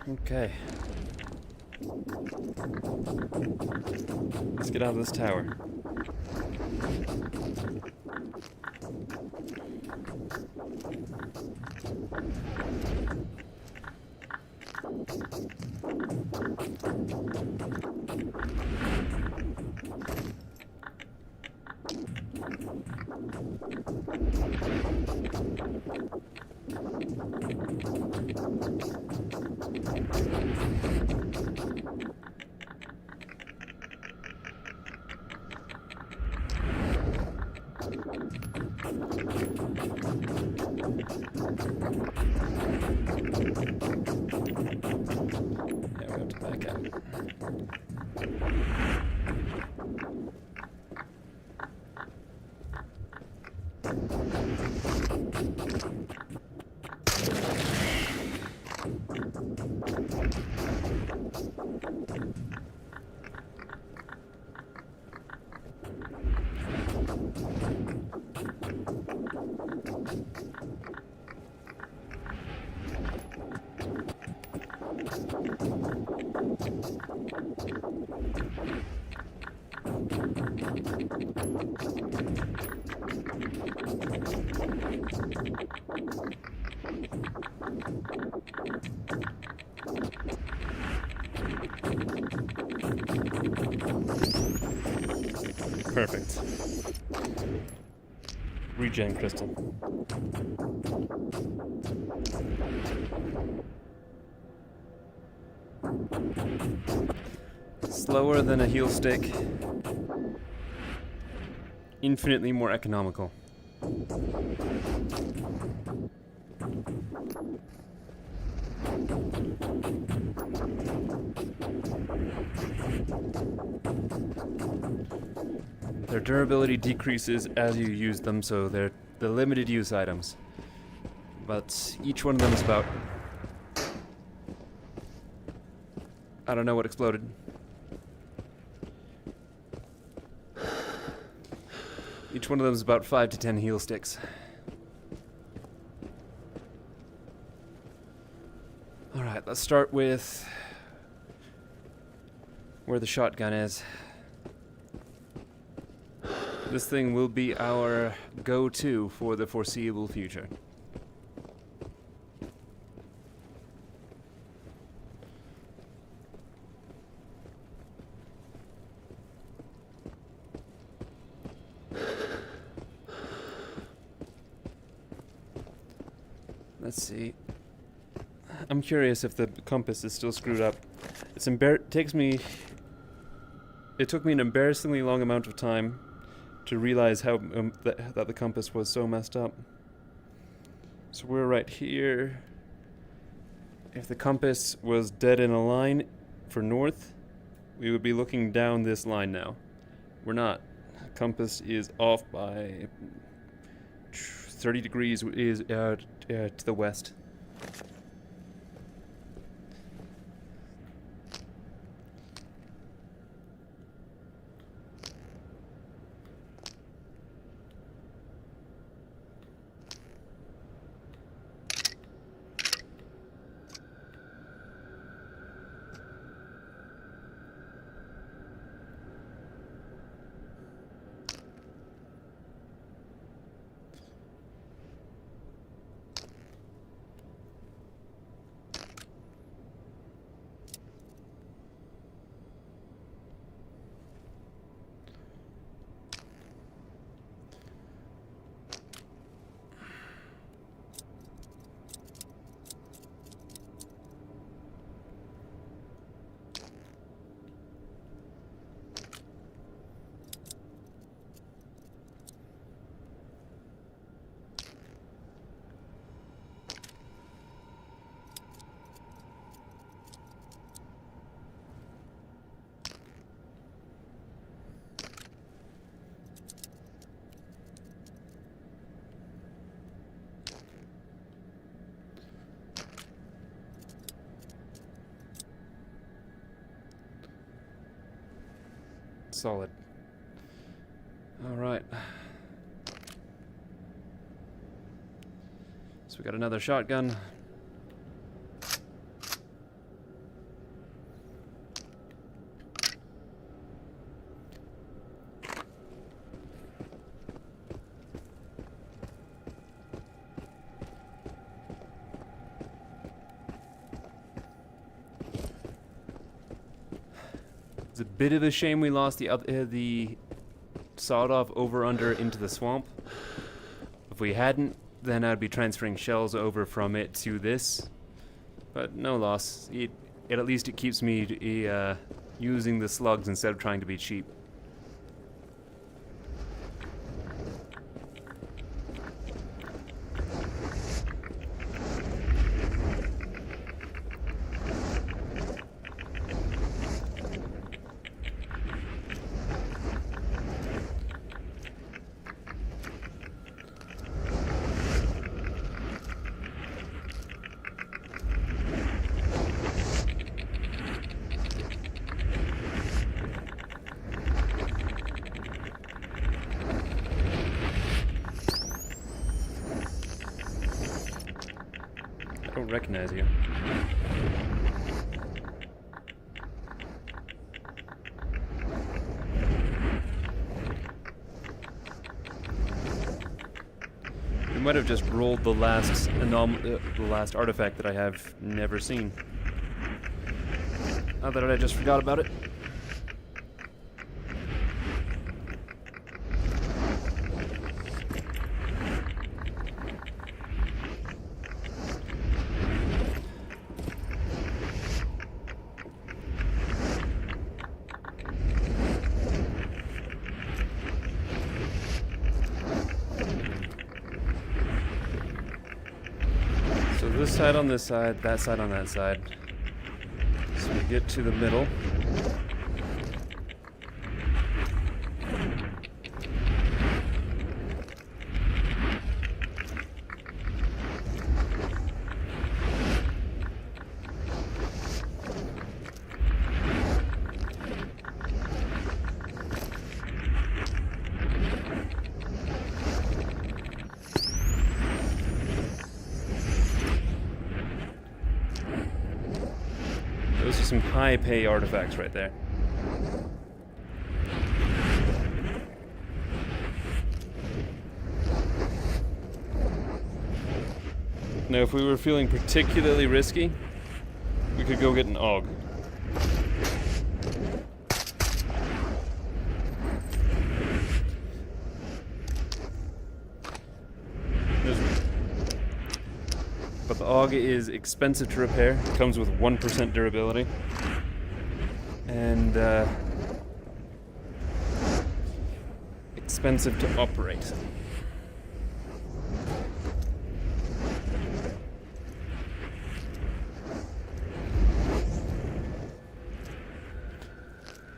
S1: Okay. Let's get out of this tower. Yeah, we have to back out. Perfect. Regen crystal. Slower than a heal stick. Infinitely more economical. Their durability decreases as you use them, so they're the limited use items. But each one of them is about... I don't know what exploded. Each one of them is about 5 to 10 heal sticks. Alright, let's start with where the shotgun is. This thing will be our go-to for the foreseeable future. Let's see. I'm curious if the compass is still screwed up. It took me an embarrassingly long amount of time to realize how that the compass was so messed up. So we're right here. If the compass was dead in a line for north, we would be looking down this line now. We're not. The compass is off by 30 degrees is to the west. Solid. All right. So we got another shotgun. It's a bit of a shame we lost the sawed-off over-under into the swamp. If we hadn't, then I'd be transferring shells over from it to this. But no loss. At least it keeps me using the slugs instead of trying to be cheap. I don't recognize you. might have just rolled the last the last artifact that I have never seen. Not that I just forgot about it. So this side on this side, that side on that side. So we get to the middle. Those are some high pay artifacts right there. Now, if we were feeling particularly risky, we could go get an AUG. But the AUG is expensive to repair. It comes with 1% durability. And expensive to operate.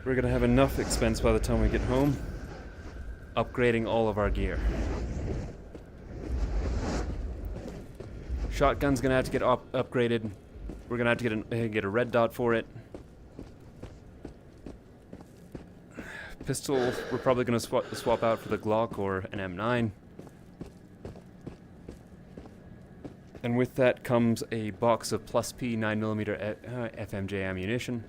S1: We're gonna have enough expense by the time we get home, upgrading all of our gear. Shotgun's gonna have to get upgraded. We're gonna have to get a red dot for it. Pistol, we're probably gonna swap out for the Glock or an M9. And with that comes a box of plus P 9mm FMJ ammunition.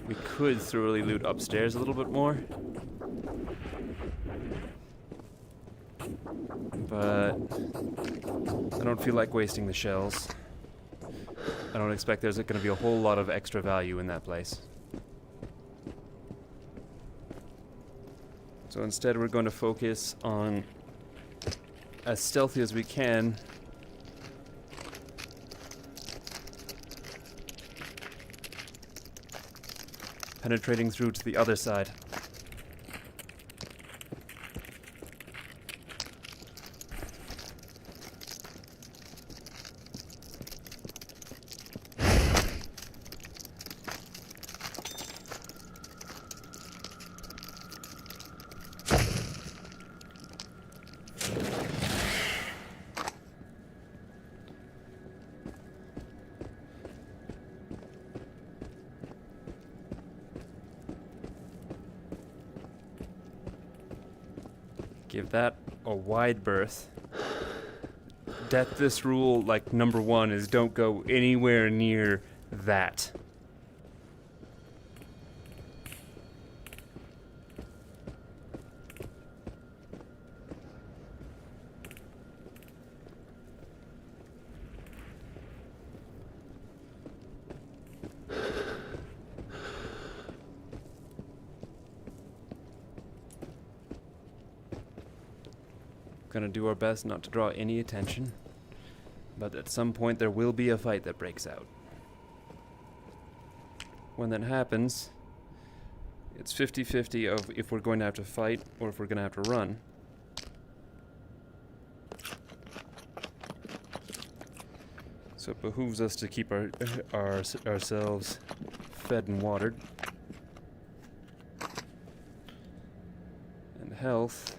S1: We could thoroughly loot upstairs a little bit more. But I don't feel like wasting the shells. I don't expect there's going to be a whole lot of extra value in that place. So instead we're going to focus on, as stealthy as we can, penetrating through to the other side. Give that a wide berth. Deathless rule, like number 1, is don't go anywhere near that. Gonna do our best not to draw any attention, but at some point there will be a fight that breaks out. When that happens, it's 50-50 of if we're going to have to fight or if we're going to have to run. So it behooves us to keep ourselves fed and watered. And health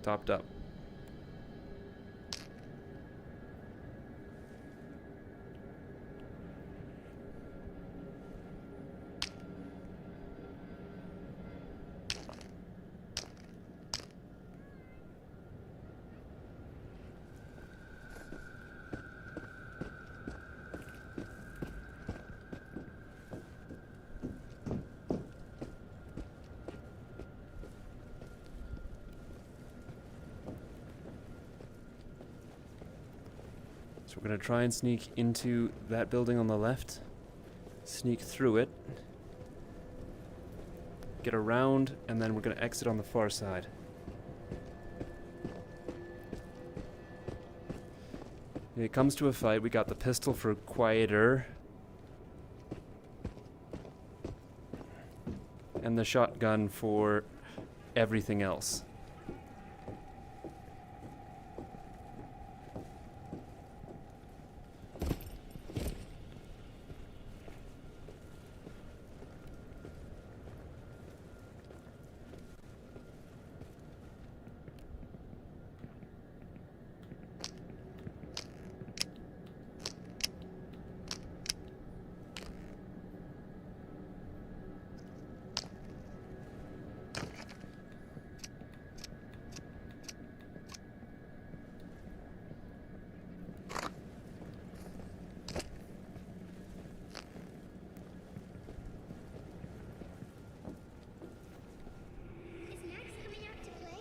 S1: topped up. So we're going to try and sneak into that building on the left. Sneak through it. Get around, and then we're going to exit on the far side. When it comes to a fight, we got the pistol for quieter. And the shotgun for everything else.
S7: Is Max coming out to play?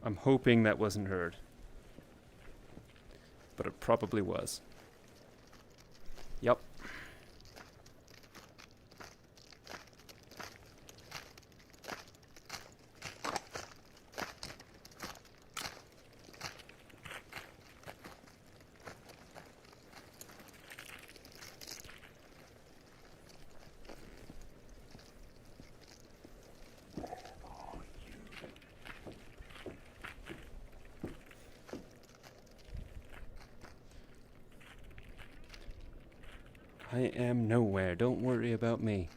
S1: I'm hoping that wasn't heard. But it probably was. Yep. I am nowhere. Don't worry about me.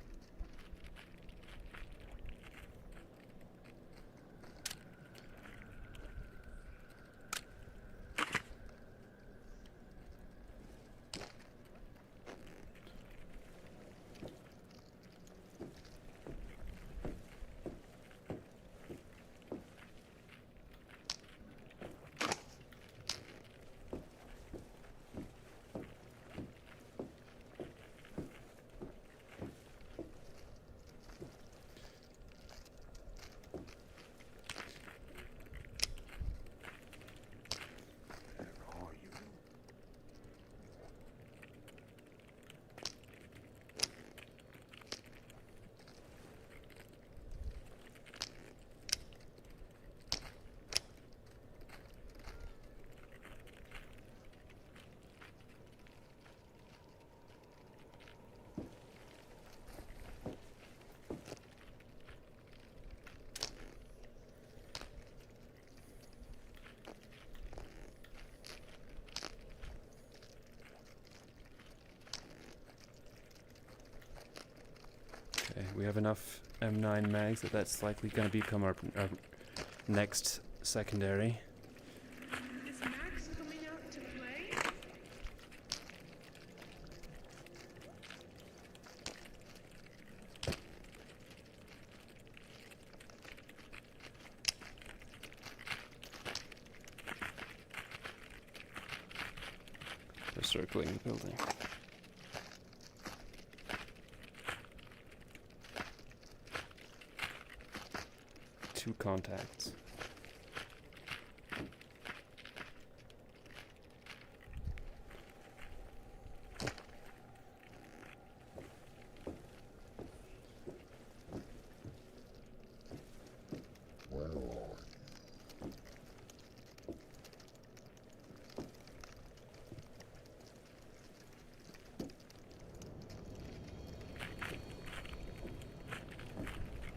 S1: Okay, we have enough M9 mags that's likely going to become our next secondary.
S9: Is Max coming out to play?
S1: They're circling the building. Two contacts.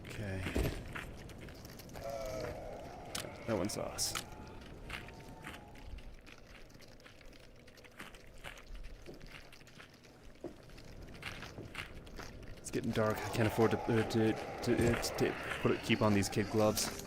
S1: Okay. That one's us. It's getting dark. I can't afford to keep on these kid gloves.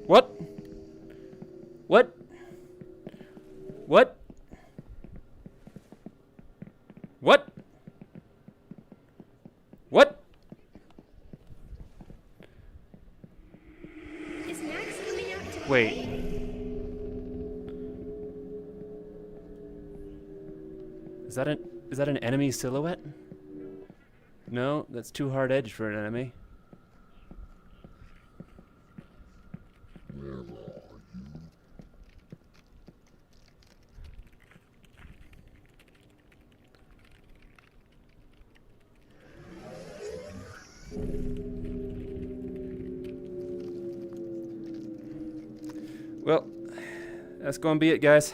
S1: What? What? What? What? What?
S7: Is Max coming out to
S1: Wait.
S7: play?
S1: Is that an enemy silhouette? No, that's too hard edged for an enemy. Well, that's gonna be it, guys.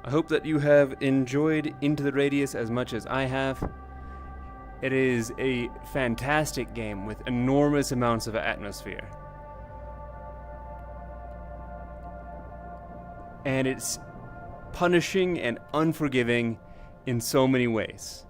S1: I hope that you have enjoyed Into the Radius as much as I have. It is a fantastic game with enormous amounts of atmosphere. And it's punishing and unforgiving in so many ways.